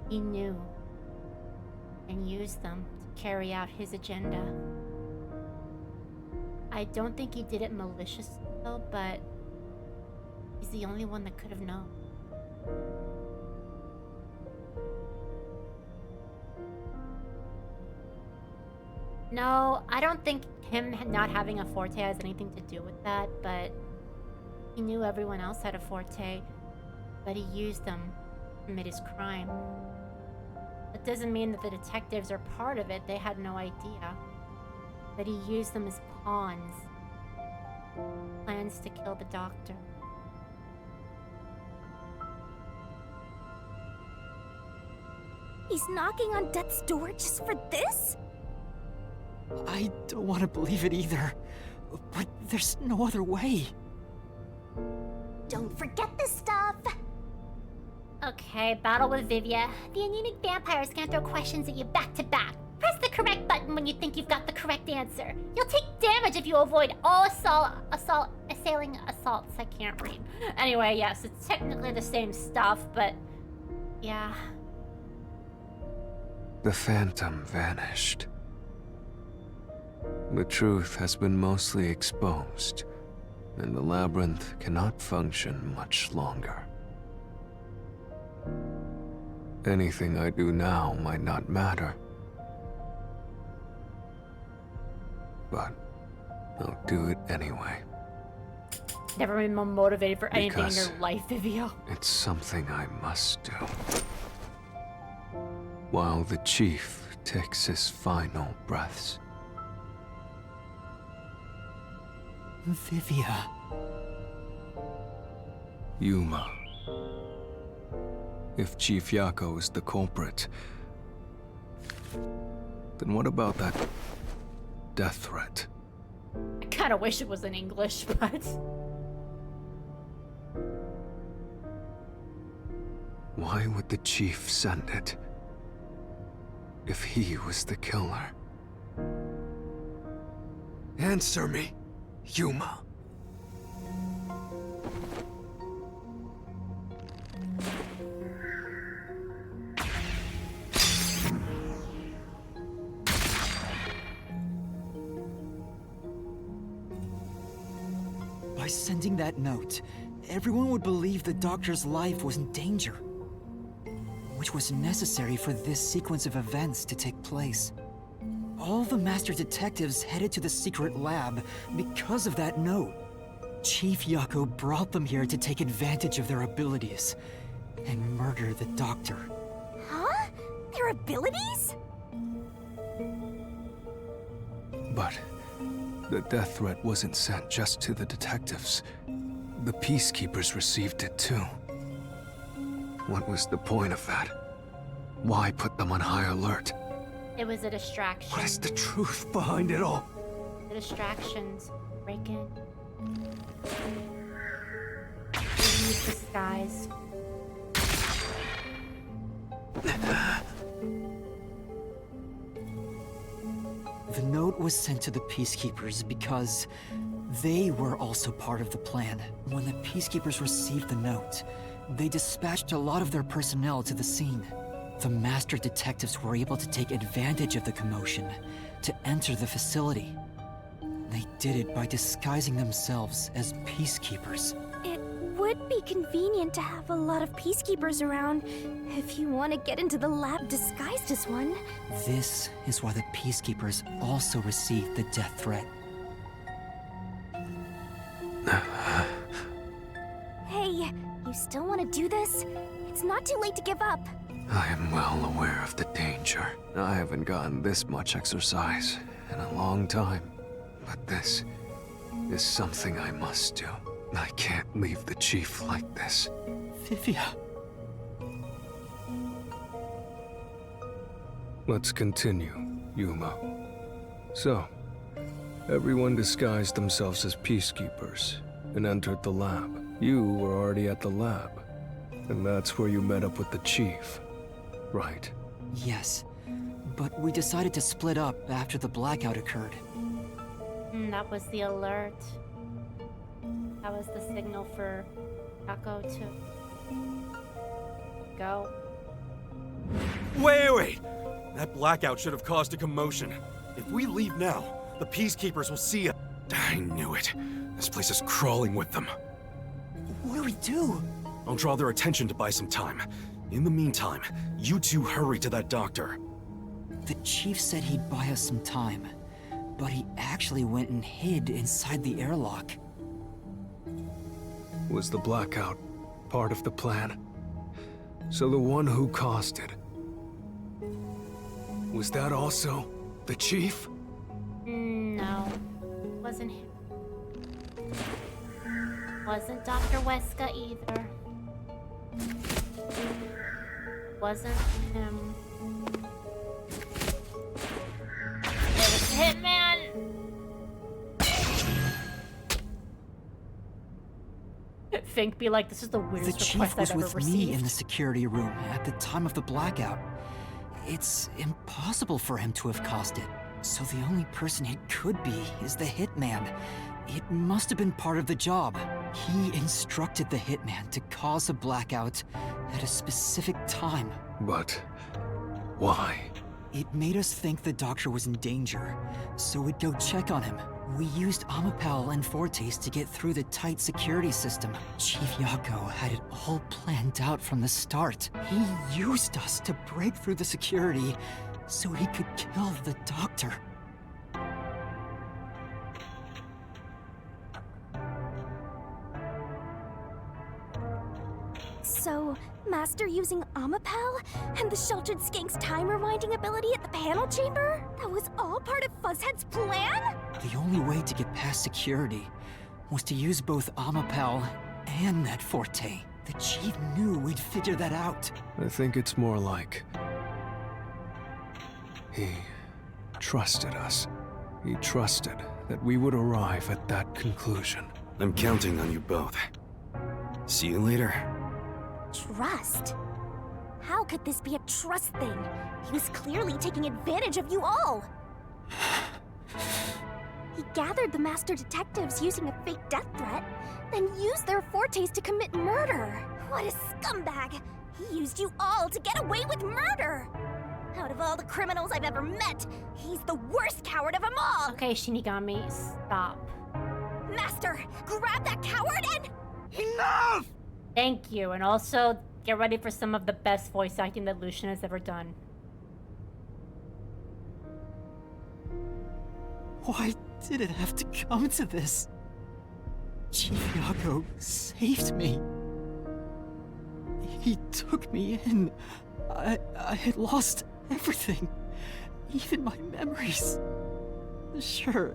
He knew and used them to carry out his agenda. I don't think he did it maliciously though, but he's the only one that could have known. No, I don't think him not having a forte has anything to do with that, but he knew everyone else had a forte, but he used them to commit his crime. That doesn't mean that the detectives are part of it. They had no idea. But he used them as pawns. Plans to kill the doctor. He's knocking on death's door just for this? I don't want to believe it either. But there's no other way. Don't forget this stuff. Okay, battle with Vivia. The anemic vampires can't throw questions at you back to back. Press the correct button when you think you've got the correct answer. You'll take damage if you avoid all assailing assaults. I can't read. Anyway, yes, it's technically the same stuff, but yeah. The phantom vanished. The truth has been mostly exposed, and the labyrinth cannot function much longer. Anything I do now might not matter, but I'll do it anyway. Never been more motivated for anything in Because your life, Vivia. it's something I must do. While the chief takes his final breaths. Vivia. Yuma. If Chief Yako is the culprit, then what about that death threat? I kinda wish it was in English, but... Why would the chief send it? If he was the killer? Answer me, Yuma. By sending that note, everyone would believe the doctor's life was in danger, which was necessary for this sequence of events to take place. All the master detectives headed to the secret lab because of that note. Chief Yako brought them here to take advantage of their abilities and murder the doctor. Huh? Their abilities? But the death threat wasn't sent just to the detectives. The peacekeepers received it too. What was the point of that? Why put them on high alert? It was a distraction. What is the truth behind it all? The distractions break in. Use disguise. The note was sent to the peacekeepers because they were also part of the plan. When the peacekeepers received the note, they dispatched a lot of their personnel to the scene. The master detectives were able to take advantage of the commotion to enter the facility. They did it by disguising themselves as peacekeepers. It would be convenient to have a lot of peacekeepers around if you want to get into the lab disguised as one. This is why the peacekeepers also received the death threat. Hey, you You still want to do this? It's not too late to give up. I am well aware of the danger. I haven't gotten this much exercise in a long time. But this is something I must do. I can't leave the chief like this. Vivia. Let's continue, Yuma. So, everyone disguised themselves as peacekeepers and entered the lab. You were already at the lab, and that's where you met up with the chief, right? Yes, but we decided to split up after the blackout occurred. That was the alert. That was the signal for Taco to go. Wait! That blackout should have caused a commotion. If we leave now, the Peacekeepers will see us. I knew it. This place is crawling with them. What do we do? I'll draw their attention to buy some time. In the meantime, you two hurry to that doctor. The chief said he'd buy us some time, but he actually went and hid inside the airlock. Was the blackout part of the plan? So the one who caused it, was that also the chief? No, wasn't him. Wasn't Dr. Weska either. Wasn't him. It was Hitman. Fink be like, this is the weirdest The request chief was I've ever with received. me in the security room at the time of the blackout. It's impossible for him to have caused it. So the only person it could be is the hitman. It must have been part of the job. He instructed the hitman to cause a blackout at a specific time. But why? It made us think the doctor was in danger, so we'd go check on him. We used Amapal and Fortes to get through the tight security system. Chief Yako had it all planned out from the start. He used us to break through the security so he could kill the doctor. So, Master using Amapal and the Sheltered Skank's time rewinding ability at the panel chamber? That was all part of Fuzzhead's plan? The only way to get past security was to use both Amapal and that Forte. The chief knew we'd figure that out. I think it's more like he trusted us. He trusted that we would arrive at that conclusion. I'm counting on you both. See you later. Trust? How could this be a trust thing? He was clearly taking advantage of you all. He gathered the master detectives using a fake death threat, then used their Fortes to commit murder. What a scumbag! He used you all to get away with murder! Out of all the criminals I've ever met, he's the worst coward of them all! Okay, Shinigami, stop. Master, grab that coward and... Enough! Thank you, and also get ready for some of the best voice acting that Lucian has ever done. Why did it have to come to this? Chief Yako saved me. He took me in. I had lost everything, even my memories. Sure,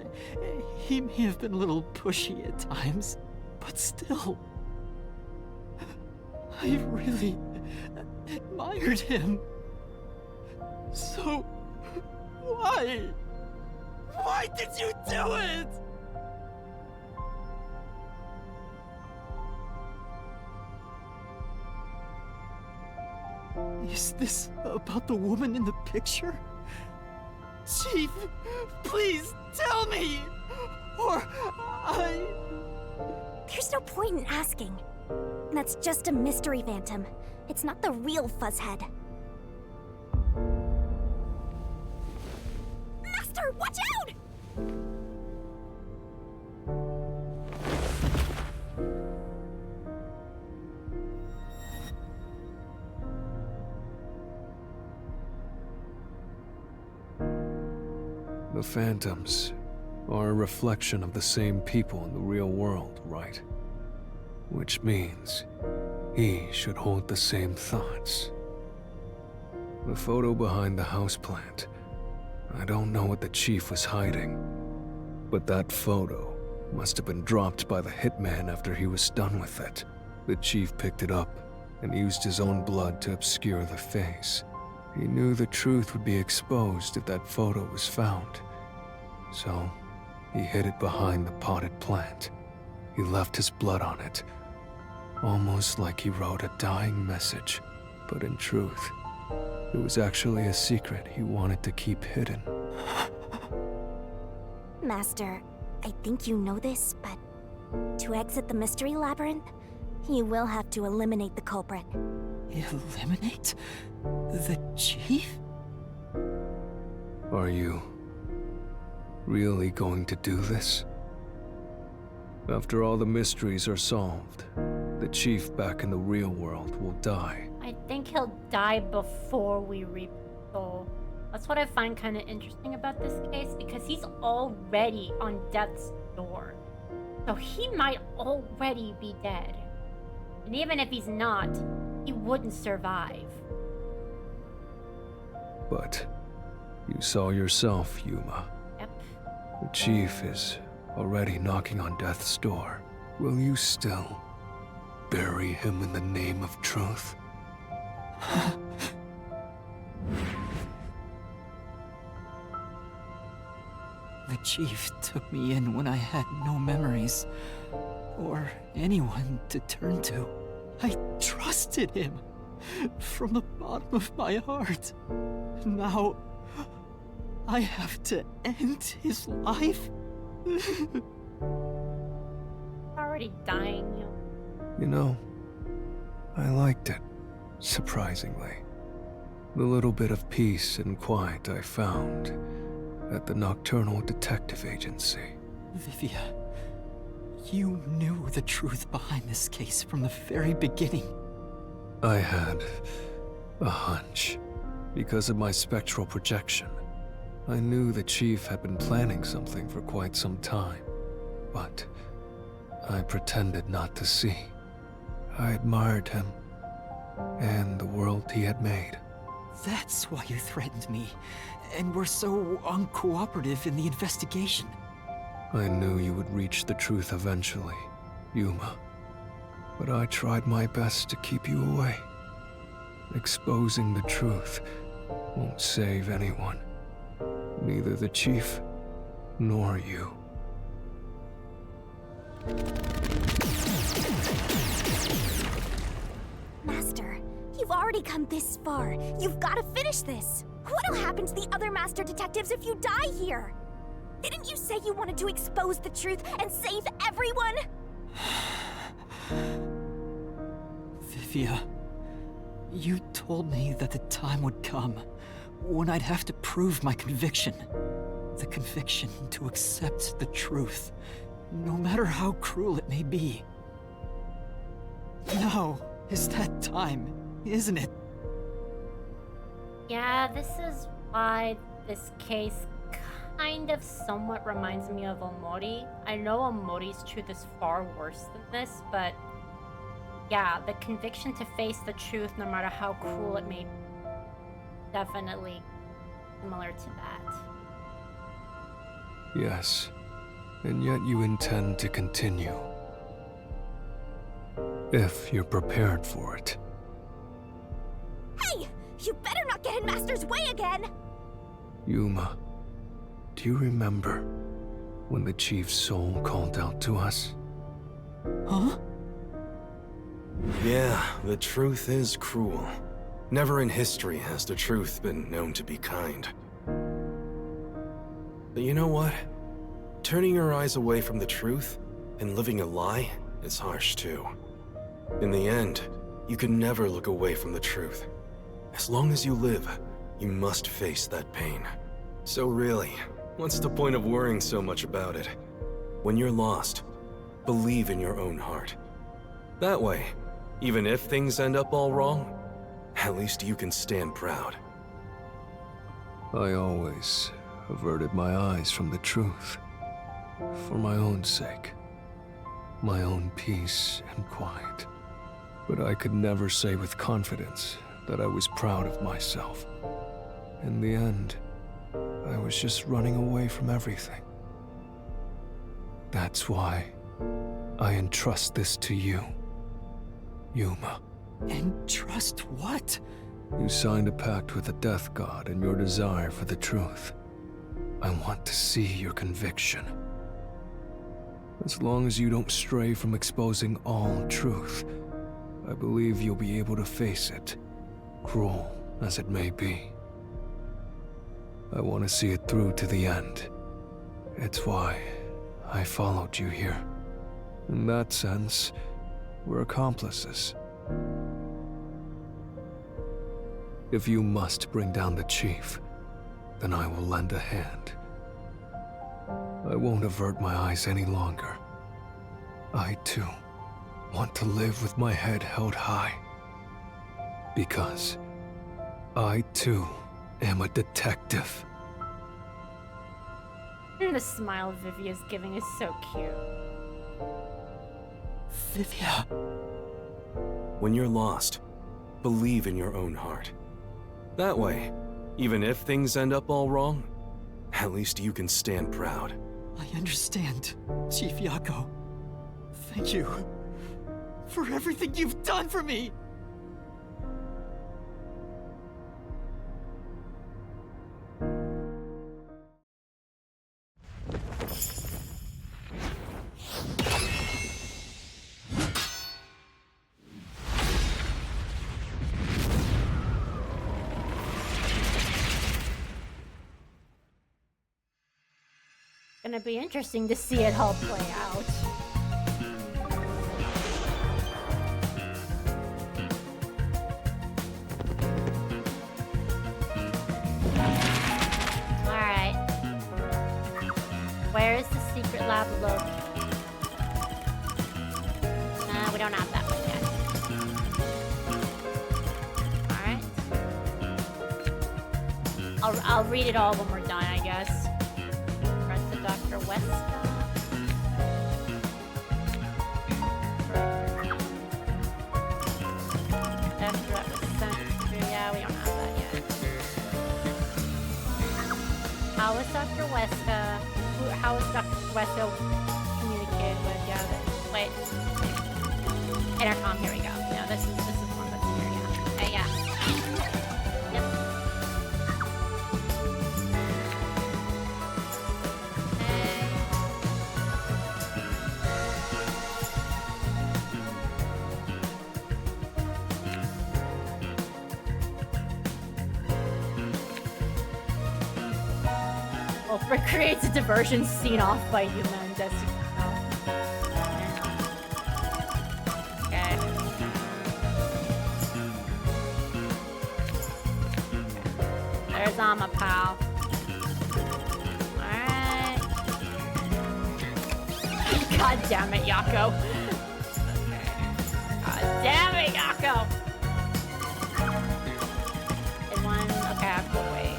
he may have been a little pushy at times, but still. I really admired him. So, why? Why did you do it? Is this about the woman in the picture? Chief, please tell me! Or There's no point in asking. That's just a mystery phantom. It's not the real Fuzzhead. Master, watch out! The phantoms are a reflection of the same people in the real world, right? which means he should hold the same thoughts. The photo behind the houseplant. I don't know what the chief was hiding, but that photo must have been dropped by the hitman after he was done with it. The chief picked it up and used his own blood to obscure the face. He knew the truth would be exposed if that photo was found. So, he hid it behind the potted plant. He left his blood on it, almost like he wrote a dying message. But in truth, it was actually a secret he wanted to keep hidden. Master, I think you know this, but to exit the mystery labyrinth, you will have to eliminate the culprit. Eliminate? The chief? Are you really going to do this? After all the mysteries are solved, the chief back in the real world will die. I think he'll die before we reap the soul. That's what I find kind of interesting about this case, because he's already on death's door. So he might already be dead. And even if he's not, he wouldn't survive. But you saw yourself, Yuma. Yep. The chief is already knocking on death's door. Will you still bury him in the name of truth? The chief took me in when I had no memories, or anyone to turn to. I trusted him from the bottom of my heart. Now, I have to end his life? Already dying, you. You know, I liked it, surprisingly. The little bit of peace and quiet I found at the Nocturnal Detective Agency. Vivia, you knew the truth behind this case from the very beginning. I had a hunch. Because of my spectral projection, I knew the chief had been planning something for quite some time, but I pretended not to see. I admired him and the world he had made. That's why you threatened me, and were so uncooperative in the investigation. I knew you would reach the truth eventually, Yuma. But I tried my best to keep you away. Exposing the truth won't save anyone. Neither the chief, nor you. Master, you've already come this far. You've got to finish this. What'll happen to the other master detectives if you die here? Didn't you say you wanted to expose the truth and save everyone? Vivia, you told me that the time would come when I'd have to prove my conviction. The conviction to accept the truth, no matter how cruel it may be. Now is that time, isn't it? Yeah, this is why this case kind of somewhat reminds me of Omori. I know Omori's truth is far worse than this, but yeah, the conviction to face the truth no matter how cruel it may be, definitely similar to that. Yes, and yet you intend to continue. If you're prepared for it. Hey! You better not get in Master's way again! Yuma, do you remember when the chief's soul called out to us? Huh? Yeah, the truth is cruel. Never in history has the truth been known to be kind. But you know what? Turning your eyes away from the truth and living a lie is harsh too. In the end, you can never look away from the truth. As long as you live, you must face that pain. So really, what's the point of worrying so much about it? When you're lost, believe in your own heart. That way, even if things end up all wrong, at least you can stand proud. I always averted my eyes from the truth, for my own sake. my own peace and quiet. But I could never say with confidence that I was proud of myself. In the end, I was just running away from everything. That's why I entrust this to you, Yuma. Entrust what? You signed a pact with the Death God and your desire for the truth. I want to see your conviction. As long as you don't stray from exposing all truth, I believe you'll be able to face it, cruel as it may be. I want to see it through to the end. It's why I followed you here. In that sense, we're accomplices. If you must bring down the chief, then I will lend a hand. I won't avert my eyes any longer. I, too, want to live with my head held high. Because I, too, am a detective. The smile Vivia's giving is so cute. Vivia. When you're lost, believe in your own heart. That way, even if things end up all wrong, at least you can stand proud. I understand, Chief Yako. Thank you for everything you've done for me. Gonna be interesting to see it all play out. Alright. Where is the secret lab located? We don't have that one yet. Alright. I'll read it all when we're done, I guess. Dr. Weska. After that was sent through, yeah, we don't have that yet. How was Dr. Weska? How was Dr. Weska communicated with? Yeah, wait. Intercom, here we go. Yeah, this is one that's here, yeah. Okay, yeah. Yep. Creates a diversion scene off by Yuma and Destiny. Okay. There's Amapal. Alright. God damn it, Yako. God damn it, Yako! Okay, I have to wait.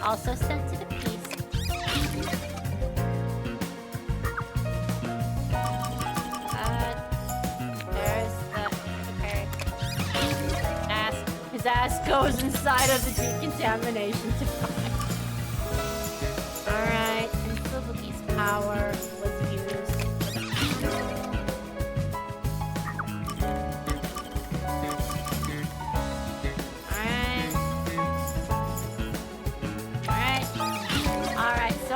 Also sent to the piece. There's the... Okay. His ass goes inside of the decontamination device. Alright, and Fubuki's power was used.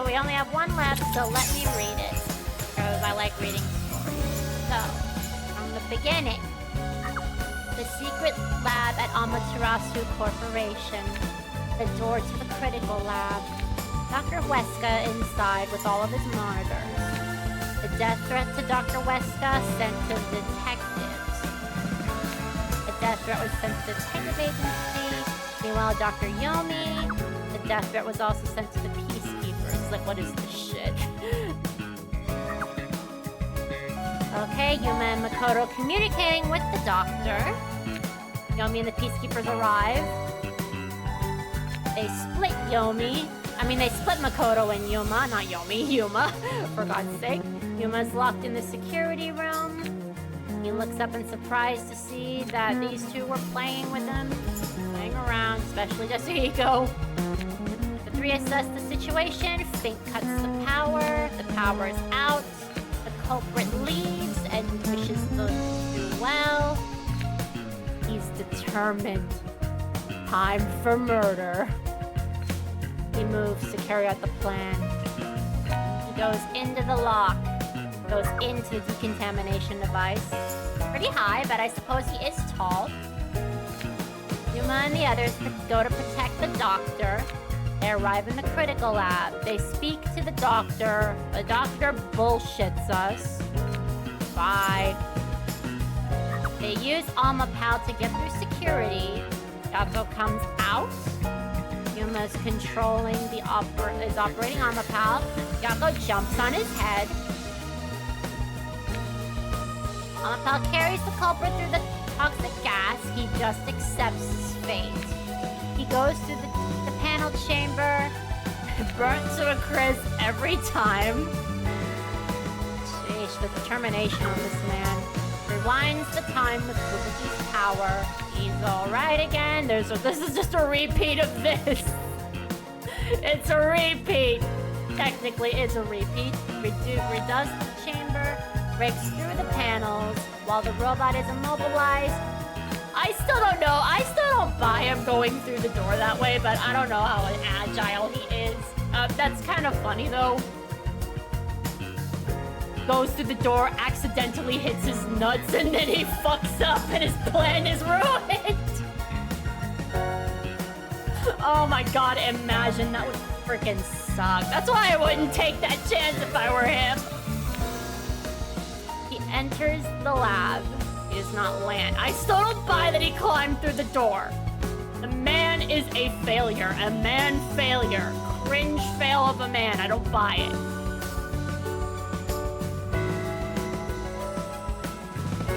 We only have one left, so let me read it. Because I like reading stories. So, from the beginning, the secret lab at Amaterasu Corporation, the door to the critical lab, Dr. Weska inside with all of his monitors, the death threat to Dr. Weska sent to the detectives, a threat was sent to the detective agency. Meanwhile, Dr. Yomi, the death threat was also sent to the peacekeepers. Like, what is this shit? Okay, Yuma and Makoto communicating with the doctor. Yomi and the peacekeepers arrive. They split Yomi. They split Makoto and Yuma, not Yomi, Yuma, for God's sake. Yuma's locked in the security room. He looks up in surprise to see that these two were playing with him, playing around, especially Yasuhiko. The three assess the situation. Fink cuts the power. The power is out. The culprit leaves and wishes them to do well. He's determined. Time for murder. He moves to carry out the plan. He goes into the lock. Goes into the decontamination device. Pretty high, but I suppose he is tall. Yuma and the others go to protect the doctor. They arrive in the critical lab. They speak to the doctor. The doctor bullshits us. Bye. They use Almapal to get through security. Yako comes out. Yuma's controlling is operating Almapal. Yako jumps on his head. Almapal carries the culprit through the toxic gas. He just accepts his fate. He goes through the panel chamber, burnt to a crisp every time. Sheesh, the determination on this man. Rewinds the time with Fubuki's power. He's alright again. This is just a repeat of this. It's a repeat. Technically, it's a repeat. Redoes the chamber. Breaks through the panels while the robot is immobilized. I still don't know. I still don't buy him going through the door that way, but I don't know how agile he is. That's kind of funny though. Goes through the door, accidentally hits his nuts, and then he fucks up and his plan is ruined. Oh my god, imagine that would freaking suck. That's why I wouldn't take that chance if I were him. He enters the lab. He does not land. I still don't buy that he climbed through the door. The man is a failure. A man failure. Cringe fail of a man. I don't buy it.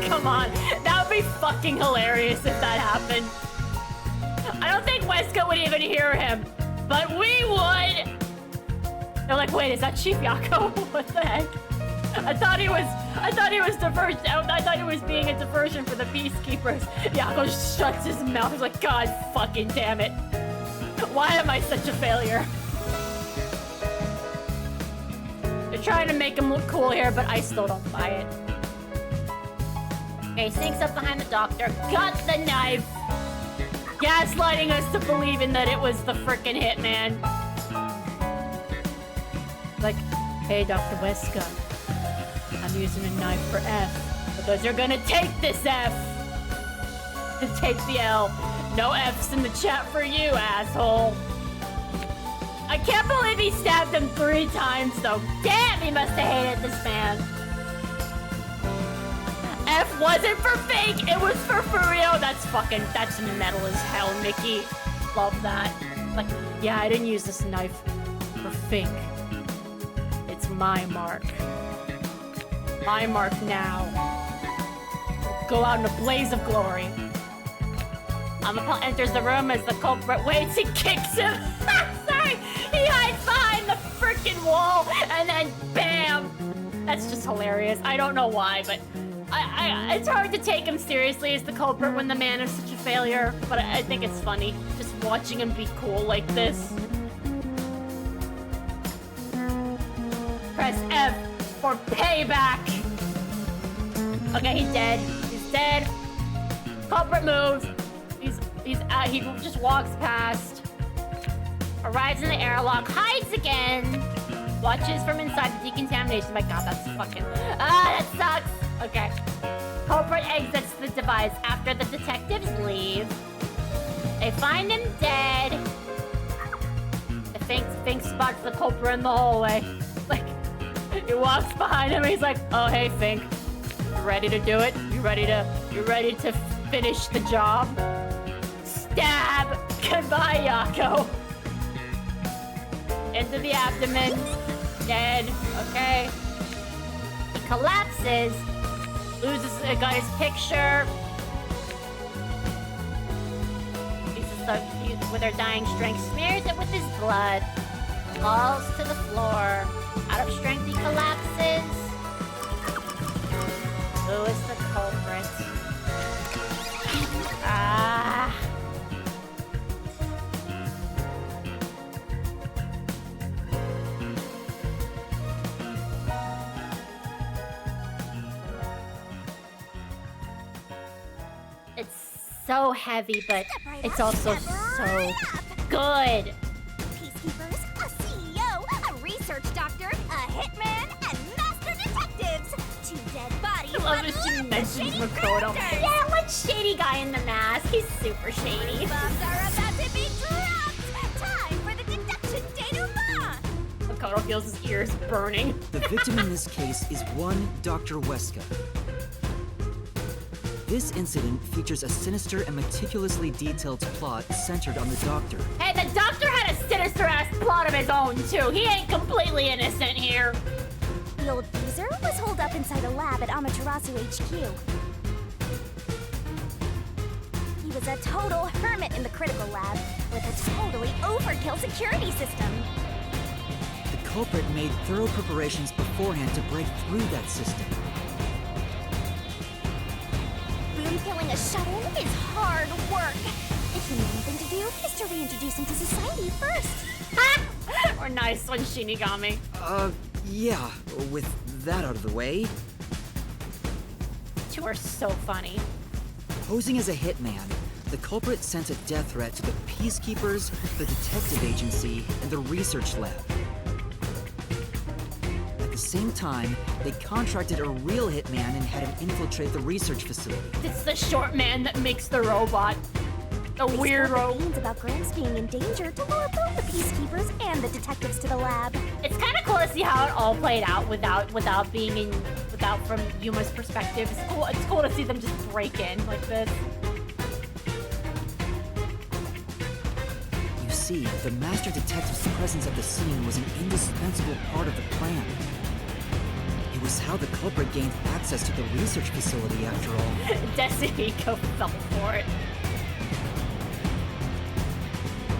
Come on. That would be fucking hilarious if that happened. I don't think Wesker would even hear him. But we would! They're like, wait, is that Chief Yako? What the heck? I thought he was being a diversion for the peacekeepers. Yako shuts his mouth. He's like, God fucking damn it. Why am I such a failure? They're trying to make him look cool here, but I still don't buy it. Okay, sneaks up behind the doctor, got the knife, gaslighting us to believing that it was the frickin' hitman. Like, hey, Dr. Wesker, I'm using a knife for F, because you're gonna take this F. And take the L. No F's in the chat for you, asshole. I can't believe he stabbed him 3 times, though. Damn, he must have hated this man. F wasn't for fake, it was for real. That's metal as hell, Mickey. Love that. Like, yeah, I didn't use this knife for fake. It's my mark. My mark now. Go out in a blaze of glory. Amapel enters the room as the culprit waits and kicks him. Sorry, he hides behind the freaking wall and then bam. That's just hilarious. I don't know why, but it's hard to take him seriously as the culprit when the man is such a failure, but I think it's funny just watching him be cool like this. Press F for payback. Okay, he's dead. He's dead. Culprit moves. He just walks past. Arrives in the airlock. Hides again. Watches from inside the decontamination. My God, that's fucking... that sucks. Okay. Culprit exits the device after the detectives leave. They find him dead. The Fink spots the culprit in the hallway. Like, he walks behind him and he's like, oh, hey, Fink. You ready to do it? You ready to finish the job. Stab! Goodbye, Yako. Into the abdomen. Dead. Okay. He collapses. Got his picture. With her dying strength, smears it with his blood. Falls to the floor. Out of strength, he collapses. Who is the culprit? Ah. It's so heavy, but it's also so good. Peacekeepers, a CEO, a research doctor, a hitman, and master detectives. 2 dead bodies. I love that she mentions Makoto. Yeah, like shady guy in the mask. He's super shady. Bombs are about to be dropped. Time for the deduction denouement. Makoto feels his ears burning. The victim in this case is one Dr. Weska. This incident features a sinister and meticulously detailed plot centered on the doctor. Hey, the doctor had a sinister-ass plot of his own, too. He ain't completely innocent here. The old geezer was holed up inside a lab at Amaterasu HQ. He was a total hermit in the critical lab with a totally overkill security system. The culprit made thorough preparations beforehand to break through that system. Killing a shut-in is hard work. If the main thing to do is to reintroduce him to society first. Or nice one, Shinigami. Yeah, with that out of the way. Two are so funny. Posing as a hitman, the culprit sent a death threat to the Peacekeepers, the detective agency, and the research lab. At the same time, they contracted a real hitman and had him infiltrate the research facility. It's the short man that makes the robot. The weirdo. They about Gramps being in danger to lure both the Peacekeepers and the detectives to the lab. It's kind of cool to see how it all played out without from Yuma's perspective. It's cool. It's cool to see them just break in like this. You see, the master detective's presence at the scene was an indispensable part of the plan. It was how the culprit gained access to the research facility, after all. Desico fell for it.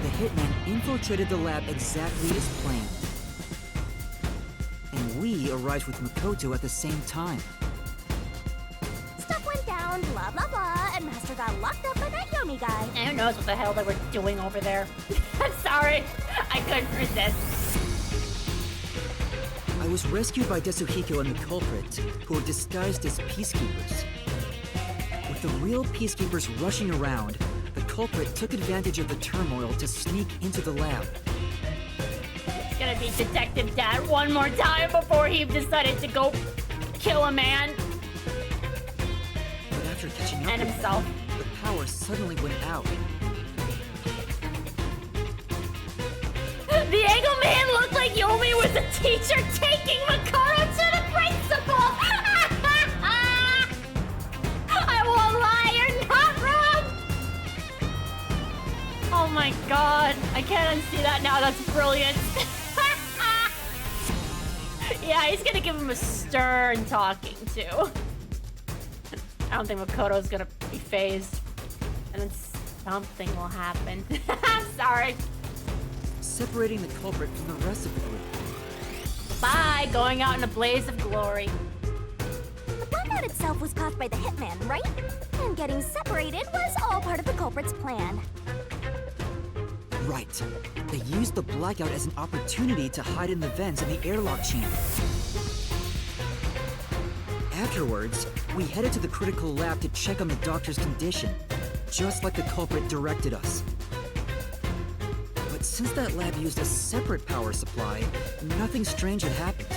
The hitman infiltrated the lab exactly as planned. And we arrived with Makoto at the same time. Stuff went down, blah blah blah, and Master got locked up by that Yomi guy. And who knows what the hell they were doing over there. I'm sorry. I couldn't resist. I was rescued by Desuhiko and the culprit, who were disguised as peacekeepers. With the real peacekeepers rushing around, the culprit took advantage of the turmoil to sneak into the lab. It's gonna be Detective Dad one more time before he decided to go kill a man. But after catching up and with himself, them, the power suddenly went out. The Eagle Man looked like Yomi was a teacher taking Makoto to the principal! I won't lie, you're not wrong! Oh my god, I can't unsee that now, that's brilliant. Yeah, he's gonna give him a stern talking too. I don't think Makoto's gonna be phased. And then something will happen. I'm sorry. Separating the culprit from the rest of the group. Bye, going out in a blaze of glory. The blackout itself was caused by the hitman, right? And getting separated was all part of the culprit's plan. Right. They used the blackout as an opportunity to hide in the vents in the airlock chamber. Afterwards, we headed to the critical lab to check on the doctor's condition, just like the culprit directed us. But since that lab used a separate power supply, nothing strange had happened.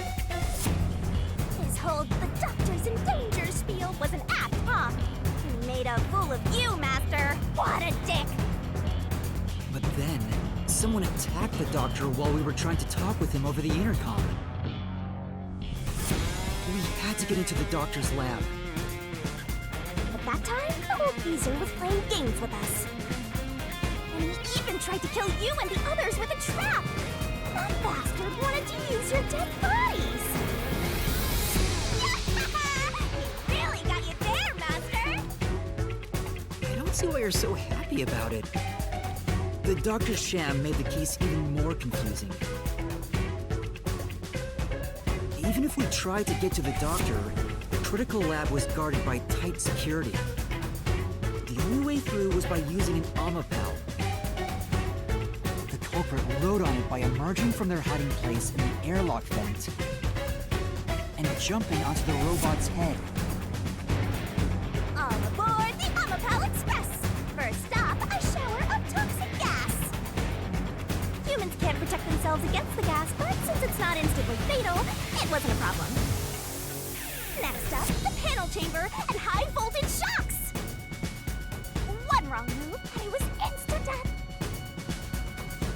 His whole "the doctor's in danger" spiel was an act, huh? He made a fool of you, Master. What a dick! But then, someone attacked the doctor while we were trying to talk with him over the intercom. We had to get into the doctor's lab. That time, the old geezer was playing games with us. And he even tried to kill you and the others with a trap! That bastard wanted to use your dead bodies! He really got you there, Master! I don't see why you're so happy about it. The Doctor's sham made the case even more confusing. Even if we tried to get to the Doctor, the critical lab was guarded by tight security. The only way through was by using an Omapal. The culprit rode on it by emerging from their hiding place in the airlock vent and jumping onto the robot's head. All aboard the Omapal Express! First stop, a shower of toxic gas! Humans can't protect themselves against the gas, but since it's not instantly fatal, it wasn't a problem. Next up, the panel chamber and high-voltage shocks! One wrong move, and it was insta-death!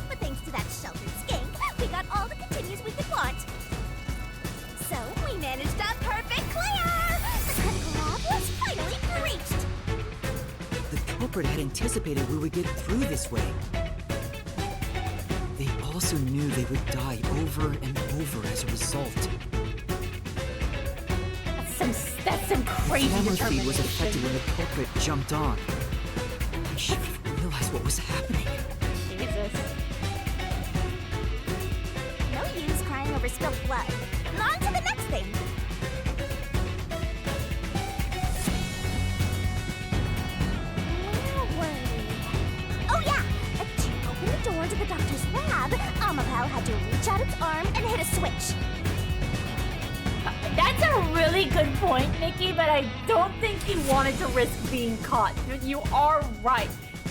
But thanks to that sheltered skank, we got all the continues we could want. So, we managed a perfect clear! The critical lab was finally breached! The culprit had anticipated we would get through this way. They also knew they would die over and over as a result. That's some crazy The camera feed determination. was affected when the culprit jumped on. I should have realized what was happening. Jesus. No use crying over spilled blood. On to the next thing! Where were we? Oh yeah! To open the door to the Doctor's lab, Omapal had to reach out its arm and hit a switch. That's a really good point, Nikki, but I don't think he wanted to risk being caught. You are right.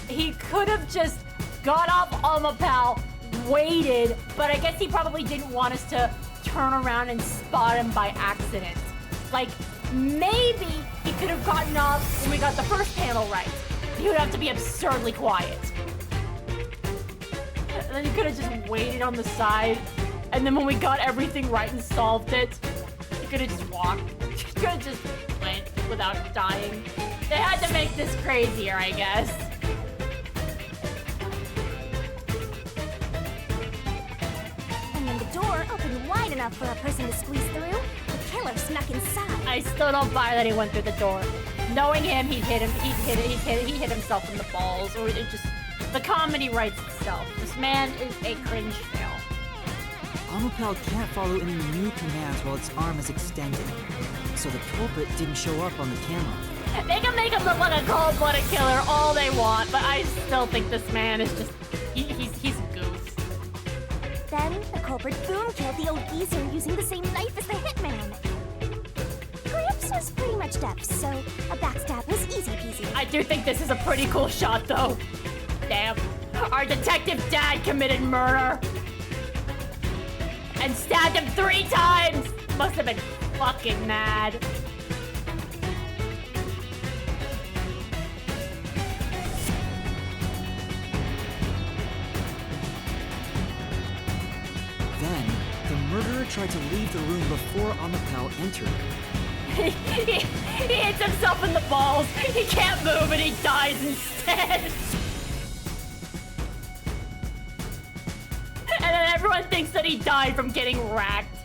He could have just got off Omapal, waited, but I guess he probably didn't want us to turn around and spot him by accident. Like, maybe he could have gotten off when we got the first panel right. He would have to be absurdly quiet. And then he could have just waited on the side, and then when we got everything right and solved it, he could have just walked. He could have just went without dying. They had to make this crazier, I guess. And when the door opened wide enough for a person to squeeze through, the killer snuck inside. I still don't buy that he went through the door. Knowing him, he hit himself in the balls, or it just, the comedy writes itself. This man is a cringe fail. Omapal can't follow any new commands while its arm is extended, so the culprit didn't show up on the camera. They can make him look like a cold-blooded killer all they want, but I still think this man is just, he's a goof. Then, the culprit boom killed the old geezer using the same knife as the hitman. Gramps was pretty much deaf, so a backstab was easy peasy. I do think this is a pretty cool shot, though. Damn. Our detective dad committed murder. And stabbed him 3 times! Must have been fucking mad. Then, the murderer tried to leave the room before Omapal entered. He hits himself in the balls. He can't move and he dies instead. And then everyone thinks that he died from getting racked.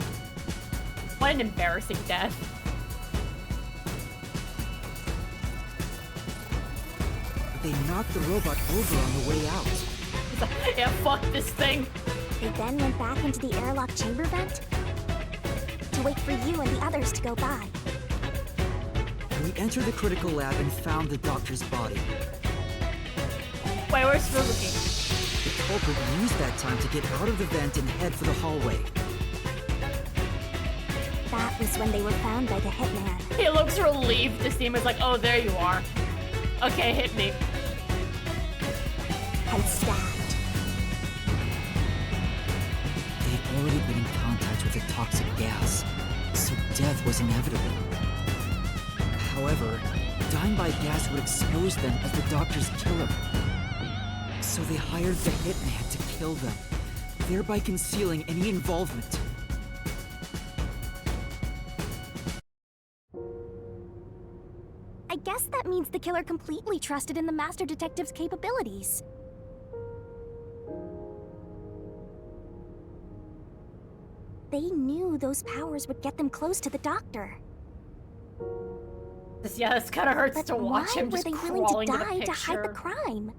What an embarrassing death. They knocked the robot over on the way out. He's like, yeah, fuck this thing. They then went back into the airlock chamber vent to wait for you and the others to go by. We entered the critical lab and found the Doctor's body. Wait, we're still looking. The culprit used that time to get out of the vent and head for the hallway. That was when they were found by the hitman. He looks relieved to see him. He's like, oh, there you are. Okay, hit me. And stabbed. They'd already been in contact with the toxic gas, so death was inevitable. However, dying by gas would expose them as the Doctor's killer. So they hired the hitman to kill them, thereby concealing any involvement. I I guess that means the killer completely trusted in the Master Detective's capabilities. They knew those powers would get them close to the Doctor. This kind of hurts But to watch why him were just they willing crawling to to the die to hide the picture. crime?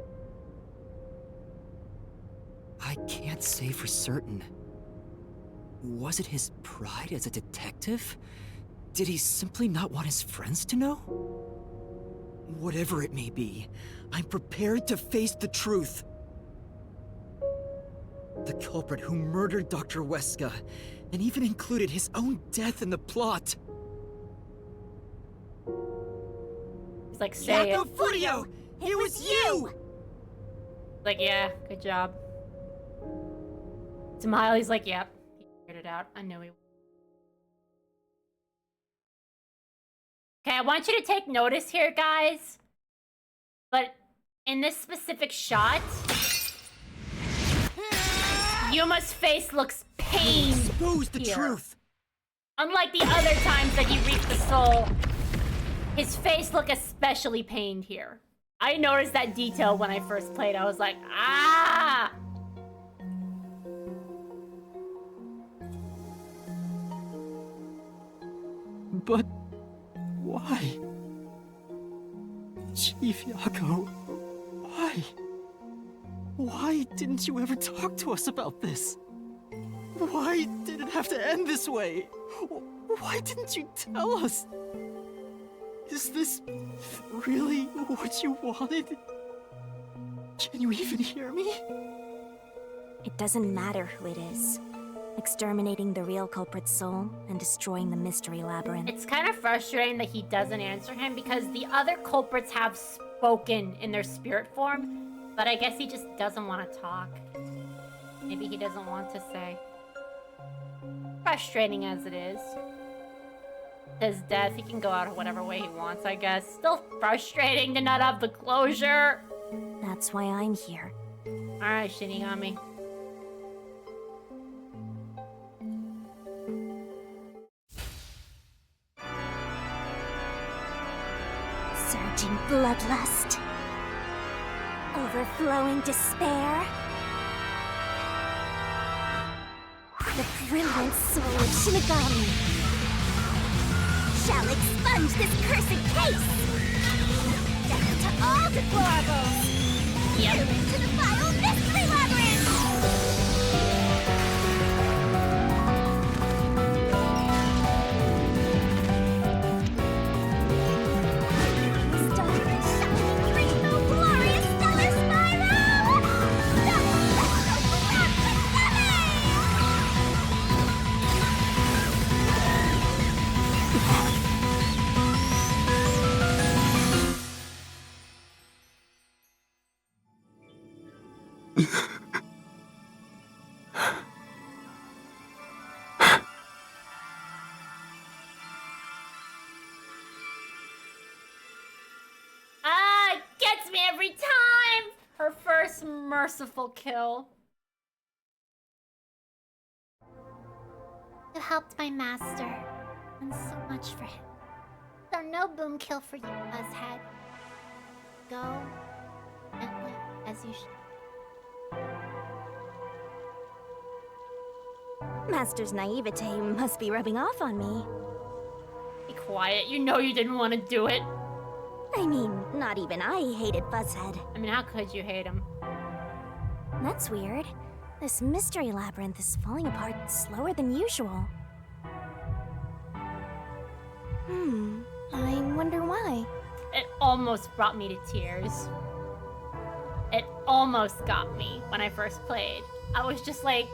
I can't say for certain. Was it his pride as a detective? Did he simply not want his friends to know? Whatever it may be, I'm prepared to face the truth. The culprit who murdered Dr. Weska, and even included his own death in the plot. He's like, say it. Furio! It was you! Like, yeah, good job. Smiley's like, yep, he figured it out. I knew he would. Okay, I want you to take notice here, guys. But in this specific shot, Yuma's face looks pained. Expose the here. truth! Unlike the other times that he reaped the soul, his face looked especially pained here. I noticed that detail when I first played. I was like, ah! But why? Chief Yako, why? Why didn't you ever talk to us about this? Why did it have to end this way? Why didn't you tell us? Is this really what you wanted? Can you even hear me? It doesn't matter who it is. Exterminating the real culprit's soul and destroying the mystery labyrinth. It's kind of frustrating that he doesn't answer him because the other culprits have spoken in their spirit form, but I guess he just doesn't want to talk. Maybe he doesn't want to say. Frustrating as it is. His death, he can go out whatever way he wants, I guess. Still frustrating to not have the closure. That's why I'm here. Alright, Shinigami. Surging bloodlust. Overflowing despair. The brilliant soul of Shinigami shall expunge this cursed case! Death to all deplorables! Yep. To the vile mystery labyrinth! Stone and shining rainbow, glorious stellar spiral! Ah, it gets me every time! Her first merciful kill. You helped my master, and so much for him. So no boom kill for you, Buzzhead. Go and live as you should. Master's naivete must be rubbing off on me. Be quiet, you know you didn't want to do it. I mean, not even I hated Buzzhead. I mean, how could you hate him? That's weird. This mystery labyrinth is falling apart slower than usual. I wonder why. It almost brought me to tears. It almost got me when I first played. I was just like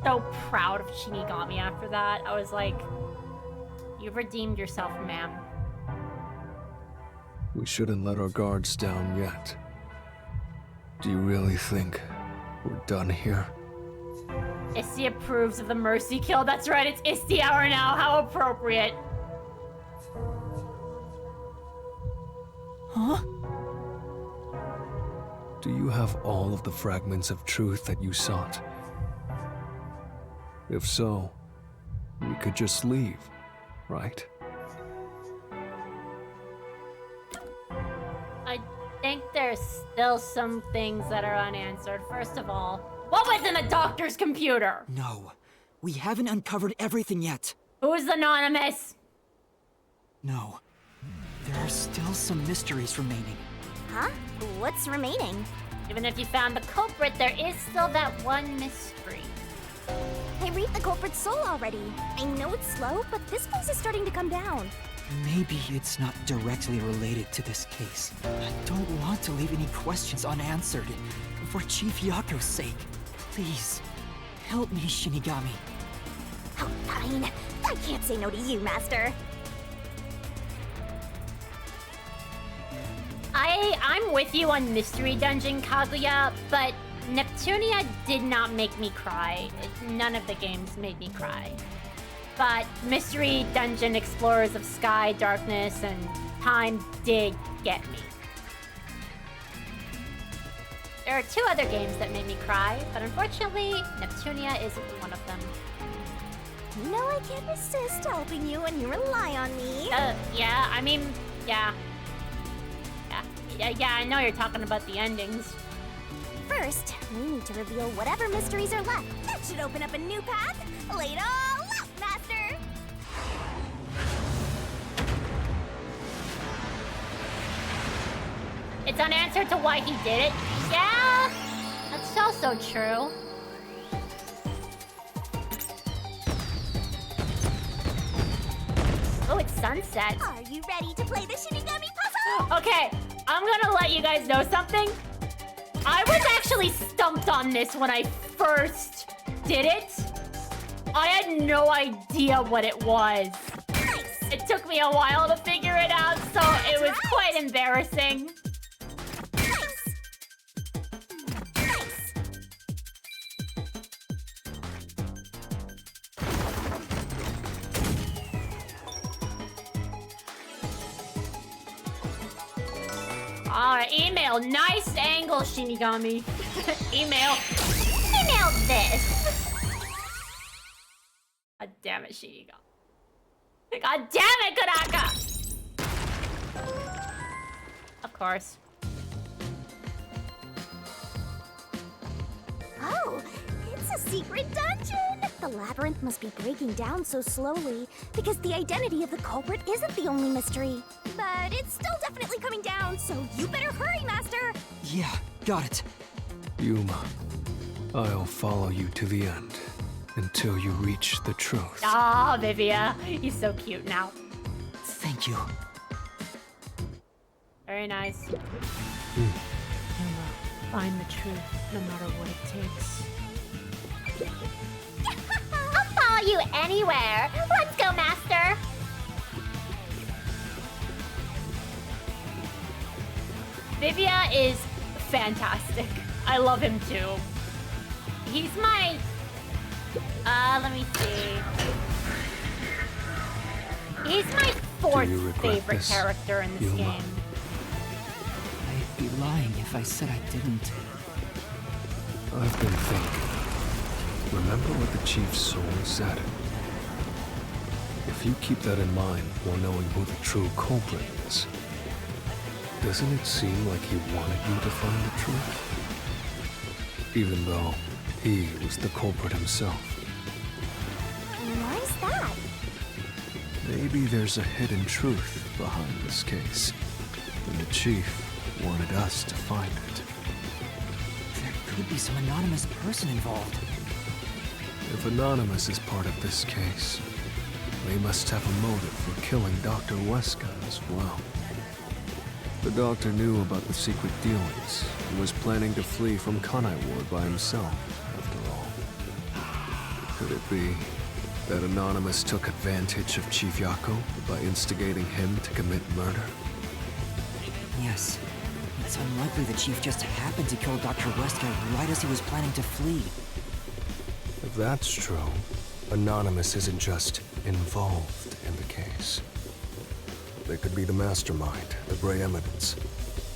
so proud of Shinigami after that. I was like, you've redeemed yourself, ma'am. We shouldn't let our guards down yet. Do you really think we're done here? Issy approves of the mercy kill. That's right, it's Issy hour now. How appropriate. Huh? Do you have all of the fragments of truth that you sought? If so, we could just leave, right? there's still some things that are unanswered. First of all, what was in the doctor's computer? No, we haven't uncovered everything yet. Who's anonymous? No, there are still some mysteries remaining. Huh? What's remaining? Even if you found the culprit, there is still that one mystery. I reaped the culprit's soul already. I know it's slow, but this place is starting to come down. Maybe it's not directly related to this case. I don't want to leave any questions unanswered. For Chief Yako's sake, please, help me, Shinigami. Oh, fine. I can't say no to you, Master. I'm with you on Mystery Dungeon, Kaguya, but Neptunia did not make me cry. None of the games made me cry. But Mystery Dungeon Explorers of Sky, Darkness, and Time did get me. There are 2 other games that made me cry, but unfortunately, Neptunia isn't one of them. You know I can't resist helping you when you rely on me. Yeah, I mean, yeah. Yeah, I know you're talking about the endings. First, we need to reveal whatever mysteries are left. That should open up a new path. Lay it all out, Master! It's unanswered to why he did it. Yeah, that's also true. Oh, it's sunset. Are you ready to play the Shinigami puzzle? Okay, I'm gonna let you guys know something. I was actually stumped on this when I first did it. I had no idea what it was. Nice. It took me a while to figure it out, so it was quite embarrassing. Nice. Nice. Alright, email. Nice angle, Shinigami. Email this. God damn it, Shinigami. God damn it, Kuraka! Of course. Oh, it's a secret dungeon! The labyrinth must be breaking down so slowly because the identity of the culprit isn't the only mystery. But it's still definitely coming down, so you better hurry, Master! Yeah, got it. Yuma, I'll follow you to the end until you reach the truth. Ah, Vivia. He's so cute now. Thank you. Very nice. Find the truth, no matter what it takes. I'll follow you anywhere! Let's go, Master! Vivia is fantastic. I love him too. He's my... let me see. He's my 4th favorite this, character in this Yuma? game. I'd be lying if I said I didn't. I've been thinking. Remember what the Chief's soul said? If you keep that in mind while knowing who the true culprit is, doesn't it seem like he wanted you to find the truth? Even though he was the culprit himself. Why is that? Maybe there's a hidden truth behind this case, and the Chief wanted us to find it. There could be some anonymous person involved. If Anonymous is part of this case, they must have a motive for killing Dr. Weska as well. The doctor knew about the secret dealings and was planning to flee from Kanai Ward by himself, after all. Could it be that Anonymous took advantage of Chief Yako by instigating him to commit murder? Yes. It's unlikely the Chief just happened to kill Dr. Weska right as he was planning to flee. If that's true, Anonymous isn't just involved in the case. They could be the mastermind, the Grey Eminence.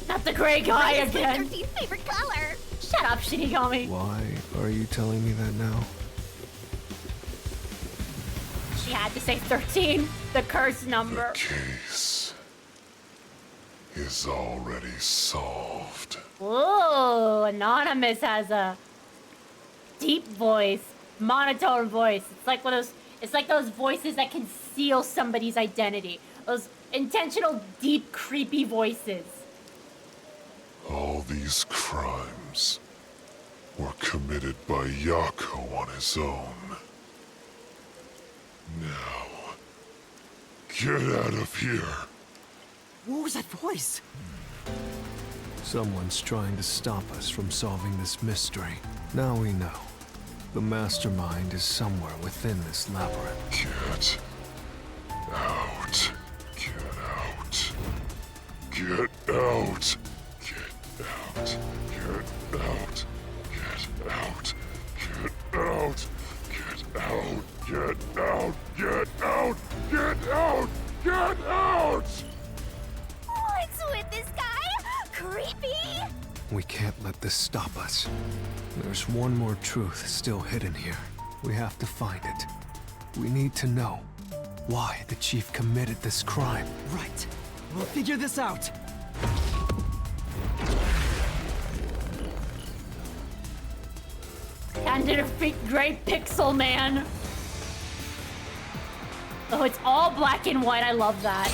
Not the gray guy Gray is my again. 13th favorite color! Shut up, Shinigami. Why are you telling me that now? She had to say 13, the cursed number. Case is already solved. Ooh, Anonymous has a deep voice, monotone voice. It's like those voices that conceal somebody's identity. Those intentional, deep, creepy voices. All these crimes were committed by Yako on his own. Now, get out of here. What was that voice? Someone's trying to stop us from solving this mystery. Now we know. The mastermind is somewhere within this labyrinth. Get out. Get out. Get out. Get out. Get out. Get out. Get out. Get out. Get out. Get out. Get out. Get out. What's with this guy? Creepy! We can't let this stop us. There's one more truth still hidden here. We have to find it. We need to know why the chief committed this crime. Right. We'll figure this out. And to defeat Great Pixel Man. Oh, it's all black and white. I love that.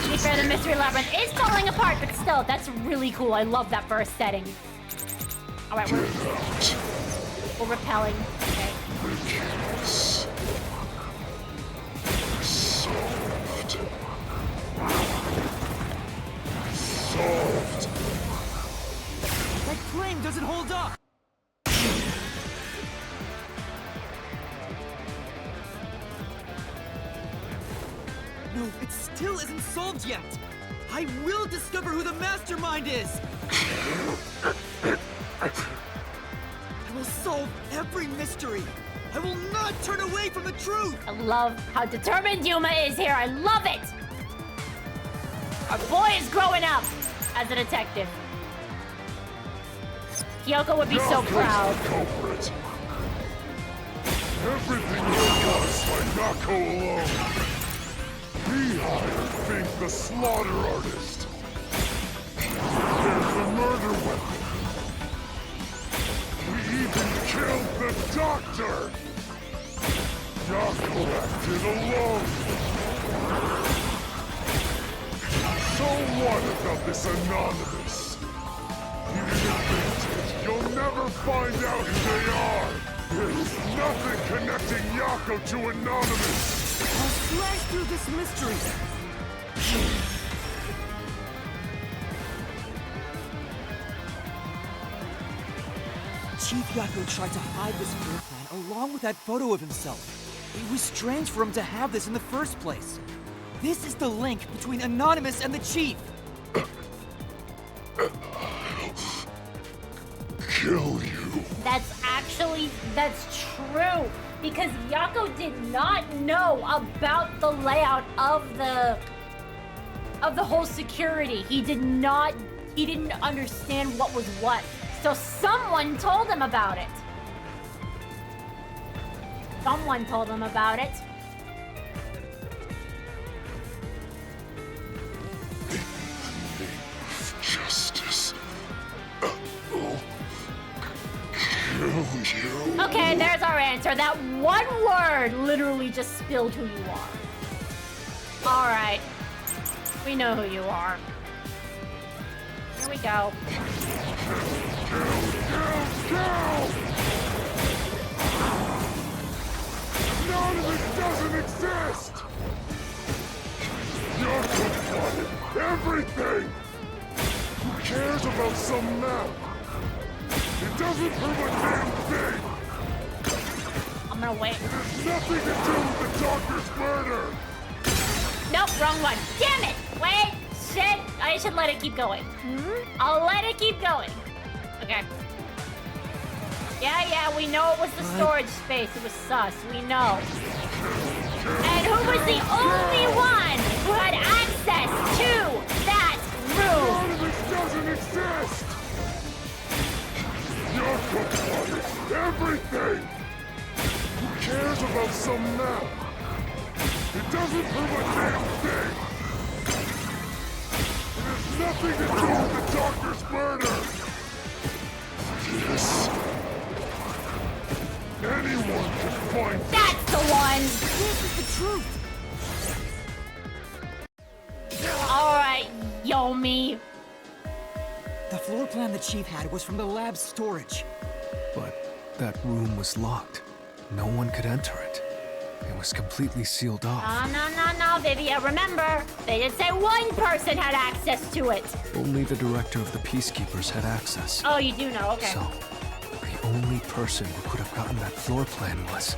To be fair, the Mystery Labyrinth is falling apart, but still, that's really cool. I love that for a setting. All right, we're repelling. Okay. Solved. Solved. That claim doesn't hold up. No, it still isn't solved yet. I will discover who the mastermind is. I will solve every mystery. I will not turn away from the truth. I love how determined Yuma is here. I love it. Our boy is growing up as a detective. Kyoko would be so proud. Culprit. Everything was caused by Yako alone. He hired Fink the slaughter artist. There's the murder weapon. We even killed the doctor. Yako acted alone. So what about this Anonymous? Even if they did, you'll never find out who they are. There's nothing connecting Yako to Anonymous. I'll slash through this mystery. Chief Yako tried to hide this floor plan along with that photo of himself. It was strange for him to have this in the first place. This is the link between Anonymous and the Chief. Kill you. That's true. Because Yako did not know about the layout of the whole security. He didn't understand what was what. So someone told him about it. Someone told him about it. Justice. Kill you. Okay, there's our answer. That one word literally just spilled who you are. All right. We know who you are. Here we go. Kill! Anonymous doesn't exist! You're wanted everything! Who cares about some map? It doesn't prove a damn thing! I'm gonna wait. It has nothing to do with the doctor's murder! Nope, wrong one. Damn it! Wait, shit. I should let it keep going. I'll let it keep going. Okay. Yeah, we know it was the storage space. It was sus. We know. And who was the only one who had access to that room? Anonymous doesn't exist! You're wanted everything! Who cares about some map? It doesn't prove a damn thing! It has nothing to do with the doctor's murder! Yes. Anyone can find That's the one! This is the truth. Alright, Yomi. The floor plan the chief had was from the lab's storage. But that room was locked. No one could enter it. It was completely sealed off. No, Vivia. Remember, they did say one person had access to it. Only the director of the Peacekeepers had access. Oh, you do know, okay. So, the only person who could have gotten that floor plan was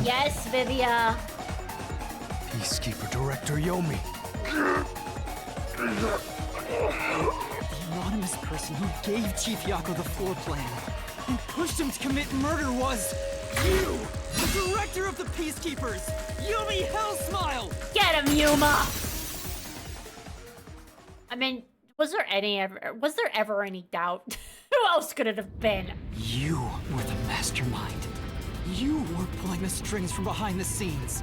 Yes, Vivia. Peacekeeper Director Yomi. The anonymous person who gave Chief Yako the floor plan and pushed him to commit murder was you, the director of the Peacekeepers, Yumi Hellsmile! Get him, Yuma! I mean, was there ever any doubt? Who else could it have been? You were the mastermind. You were pulling the strings from behind the scenes.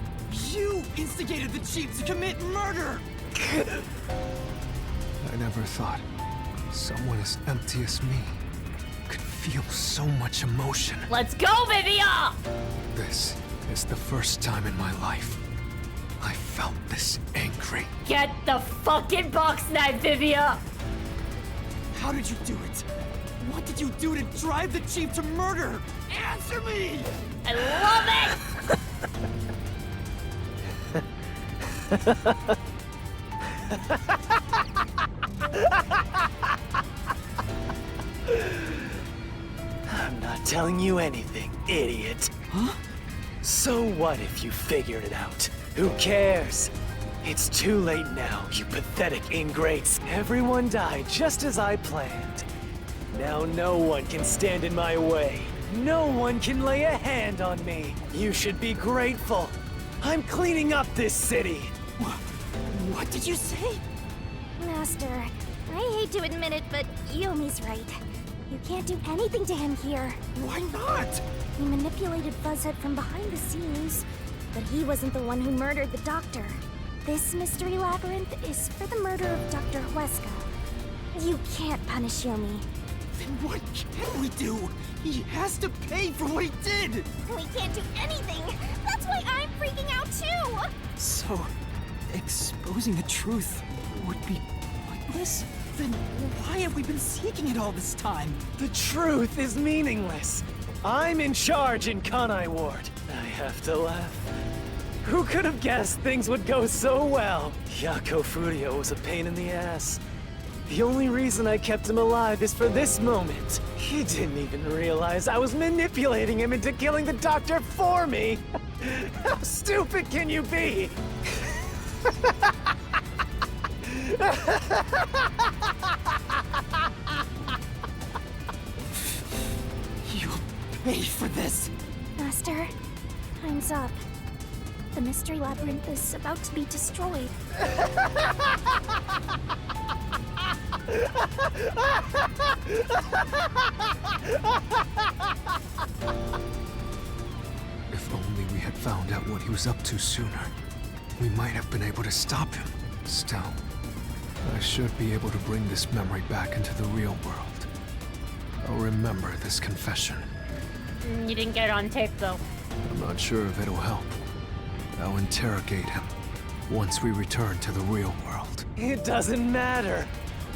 You instigated the chief to commit murder! I never thought someone as empty as me could feel so much emotion. Let's go, Vivia! This is the first time in my life I felt this angry. Get the fucking box knife, Vivia! How did you do it? What did you do to drive the chief to murder? Answer me! I love it! I'm not telling you anything, idiot. Huh? So what if you figured it out? Who cares? It's too late now, you pathetic ingrates. Everyone died just as I planned. Now no one can stand in my way. No one can lay a hand on me. You should be grateful. I'm cleaning up this city. What did you say? Master, I hate to admit it, but Yomi's right. You can't do anything to him here. Why not? He manipulated Fuzzhead from behind the scenes, but he wasn't the one who murdered the doctor. This mystery labyrinth is for the murder of Dr. Huesca. You can't punish Yomi. Then what can we do? He has to pay for what he did! We can't do anything! That's why I'm freaking out too! So, exposing the truth would be pointless? Then why have we been seeking it all this time? The truth is meaningless. I'm in charge in Kanai Ward. I have to laugh. Who could have guessed things would go so well? Yako Furio was a pain in the ass. The only reason I kept him alive is for this moment. He didn't even realize I was manipulating him into killing the doctor for me. How stupid can you be? You'll pay for this! Master, time's up. The mystery labyrinth is about to be destroyed. If only we had found out what he was up to sooner, we might have been able to stop him. Still, I should be able to bring this memory back into the real world. I'll remember this confession. You didn't get it on tape, though. I'm not sure if it'll help. I'll interrogate him once we return to the real world. It doesn't matter.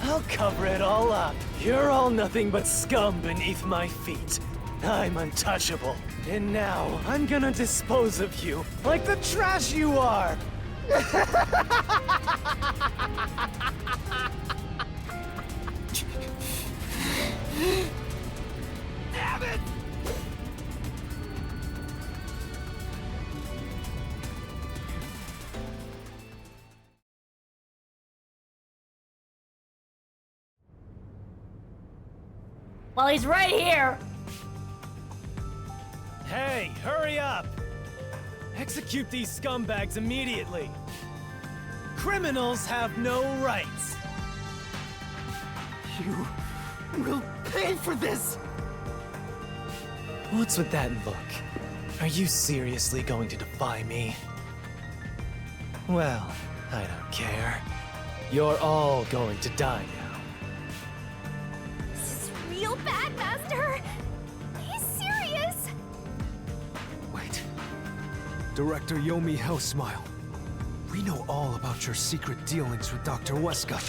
I'll cover it all up. You're all nothing but scum beneath my feet. I'm untouchable. And now, I'm gonna dispose of you like the trash you are! Damn it! Well, he's right here. Hey, hurry up! Execute these scumbags immediately. Criminals have no rights. You will pay for this! What's with that look? Are you seriously going to defy me? Well, I don't care. You're all going to die now. This is real bad, Master. He's serious. Wait. Director Yomi Hellsmile. We know all about your secret dealings with Dr. Weska.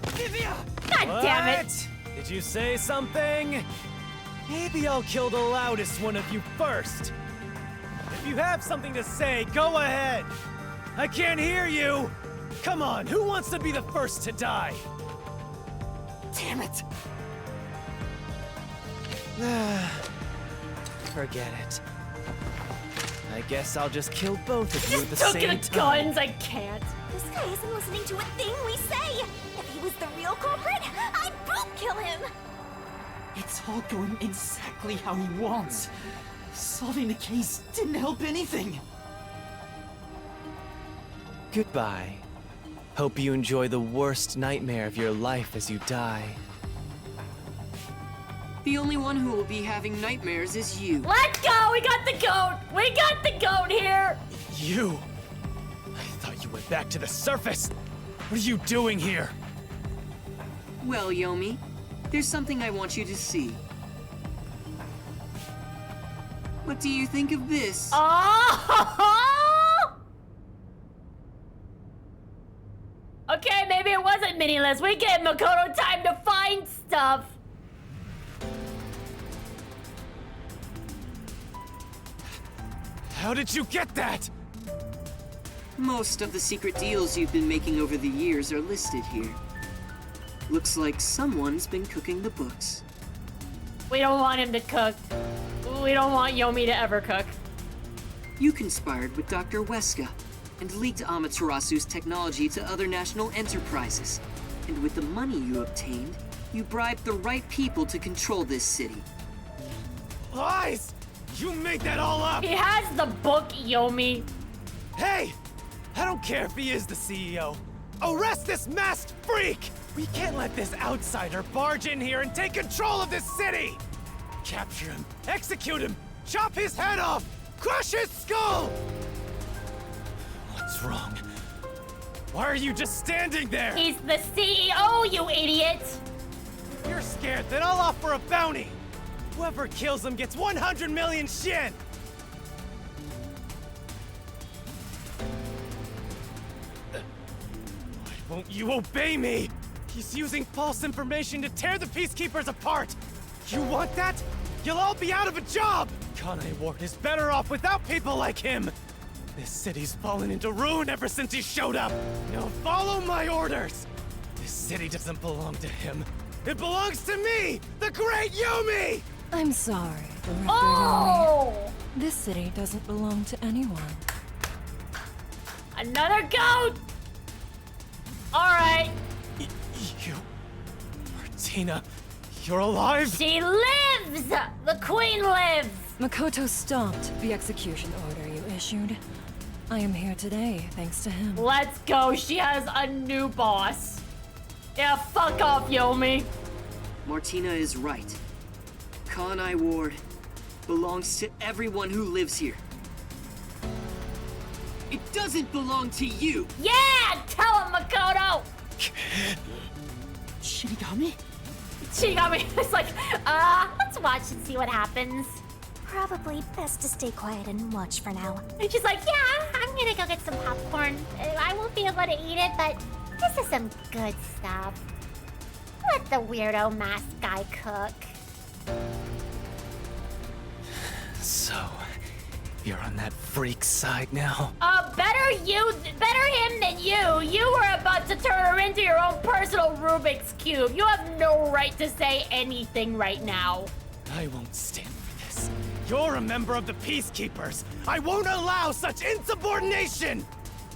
God damn it! What? Did you say something? Maybe I'll kill the loudest one of you first. If you have something to say, go ahead. I can't hear you. Come on, who wants to be the first to die? Damn it! Forget it. I guess I'll just kill both of you at the Took same the time. guns, I can't. This guy isn't listening to a thing we say. If he was the real culprit, I'd both kill him. It's all going exactly how he wants. Solving the case didn't help anything. Goodbye. Hope you enjoy the worst nightmare of your life as you die. The only one who will be having nightmares is you. Let's go! We got the goat! We got the goat here! You! I thought you went back to the surface! What are you doing here? Well, Yomi, there's something I want you to see. What do you think of this? Oh! Okay, maybe it wasn't meaningless. We gave Makoto time to find stuff. How did you get that? Most of the secret deals you've been making over the years are listed here. Looks like someone's been cooking the books. We don't want him to cook. We don't want Yomi to ever cook. You conspired with Dr. Weska and leaked Amaterasu's technology to other national enterprises. And with the money you obtained, you bribed the right people to control this city. Lies! You made that all up! He has the book, Yomi. Hey! I don't care if he is the CEO. Arrest this masked freak! We can't let this outsider barge in here and take control of this city! Capture him, execute him, chop his head off, crush his skull! What's wrong? Why are you just standing there? He's the CEO, you idiot! If you're scared, then I'll offer a bounty. Whoever kills him gets 100 million shin! Why won't you obey me? He's using false information to tear the Peacekeepers apart! You want that? You'll all be out of a job! Kane Ward is better off without people like him! This city's fallen into ruin ever since he showed up! Now follow my orders! This city doesn't belong to him. It belongs to me! The great Yomi! I'm sorry, Director Oh! Yomi. This city doesn't belong to anyone. Another goat! Alright. You... Martina, you're alive? She lives! The queen lives! Makoto stopped the execution order you issued. I am here today, thanks to him. Let's go, she has a new boss. Yeah, fuck off, Yomi. Martina is right. Kane Ward belongs to everyone who lives here. It doesn't belong to you! Yeah! Tell him, Makoto! Shinigami? Shinigami is like, let's watch and see what happens. Probably best to stay quiet and watch for now. And she's like, yeah, I'm gonna go get some popcorn. I won't be able to eat it, but this is some good stuff. Let the weirdo masked guy cook. So, you're on that freak's side now? Better him than you. You were about to turn her into your own personal Rubik's Cube. You have no right to say anything right now. I won't stand for this. You're a member of the Peacekeepers. I won't allow such insubordination!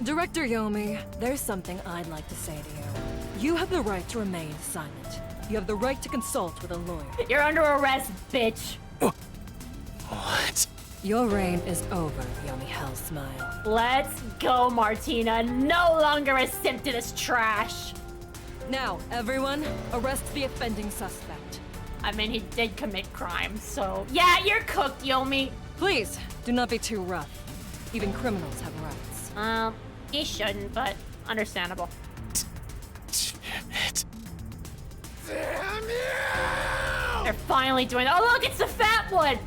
Director Yomi, there's something I'd like to say to you. You have the right to remain silent. You have the right to consult with a lawyer. You're under arrest, bitch. What? Your reign is over, Yomi Hellsmile. Let's go, Martina. No longer a simp to this trash. Now, everyone, arrest the offending suspect. I mean, he did commit crime, so... Yeah, you're cooked, Yomi. Please, do not be too rough. Even criminals have rights. He shouldn't, but understandable. Damn you! They're finally doing. Oh look, it's the fat one.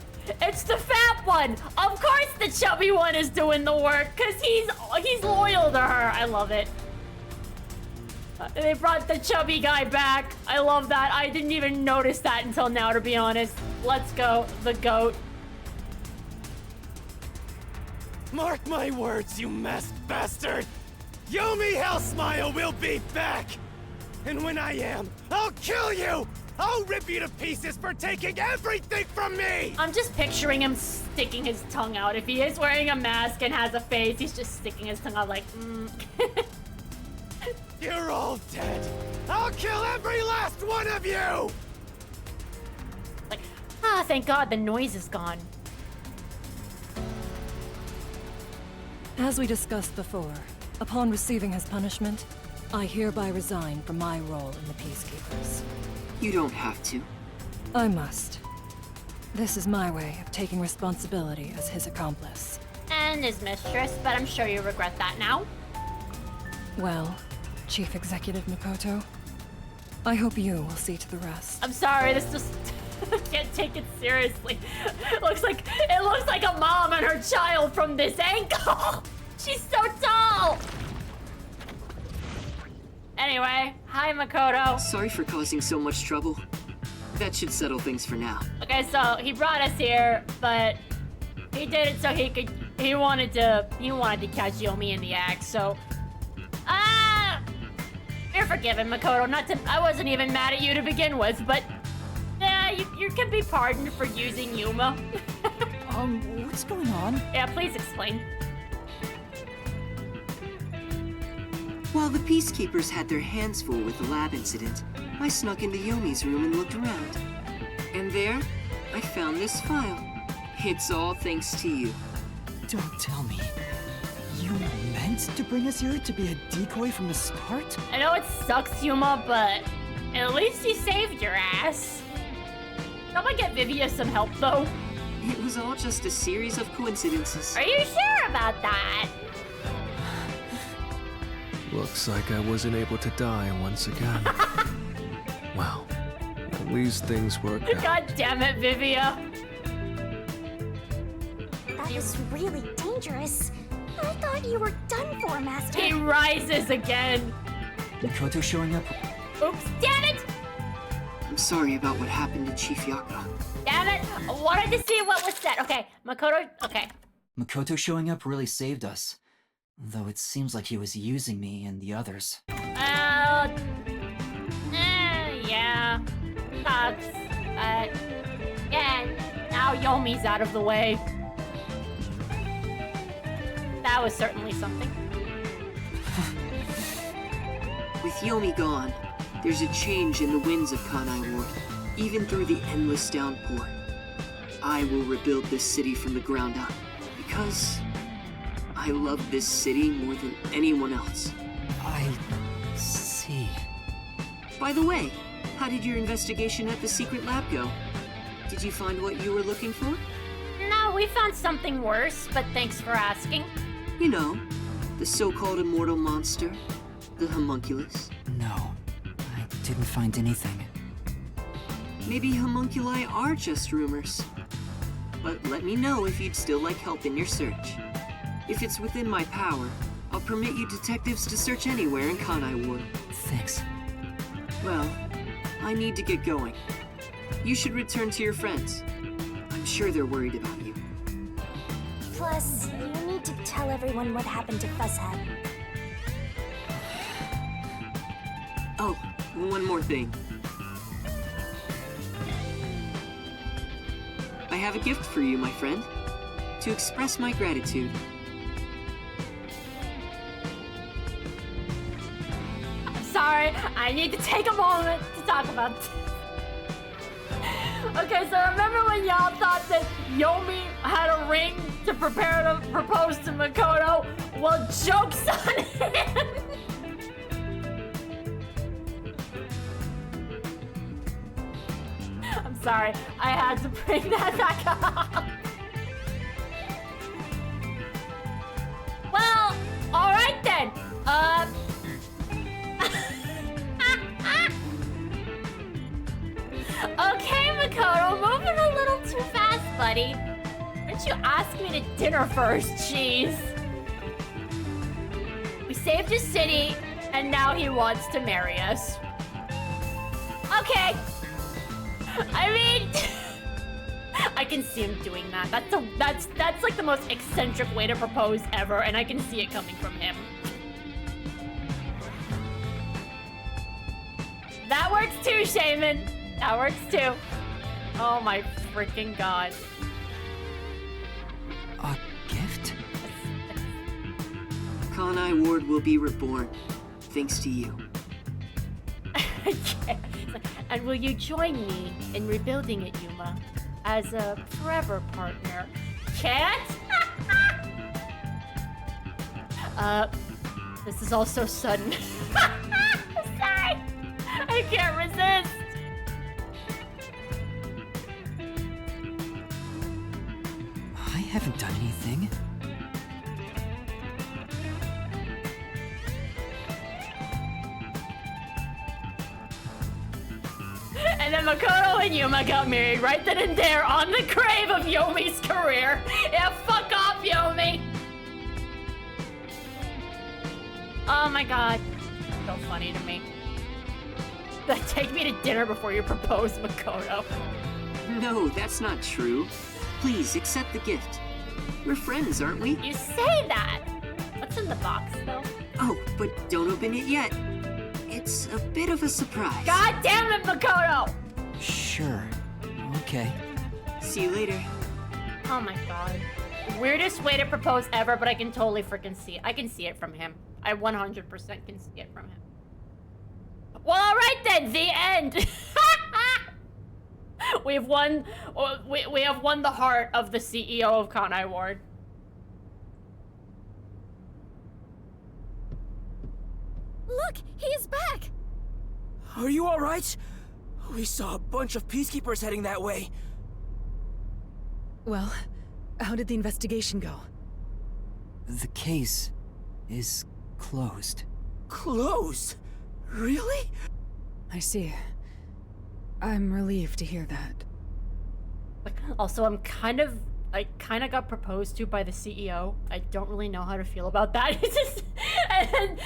It's the fat one. Of course, the chubby one is doing the work because he's loyal to her. I love it. They brought the chubby guy back. I love that. I didn't even notice that until now, to be honest. Let's go, the goat. Mark my words, you masked bastard! Yomi Hellsmile will be back! And when I am, I'll kill you! I'll rip you to pieces for taking everything from me! I'm just picturing him sticking his tongue out. If he is wearing a mask and has a face, he's just sticking his tongue out like, You're all dead! I'll kill every last one of you! Like, ah, thank God the noise is gone. As we discussed before, upon receiving his punishment, I hereby resign from my role in the Peacekeepers. You don't have to. I must. This is my way of taking responsibility as his accomplice. And his mistress, but I'm sure you regret that now. Well, Chief Executive Makoto, I hope you will see to the rest. I'm sorry, this just I can't take it seriously. It looks like a mom and her child from this angle. She's so tall. Anyway, hi Makoto. Sorry for causing so much trouble. That should settle things for now. Okay, so he brought us here, but he did it so he wanted to catch Yomi in the act, so you're forgiven, Makoto. I wasn't even mad at you to begin with, but yeah, you can be pardoned for using Yuma. What's going on? Yeah, please explain. While the Peacekeepers had their hands full with the lab incident, I snuck into Yomi's room and looked around. And there, I found this file. It's all thanks to you. Don't tell me. You meant to bring us here to be a decoy from the start? I know it sucks, Yuma, but at least you saved your ass. Someone get Vivia some help, though. It was all just a series of coincidences. Are you sure about that? Looks like I wasn't able to die once again. Well, at least things worked out. God damn it, Vivia. That was really dangerous. I thought you were done for, Master. He rises again. Makoto showing up. Oops, damn it! I'm sorry about what happened to Chief Yako. Damn it! I wanted to see what was said. Okay, Makoto, okay. Makoto showing up really saved us. Though it seems like he was using me and the others. Yeah. Sucks. Yeah, now Yomi's out of the way. That was certainly something. With Yomi gone, there's a change in the winds of Kanai Ward, even through the endless downpour. I will rebuild this city from the ground up, because I love this city more than anyone else. I see. By the way, how did your investigation at the secret lab go? Did you find what you were looking for? No, we found something worse, but thanks for asking. You know, the so-called immortal monster, the homunculus. No, I didn't find anything. Maybe homunculi are just rumors. But let me know if you'd still like help in your search. If it's within my power, I'll permit you detectives to search anywhere in Kanai Ward. Thanks. Well, I need to get going. You should return to your friends. I'm sure they're worried about you. Plus, you need to tell everyone what happened to Fuzzhead. Oh, one more thing. I have a gift for you, my friend. To express my gratitude. I'm sorry, I need to take a moment to talk about this. Okay, so remember when y'all thought that Yomi had a ring to prepare to propose to Makoto? Well, joke's on him! I'm sorry, I had to bring that back up. Well, alright then. buddy. Why don't you ask me to dinner first, jeez? We saved his city, and now he wants to marry us. Okay. I mean, I can see him doing that. That's like the most eccentric way to propose ever, and I can see it coming from him. That works too, Shaman. That works too. Oh my freaking god. A gift? Kanai Ward will be reborn, thanks to you. Okay. And will you join me in rebuilding it, Yuma? As a forever partner. Can't? This is all so sudden. Sorry. I can't resist. I haven't done anything. And then Makoto and Yuma got married right then and there on the grave of Yomi's career. Yeah, fuck off, Yomi. Oh my god. So funny to me. Take me to dinner before you propose, Makoto. No, that's not true. Please, accept the gift. We're friends, aren't we? You say that! What's in the box, though? Oh, but don't open it yet. It's a bit of a surprise. God damn it, Makoto! Sure. Okay. See you later. Oh my god. Weirdest way to propose ever, but I can totally freaking see it. I can see it from him. I 100% can see it from him. Well, alright then, the end! We've won, we have won the heart of the CEO of Kanai Ward. Look, he's back! Are you alright? We saw a bunch of peacekeepers heading that way. Well, how did the investigation go? The case is closed. Closed? Really? I see. I'm relieved to hear that. Also, I kind of got proposed to by the CEO. I don't really know how to feel about that. It's just, and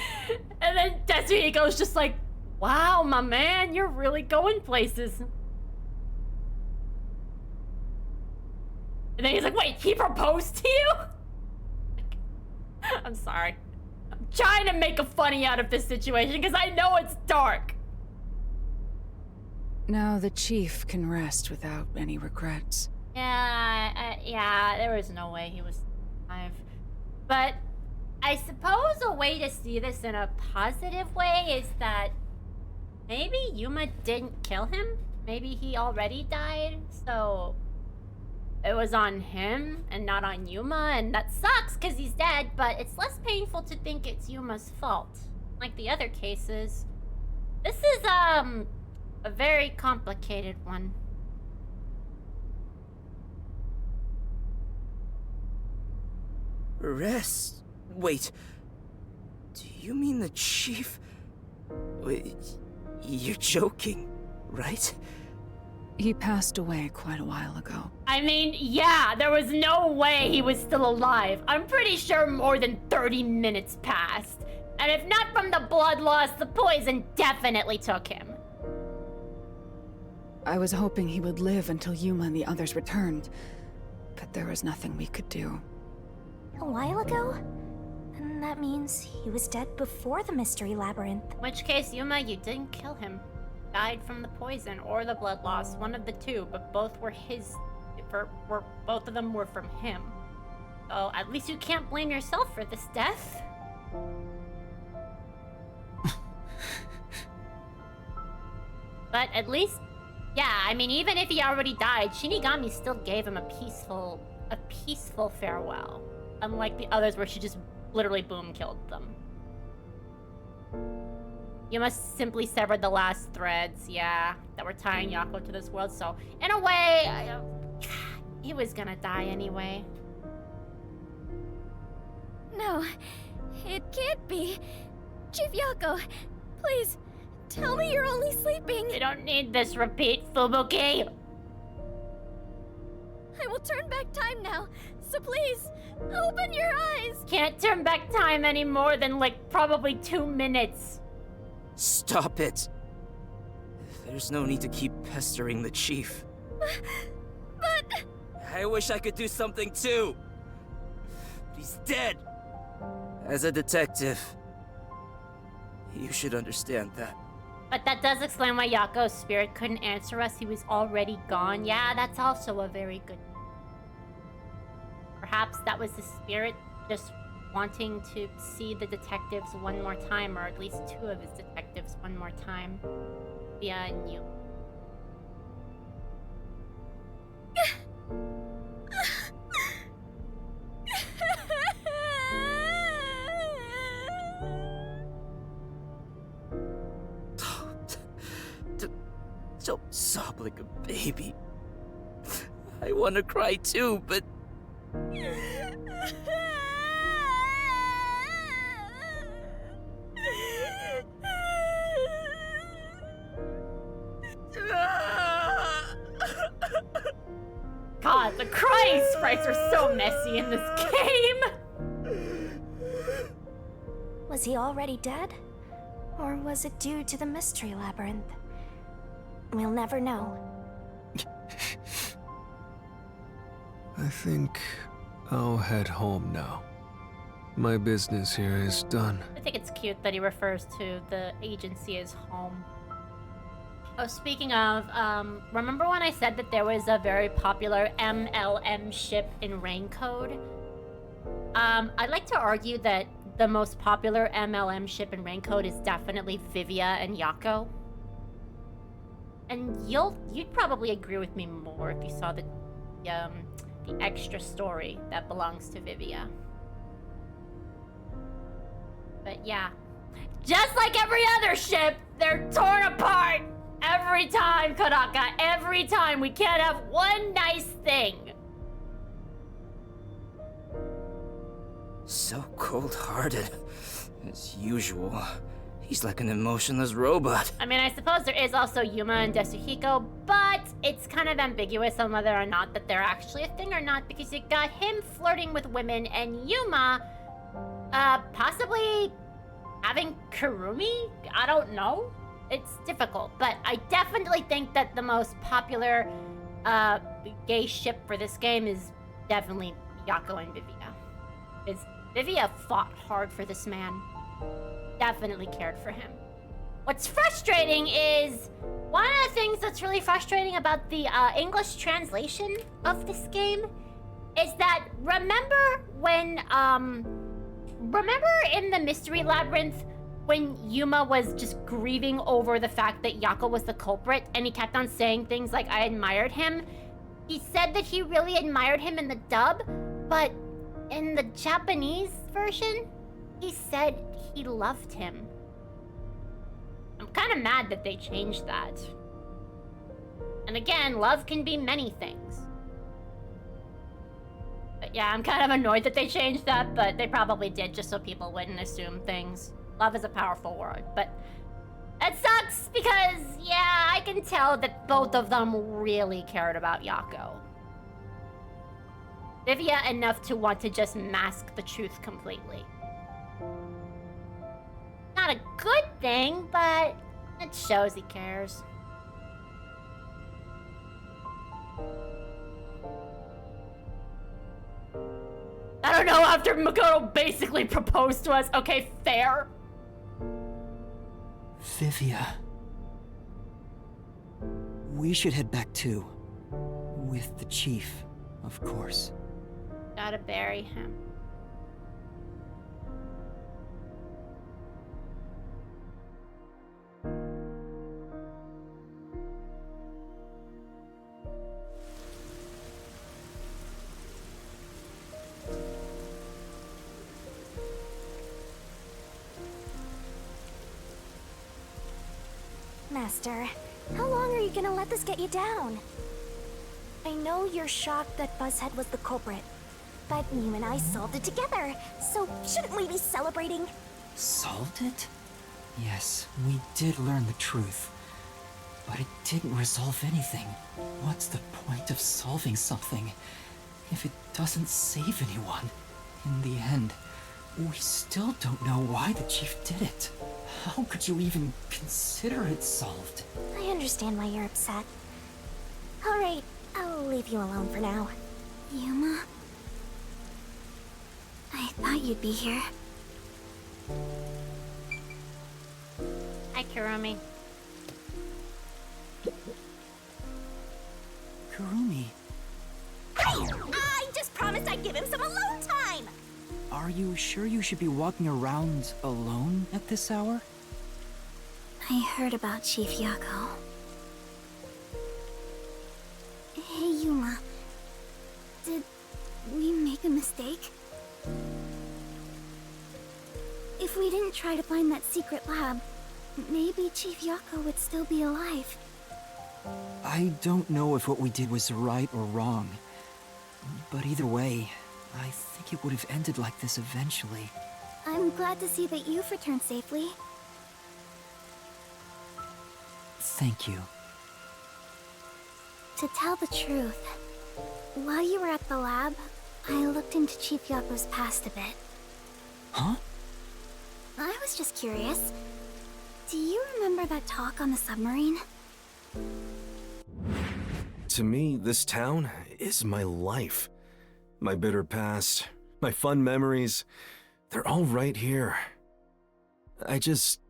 then Tetsuhiko's just like, wow, my man, you're really going places. And then he's like, wait, he proposed to you? I'm sorry. I'm trying to make a funny out of this situation because I know it's dark. Now the chief can rest without any regrets. Yeah, there was no way he was alive. But I suppose a way to see this in a positive way is that maybe Yuma didn't kill him. Maybe he already died, so it was on him and not on Yuma, and that sucks because he's dead, but it's less painful to think it's Yuma's fault. Like the other cases. This is, a very complicated one. Rest? Wait. Do you mean the chief? Wait, you're joking, right? He passed away quite a while ago. I mean, yeah, there was no way he was still alive. I'm pretty sure more than 30 minutes passed. And if not from the blood loss, the poison definitely took him. I was hoping he would live until Yuma and the others returned, but there was nothing we could do. A while ago? And that means he was dead before the Mystery Labyrinth. In which case, Yuma, you didn't kill him. Died from the poison or the blood loss, one of the two, but both were his. Both of them were from him. So at least you can't blame yourself for this death. But at least, yeah, I mean, even if he already died, Shinigami still gave him a peaceful farewell. Unlike the others where she just literally boom killed them. You must simply severed the last threads, yeah, that were tying Yako to this world, so in a way, he was gonna die anyway. No, it can't be. Chief Yako, please, tell me you're only sleeping. We don't need this repeat, Fubuki. I will turn back time now. So please, open your eyes. Can't turn back time any more than, like, probably 2 minutes. Stop it. There's no need to keep pestering the chief. But... I wish I could do something too. But he's dead. As a detective, you should understand that. But that does explain why Yako's spirit couldn't answer us. He was already gone. Yeah, that's also a very good... Perhaps that was the spirit just wanting to see the detectives one more time, or at least 2 of his detectives one more time. Via you. Don't sob like a baby. I want to cry too, but... God, the crying sprites are so messy in this game! Was he already dead? Or was it due to the mystery labyrinth? We'll never know. I think I'll head home now. My business here is done. I think it's cute that he refers to the agency as home. Oh, speaking of, remember when I said that there was a very popular MLM ship in Raincode? I'd like to argue that the most popular MLM ship in Raincode is definitely Vivia and Yako. And you'd probably agree with me more if you saw the extra story that belongs to Vivia. But yeah, just like every other ship, they're torn apart every time, Kodaka. Every time. We can't have one nice thing. So cold-hearted. As usual. He's like an emotionless robot. I mean, I suppose there is also Yuma and Desuhiko, but it's kind of ambiguous on whether or not that they're actually a thing or not, because you got him flirting with women and Yuma, possibly having Kurumi? I don't know. It's difficult, but I definitely think that the most popular, gay ship for this game is definitely Yako and Vivia. Because Vivia fought hard for this man. Definitely cared for him. What's frustrating is one of the things that's really frustrating about the English translation of this game is that remember in the Mystery Labyrinth when Yuma was just grieving over the fact that Yako was the culprit and he kept on saying things like, I admired him. He said that he really admired him in the dub, but in the Japanese version, he said he loved him. I'm kind of mad that they changed that. And again, love can be many things. But yeah, I'm kind of annoyed that they changed that, but they probably did just so people wouldn't assume things. Love is a powerful word, but it sucks because, yeah, I can tell that both of them really cared about Yako. Vivia enough to want to just mask the truth completely. Not a good thing, but it shows he cares. I don't know, after Makoto basically proposed to us, okay, fair. Vivia. We should head back too. With the chief, of course. Gotta bury him. Master, how long are you gonna let this get you down? I know you're shocked that Buzzhead was the culprit, but you and I solved it together, so shouldn't we be celebrating? Solved it? Yes, we did learn the truth. But it didn't resolve anything. What's the point of solving something if it doesn't save anyone? In the end, we still don't know why the chief did it. How could you even consider it solved? I understand why you're upset. Alright, I'll leave you alone for now. Yuma? I thought you'd be here. Hi, Kurumi. Kurumi, I just promised I'd give him some alone time! are you sure you should be walking around alone at this hour? I heard about Chief Yako. Hey, Yuma. Did we make a mistake? If we didn't try to find that secret lab, maybe Chief Yako would still be alive. I don't know if what we did was right or wrong. But either way, I think it would have ended like this eventually. I'm glad to see that you've returned safely. Thank you. To tell the truth, while you were at the lab, I looked into Chief Yako's past a bit. Huh? I was just curious. Do you remember that talk on the submarine? To me, this town is my life. My bitter past, my fun memories, they're all right here. I just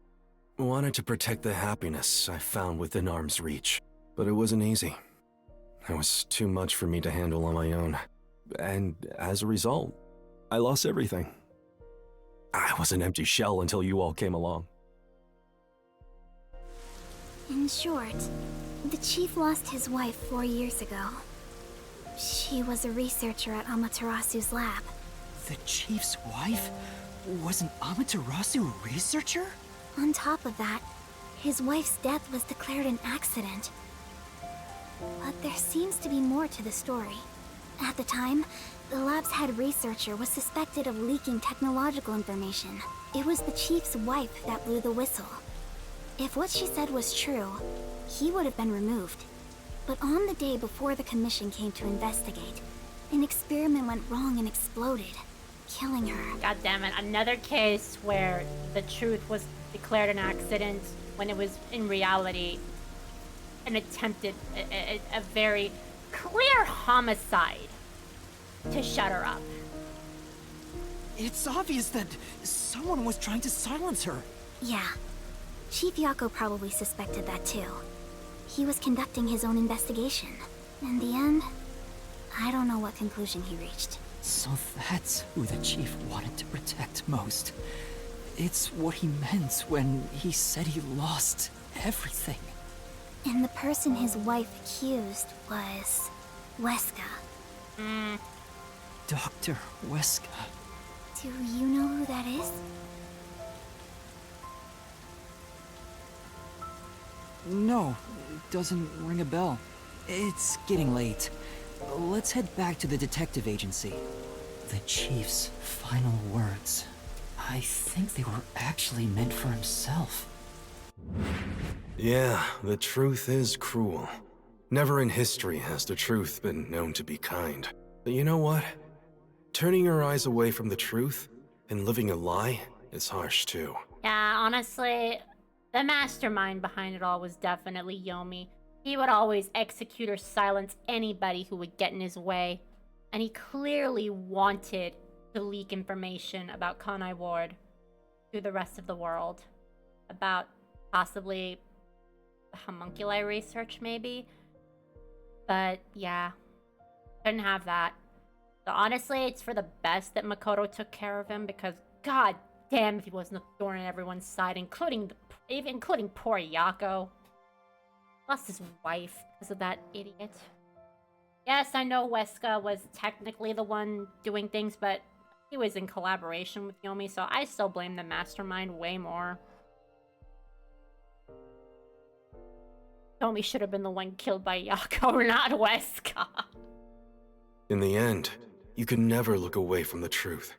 wanted to protect the happiness I found within arm's reach. But it wasn't easy. It was too much for me to handle on my own. And as a result, I lost everything. I was an empty shell until you all came along. In short, the chief lost his wife 4 years ago. She was a researcher at Amaterasu's lab. The chief's wife was an Amaterasu researcher? On top of that, his wife's death was declared an accident. But there seems to be more to the story. At the time, the lab's head researcher was suspected of leaking technological information. It was the chief's wife that blew the whistle. If what she said was true, he would have been removed. But on the day before the commission came to investigate, an experiment went wrong and exploded, killing her. God damn it, another case where the truth was declared an accident when it was in reality an attempted, a very clear homicide to shut her up. It's obvious that someone was trying to silence her. Yeah. Chief Yako probably suspected that too. He was conducting his own investigation. In the end, I don't know what conclusion he reached. So that's who the chief wanted to protect most. It's what he meant when he said he lost everything. And the person his wife accused was Weska. Dr. Weska. Do you know who that is? No, it doesn't ring a bell. It's getting late. Let's head back to the detective agency. The chief's final words. I think they were actually meant for himself. Yeah, the truth is cruel. Never in history has the truth been known to be kind. But you know what? Turning your eyes away from the truth and living a lie is harsh too. Yeah, honestly, the mastermind behind it all was definitely Yomi. He would always execute or silence anybody who would get in his way. And he clearly wanted to leak information about Kanai Ward to the rest of the world. About possibly homunculi research, maybe? But yeah, couldn't have that. So honestly, it's for the best that Makoto took care of him, because god damn if he wasn't a thorn in everyone's side, including poor Yako. Lost his wife because of that idiot. Yes, I know Weska was technically the one doing things, but he was in collaboration with Yomi, so I still blame the mastermind way more. Yomi should have been the one killed by Yako, not Weska. In the end, you can never look away from the truth.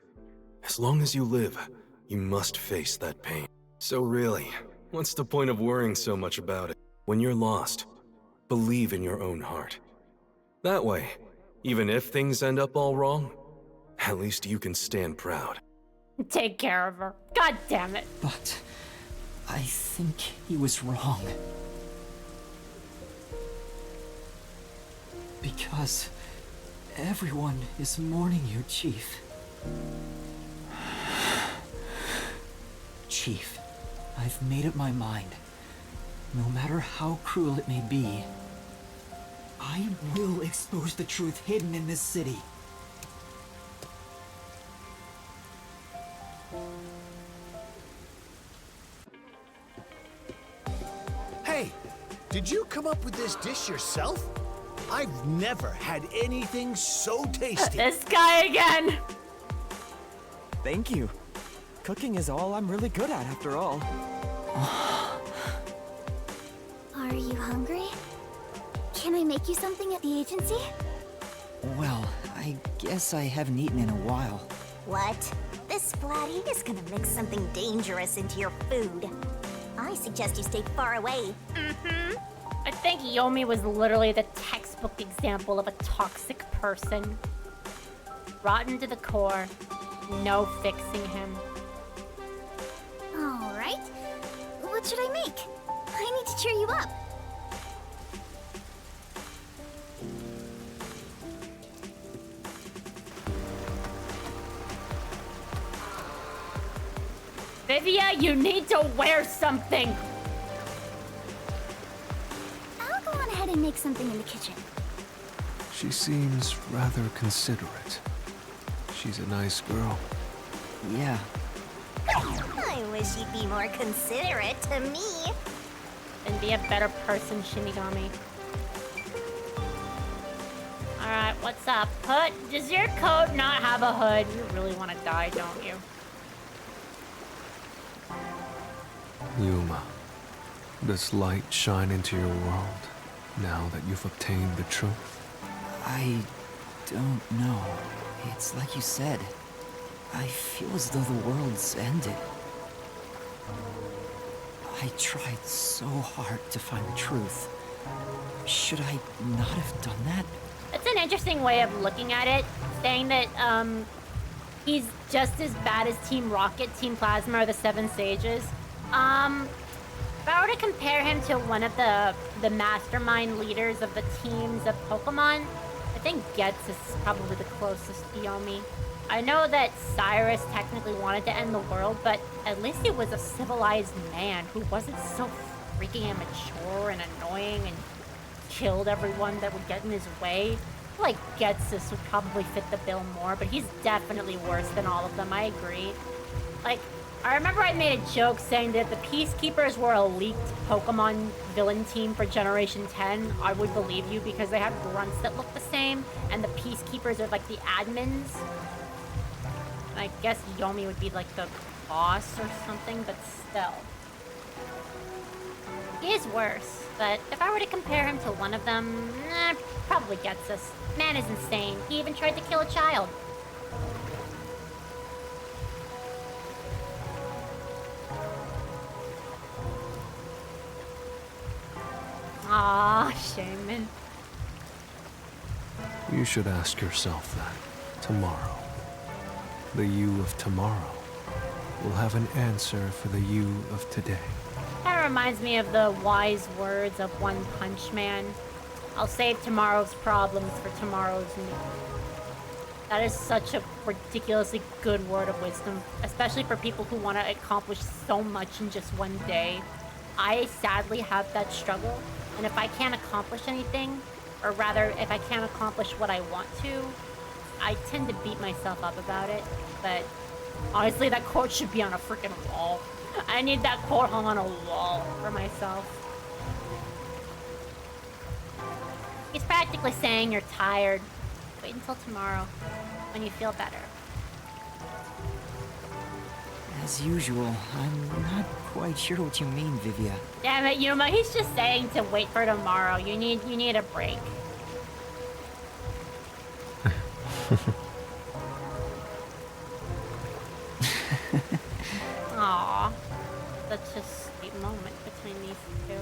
As long as you live, you must face that pain. So really, what's the point of worrying so much about it? When you're lost, believe in your own heart. That way, even if things end up all wrong, at least you can stand proud. Take care of her. God damn it. But I think he was wrong. Because everyone is mourning you, Chief. Chief, I've made up my mind. No matter how cruel it may be, I will expose the truth hidden in this city. Hey, did you come up with this dish yourself? I've never had anything so tasty. This guy again. Thank you. Cooking is all I'm really good at, after all. Are you hungry? Can I make you something at the agency? Well, I guess I haven't eaten in a while. What? This Splatty is gonna mix something dangerous into your food. I suggest you stay far away. I think Yomi was literally the textbook example of a toxic person. Rotten to the core. No fixing him. Alright. What should I make? I need to cheer you up. Vivia, you need to wear something. I'll go on ahead and make something in the kitchen. She seems rather considerate. She's a nice girl. Yeah. I wish you'd be more considerate to me. And be a better person, Shinigami. Alright, what's up? Hood? Does your coat not have a hood? You really want to die, don't you? Yuma, does light shine into your world now that you've obtained the truth? I don't know. It's like you said. I feel as though the world's ended. I tried so hard to find the truth. Should I not have done that? That's an interesting way of looking at it. Saying that, he's just as bad as Team Rocket, Team Plasma, or the Seven Sages. If I were to compare him to one of the mastermind leaders of the teams of Pokemon, I think Getz is probably the closest to Yomi. I know that Cyrus technically wanted to end the world, but at least he was a civilized man who wasn't so freaking immature and annoying and killed everyone that would get in his way. I feel like Getsus would probably fit the bill more, but he's definitely worse than all of them, I agree. Like, I remember I made a joke saying that if the Peacekeepers were a leaked Pokemon villain team for Generation 10, I would believe you because they have grunts that look the same, and the Peacekeepers are like the admins. And I guess Yomi would be like the boss or something, but still. He is worse, but if I were to compare him to one of them, probably gets us. Man is insane. He even tried to kill a child. Ah, Shaman. You should ask yourself that tomorrow. The you of tomorrow will have an answer for the you of today. That reminds me of the wise words of One Punch Man. I'll save tomorrow's problems for tomorrow's me. That is such a ridiculously good word of wisdom, especially for people who want to accomplish so much in just one day. I sadly have that struggle, and if I can't accomplish anything, or rather, if I can't accomplish what I want to, I tend to beat myself up about it. But honestly, that quote should be on a freaking wall. I need that quote hung on a wall for myself. He's practically saying you're tired. Wait until tomorrow, when you feel better. As usual, I'm not quite sure what you mean, Vivia. Damn it, Yuma, he's just saying to wait for tomorrow. You need a break. Aww. Such a sweet moment between these two.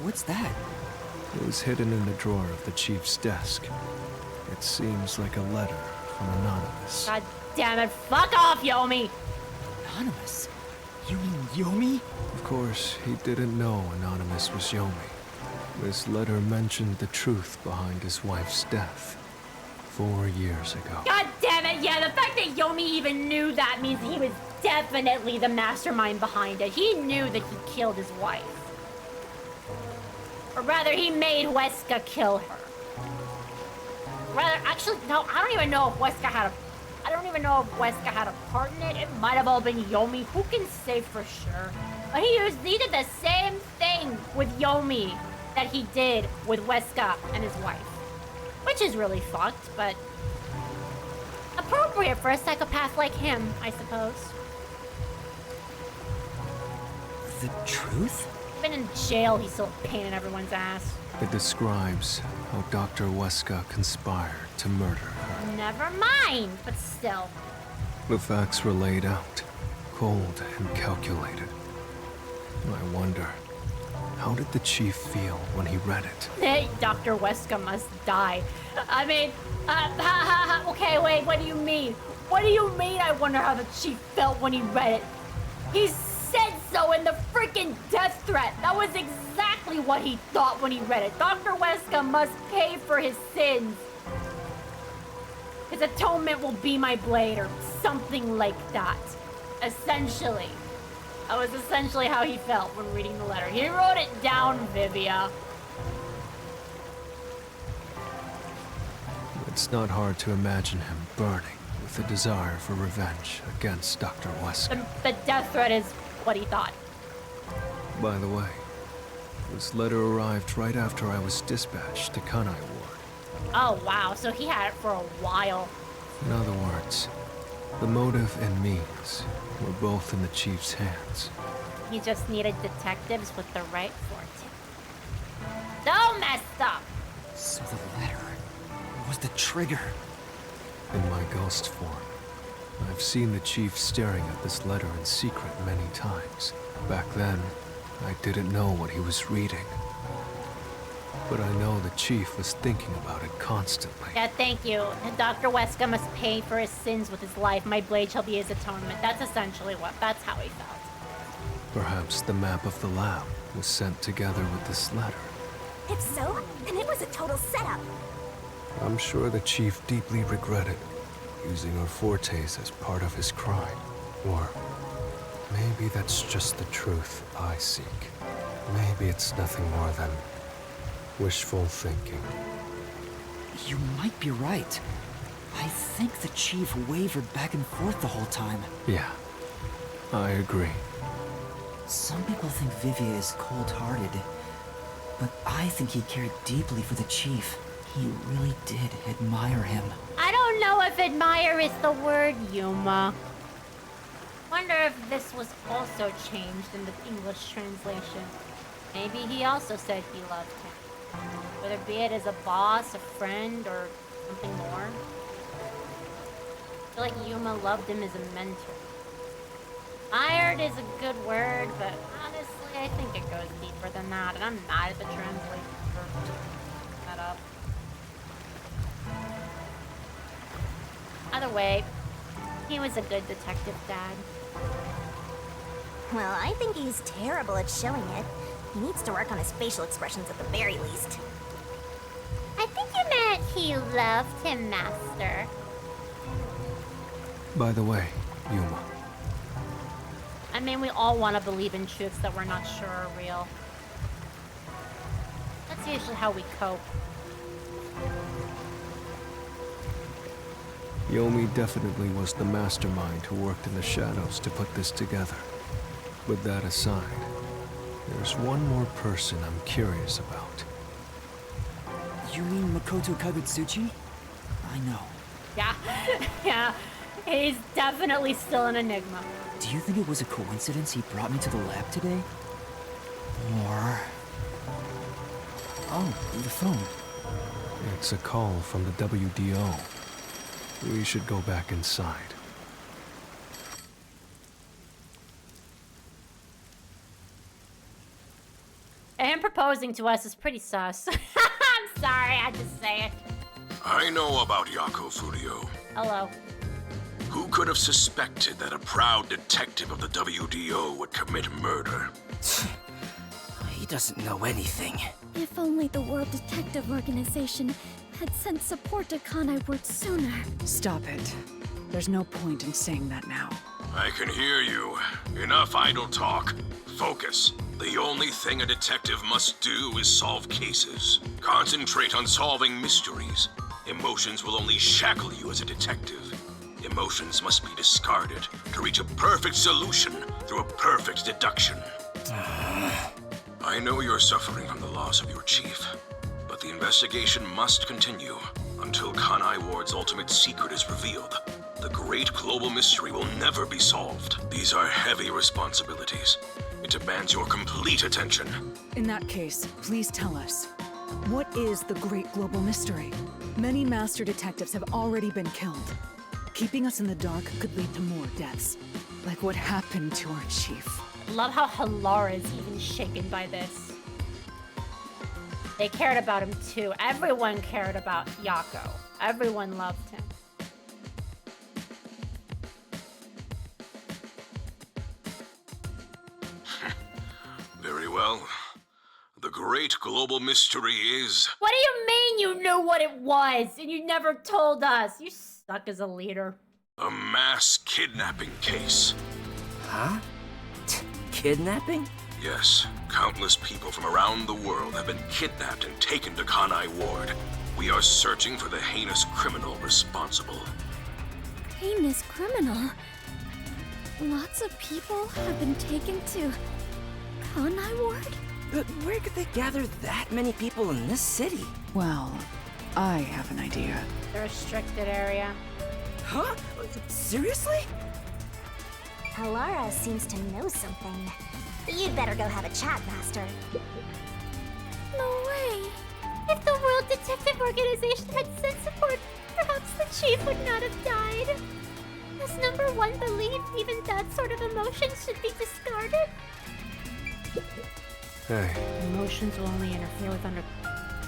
What's that? It was hidden in the drawer of the chief's desk. It seems like a letter from Anonymous. God damn it, fuck off, Yomi! Anonymous? You mean Yomi? Of course, he didn't know Anonymous was Yomi. This letter mentioned the truth behind his wife's death 4 years ago. God damn it, yeah, the fact that Yomi even knew that means he was definitely the mastermind behind it. He knew that he killed his wife. Or rather, he made Wesker kill her. Rather, actually, no, I don't even know if Wesker had a part in it. It might have all been Yomi. Who can say for sure? But he did the same thing with Yomi that he did with Wesker and his wife. Which is really fucked, but appropriate for a psychopath like him, I suppose. The truth? Even in jail, he's still a pain in everyone's ass. It describes how Dr. Wesker conspired to murder her. Never mind, but still. The facts were laid out, cold and calculated. I wonder, how did the chief feel when he read it? Hey, Dr. Wesker must die. I mean, okay, wait, what do you mean? What do you mean I wonder how the chief felt when he read it? He said so in the freaking death threat. That was exactly what he thought when he read it. Dr. Wesker must pay for his sins. His atonement will be my blade, or something like that. Essentially. That was essentially how he felt when reading the letter. He wrote it down, Vivia. It's not hard to imagine him burning with a desire for revenge against Dr. Wesker. The death threat is what he thought. By the way, this letter arrived right after I was dispatched to Kanai Ward. Oh, wow. So he had it for a while. In other words, the motive and means were both in the chief's hands. He just needed detectives with the right forte. So messed up! So the letter was the trigger. In my ghost form, I've seen the chief staring at this letter in secret many times. Back then, I didn't know what he was reading. But I know the chief was thinking about it constantly. Yeah, thank you. Dr. Wesker must pay for his sins with his life. My blade shall be his atonement. That's essentially that's how he felt. Perhaps the map of the lab was sent together with this letter. If so, then it was a total setup. I'm sure the chief deeply regretted using our fortes as part of his crime. Or maybe that's just the truth I seek. Maybe it's nothing more than wishful thinking. You might be right. I think the chief wavered back and forth the whole time. Yeah, I agree. Some people think Vivia is cold-hearted, but I think he cared deeply for the chief. He really did admire him. I don't know if admire is the word, Yuma. Wonder if this was also changed in the English translation. Maybe he also said he loved him. Whether be it as a boss, a friend, or something more. I feel like Yuma loved him as a mentor. Admired is a good word, but honestly, I think it goes deeper than that, and I'm mad at the translation for that up. Either way, he was a good detective, Dad. Well, I think he's terrible at showing it. He needs to work on his facial expressions at the very least. I think you meant he loved him, Master. By the way, Yuma. I mean, we all want to believe in truths that we're not sure are real. That's usually how we cope. Yomi definitely was the mastermind who worked in the shadows to put this together. With that aside, there's one more person I'm curious about. You mean Makoto Kagutsuchi? I know. Yeah, yeah. He's definitely still an enigma. Do you think it was a coincidence he brought me to the lab today? Or... Oh, the phone. It's a call from the WDO. We should go back inside. him proposing to us is pretty sus. I'm sorry, I had to say it. I know about Yako Furio. Hello. Who could have suspected that a proud detective of the WDO would commit murder? He doesn't know anything. If only the World Detective Organization had sent support to Kanai Ward sooner. Stop it. There's no point in saying that now. I can hear you. Enough idle talk. Focus. The only thing a detective must do is solve cases. Concentrate on solving mysteries. Emotions will only shackle you as a detective. Emotions must be discarded to reach a perfect solution through a perfect deduction. I know you're suffering from the loss of your chief, but the investigation must continue until Kanai Ward's ultimate secret is revealed. The great global mystery will never be solved. These are heavy responsibilities. It demands your complete attention. In that case, please tell us. What is the great global mystery? Many master detectives have already been killed. Keeping us in the dark could lead to more deaths. Like what happened to our chief. Love how Halara is even shaken by this. They cared about him too. Everyone cared about Yako. Everyone loved him. Very well. The great global mystery is... What do you mean you knew what it was and you never told us? You suck as a leader. a mass kidnapping case. Huh? Kidnapping? Yes, countless people from around the world have been kidnapped and taken to Kanai Ward. We are searching for the heinous criminal responsible. Heinous criminal? Lots of people have been taken to Kanai Ward? But where could they gather that many people in this city? Well, I have an idea. The restricted area. Huh? Seriously? Halara seems to know something. You'd better go have a chat, Master. No way. If the World Detective Organization had sent support, perhaps the chief would not have died. Does number one believe even that sort of emotion should be discarded? Hey. Emotions will only interfere with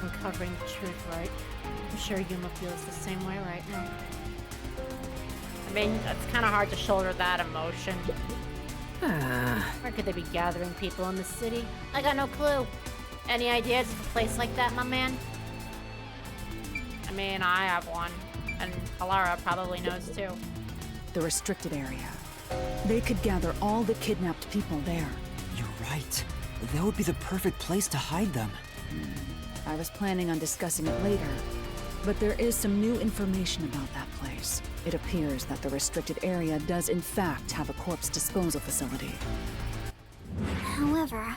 uncovering the truth, right? I'm sure Yuma feels the same way right now. I mean, it's kind of hard to shoulder that emotion. Where could they be gathering people in the city? I got no clue. Any ideas of a place like that, my man? I mean, I have one. And Halara probably knows too. The restricted area. They could gather all the kidnapped people there. You're right. That would be the perfect place to hide them. I was planning on discussing it later, but there is some new information about that place. It appears that the restricted area does in fact have a corpse disposal facility. However,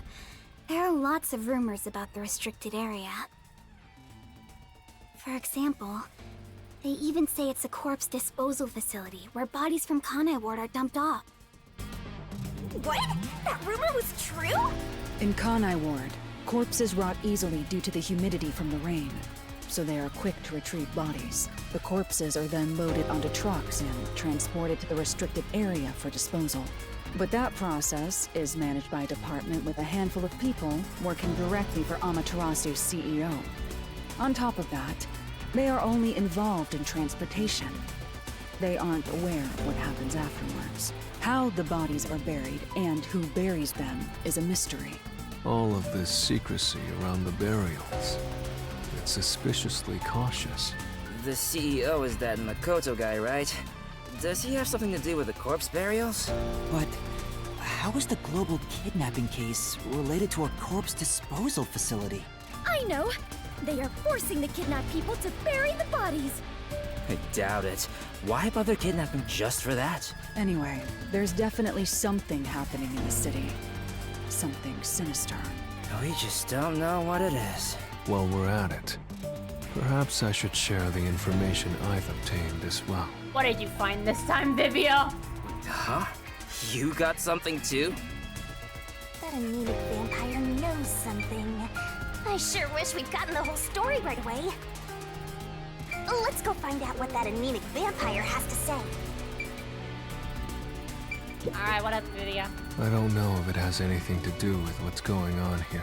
there are lots of rumors about the restricted area. For example, they even say it's a corpse disposal facility where bodies from Kanai Ward are dumped off. What? That rumor was true? In Kanai Ward, corpses rot easily due to the humidity from the rain, so they are quick to retrieve bodies. The corpses are then loaded onto trucks and transported to the restricted area for disposal. But that process is managed by a department with a handful of people working directly for Amaterasu's CEO. On top of that, they are only involved in transportation. They aren't aware of what happens afterwards. How the bodies are buried and who buries them is a mystery. All of this secrecy around the burials. It's suspiciously cautious. The CEO is that Makoto guy, right? Does he have something to do with the corpse burials? But how is the global kidnapping case related to a corpse disposal facility? I know! They are forcing the kidnapped people to bury the bodies! I doubt it. Why bother kidnapping just for that? Anyway, there's definitely something happening in the city. Something sinister. We just don't know what it is. While we're at it, perhaps I should share the information I've obtained as well. What did you find this time, Vivio? Huh? You got something too? That anemic vampire knows something. I sure wish we'd gotten the whole story right away. Let's go find out what that anemic vampire has to say. Alright, what up, Vivio? I don't know if it has anything to do with what's going on here.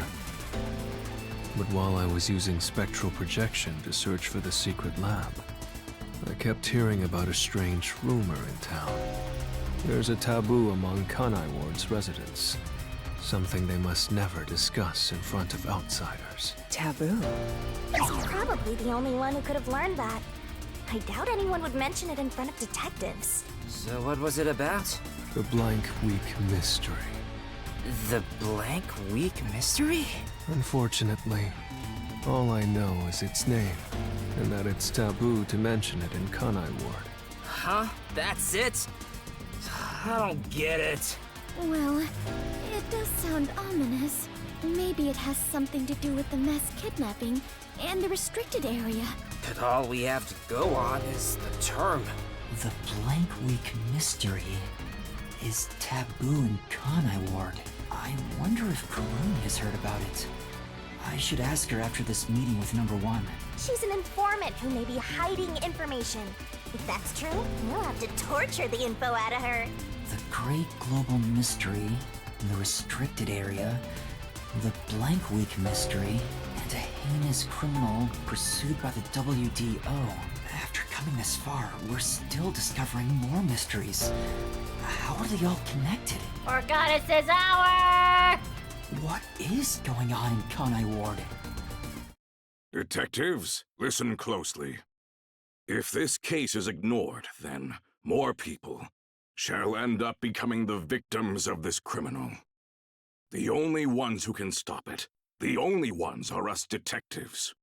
But while I was using spectral projection to search for the secret lab, I kept hearing about a strange rumor in town. There's a taboo among Kanai Ward's residents. Something they must never discuss in front of outsiders. Taboo? He's probably the only one who could have learned that. I doubt anyone would mention it in front of detectives. So what was it about? The Blank Week Mystery. The Blank Week Mystery? Unfortunately, all I know is its name, and that it's taboo to mention it in Kanai Ward. Huh? That's it? I don't get it. Well, it does sound ominous. Maybe it has something to do with the mass kidnapping and the restricted area. But all we have to go on is the term. The Blank Week Mystery is taboo in Kanai Ward. I wonder if Karun has heard about it. I should ask her after this meeting with number 1. She's an informant who may be hiding information. If that's true, we'll have to torture the info out of her. The Great Global Mystery, the Restricted Area, the Blank Week Mystery, and a heinous criminal pursued by the WDO. After coming this far, we're still discovering more mysteries. How are they all connected? For Goddess's Hour! What is going on in Kanai Ward? Detectives, listen closely. If this case is ignored, then more people shall end up becoming the victims of this criminal. The only ones who can stop it, the only ones are us detectives.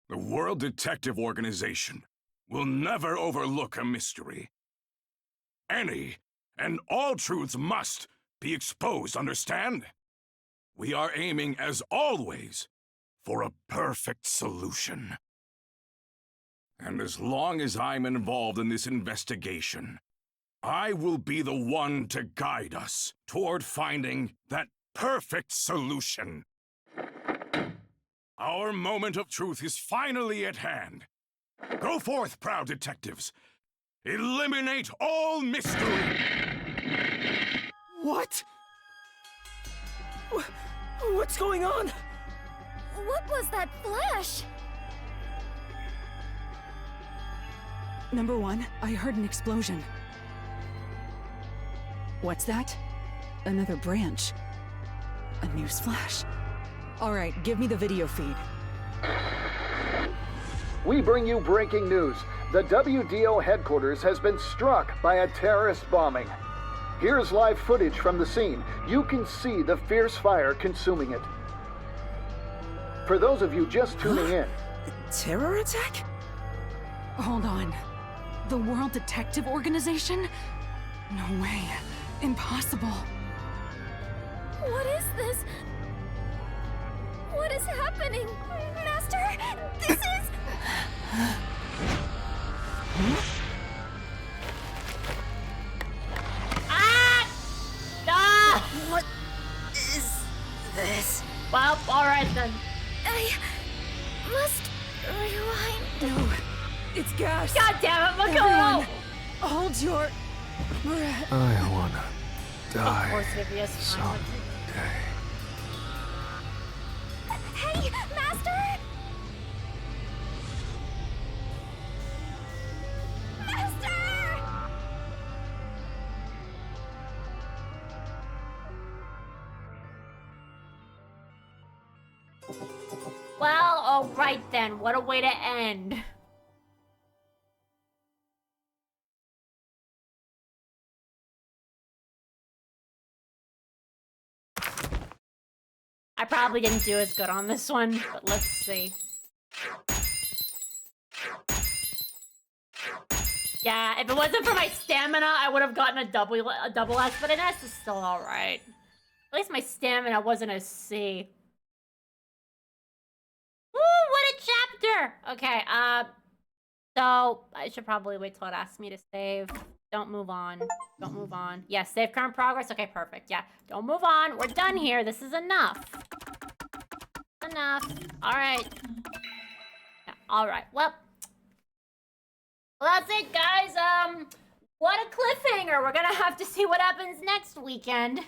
The World Detective Organization will never overlook a mystery. Any and all truths must be exposed, understand? We are aiming, as always, for a perfect solution. And as long as I'm involved in this investigation, I will be the one to guide us toward finding that perfect solution. Our moment of truth is finally at hand. Go forth, proud detectives. Eliminate all mystery! What? What's going on? What was that flash? Number 1, I heard an explosion. What's that? Another branch. A news flash. All right, give me the video feed. We bring you breaking news. The WDO headquarters has been struck by a terrorist bombing. Here's live footage from the scene. You can see the fierce fire consuming it. For those of you just tuning in. Terror attack? Hold on. The World Detective Organization? No way. Impossible. What is this? What is happening? Master, this is... What is this? Well, alright then. I must rewind. No, it's gas. God damn it, Everyone, Makoko! hold your breath. I wanna die Of course, Vivia's fine. someday. Hey, Master! Master! Well, alright then. What a way to end. I probably didn't do as good on this one, but let's see. Yeah, if it wasn't for my stamina, I would have gotten a double S, but an S is still alright. At least my stamina wasn't a C. Woo, what a chapter! Okay, so I should probably wait till it asks me to save. Don't move on. Don't move on. Yes, save current progress. Okay, perfect. Yeah, don't move on. We're done here. This is enough. Enough. All right. Yeah, all right. Well, that's it, guys. What a cliffhanger. We're gonna have to see what happens next weekend.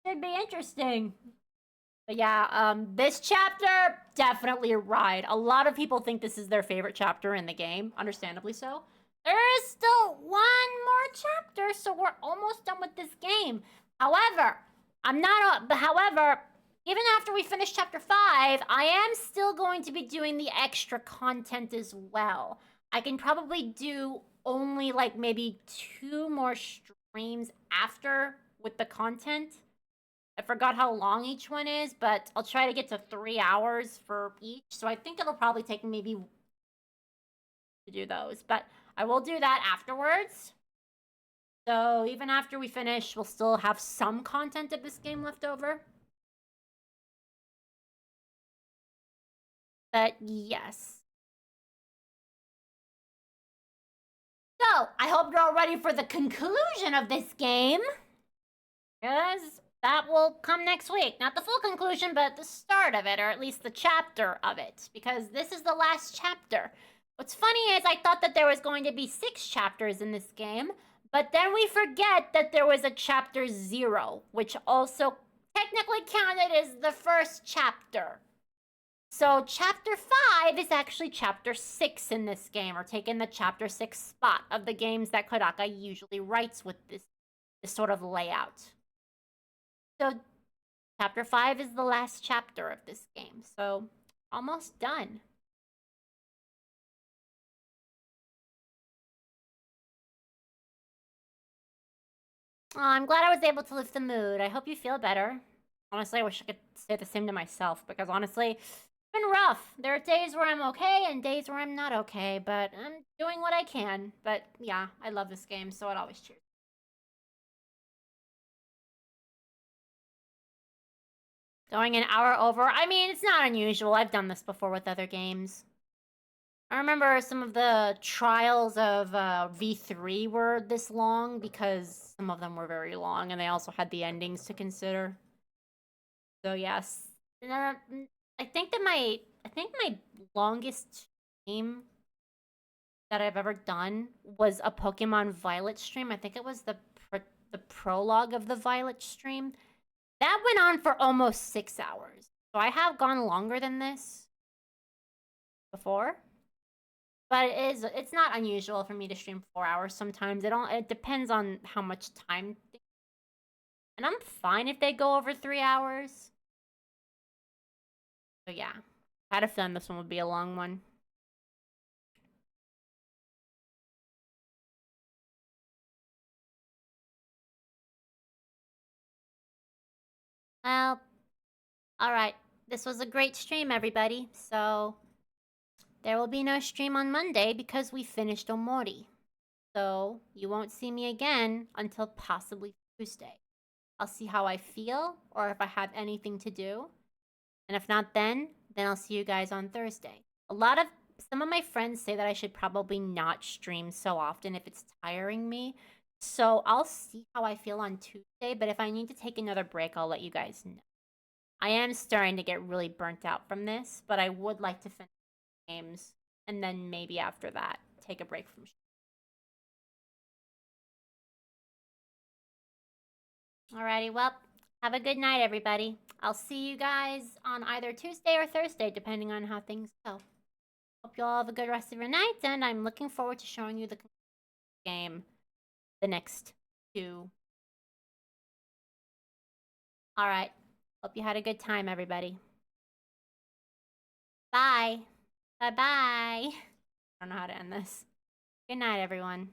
Should be interesting. But yeah, this chapter, definitely a ride. A lot of people think this is their favorite chapter in the game, understandably so. There is still one more chapter, so we're almost done with this game. However, however, even after we finish chapter 5, I am still going to be doing the extra content as well. I can probably do only like maybe 2 more streams after with the content. I forgot how long each one is, but I'll try to get to 3 hours for each. So I think it'll probably take me maybe to do those, but I will do that afterwards. So even after we finish, we'll still have some content of this game left over. But yes. So, I hope you're all ready for the conclusion of this game. Because that will come next week. Not the full conclusion, but the start of it, or at least the chapter of it. Because this is the last chapter. What's funny is I thought that there was going to be 6 chapters in this game, but then we forget that there was a chapter 0, which also technically counted as the first chapter. So chapter 5 is actually chapter 6 in this game, or taking the chapter 6 spot of the games that Kodaka usually writes with this sort of layout. So chapter 5 is the last chapter of this game, so almost done. Oh, I'm glad I was able to lift the mood. I hope you feel better. Honestly, I wish I could say the same to myself, because honestly, it's been rough. There are days where I'm okay and days where I'm not okay, but I'm doing what I can. But yeah, I love this game, so it always cheers. Going an hour over. I mean, it's not unusual. I've done this before with other games. I remember some of the trials of V3 were this long because some of them were very long and they also had the endings to consider. So yes. I think my longest stream that I've ever done was a Pokemon Violet stream. I think it was the prologue of the Violet stream. That went on for almost 6 hours. So I have gone longer than this before. But it's not unusual for me to stream 4 hours sometimes. It depends on how much time. And I'm fine if they go over 3 hours. So yeah. I had a feeling this one would be a long one. Well, alright. This was a great stream, everybody. So there will be no stream on Monday because we finished Omori. So you won't see me again until possibly Tuesday. I'll see how I feel or if I have anything to do. And if not then I'll see you guys on Thursday. Some of my friends say that I should probably not stream so often if it's tiring me. So I'll see how I feel on Tuesday, but if I need to take another break, I'll let you guys know. I am starting to get really burnt out from this, but I would like to finish games and then maybe after that, take a break from Alrighty, well, have a good night, everybody. I'll see you guys on either Tuesday or Thursday, depending on how things go. Hope you all have a good rest of your night, and I'm looking forward to showing you the game the next 2. Alright. Hope you had a good time, everybody. Bye. Bye-bye. I don't know how to end this. Good night, everyone.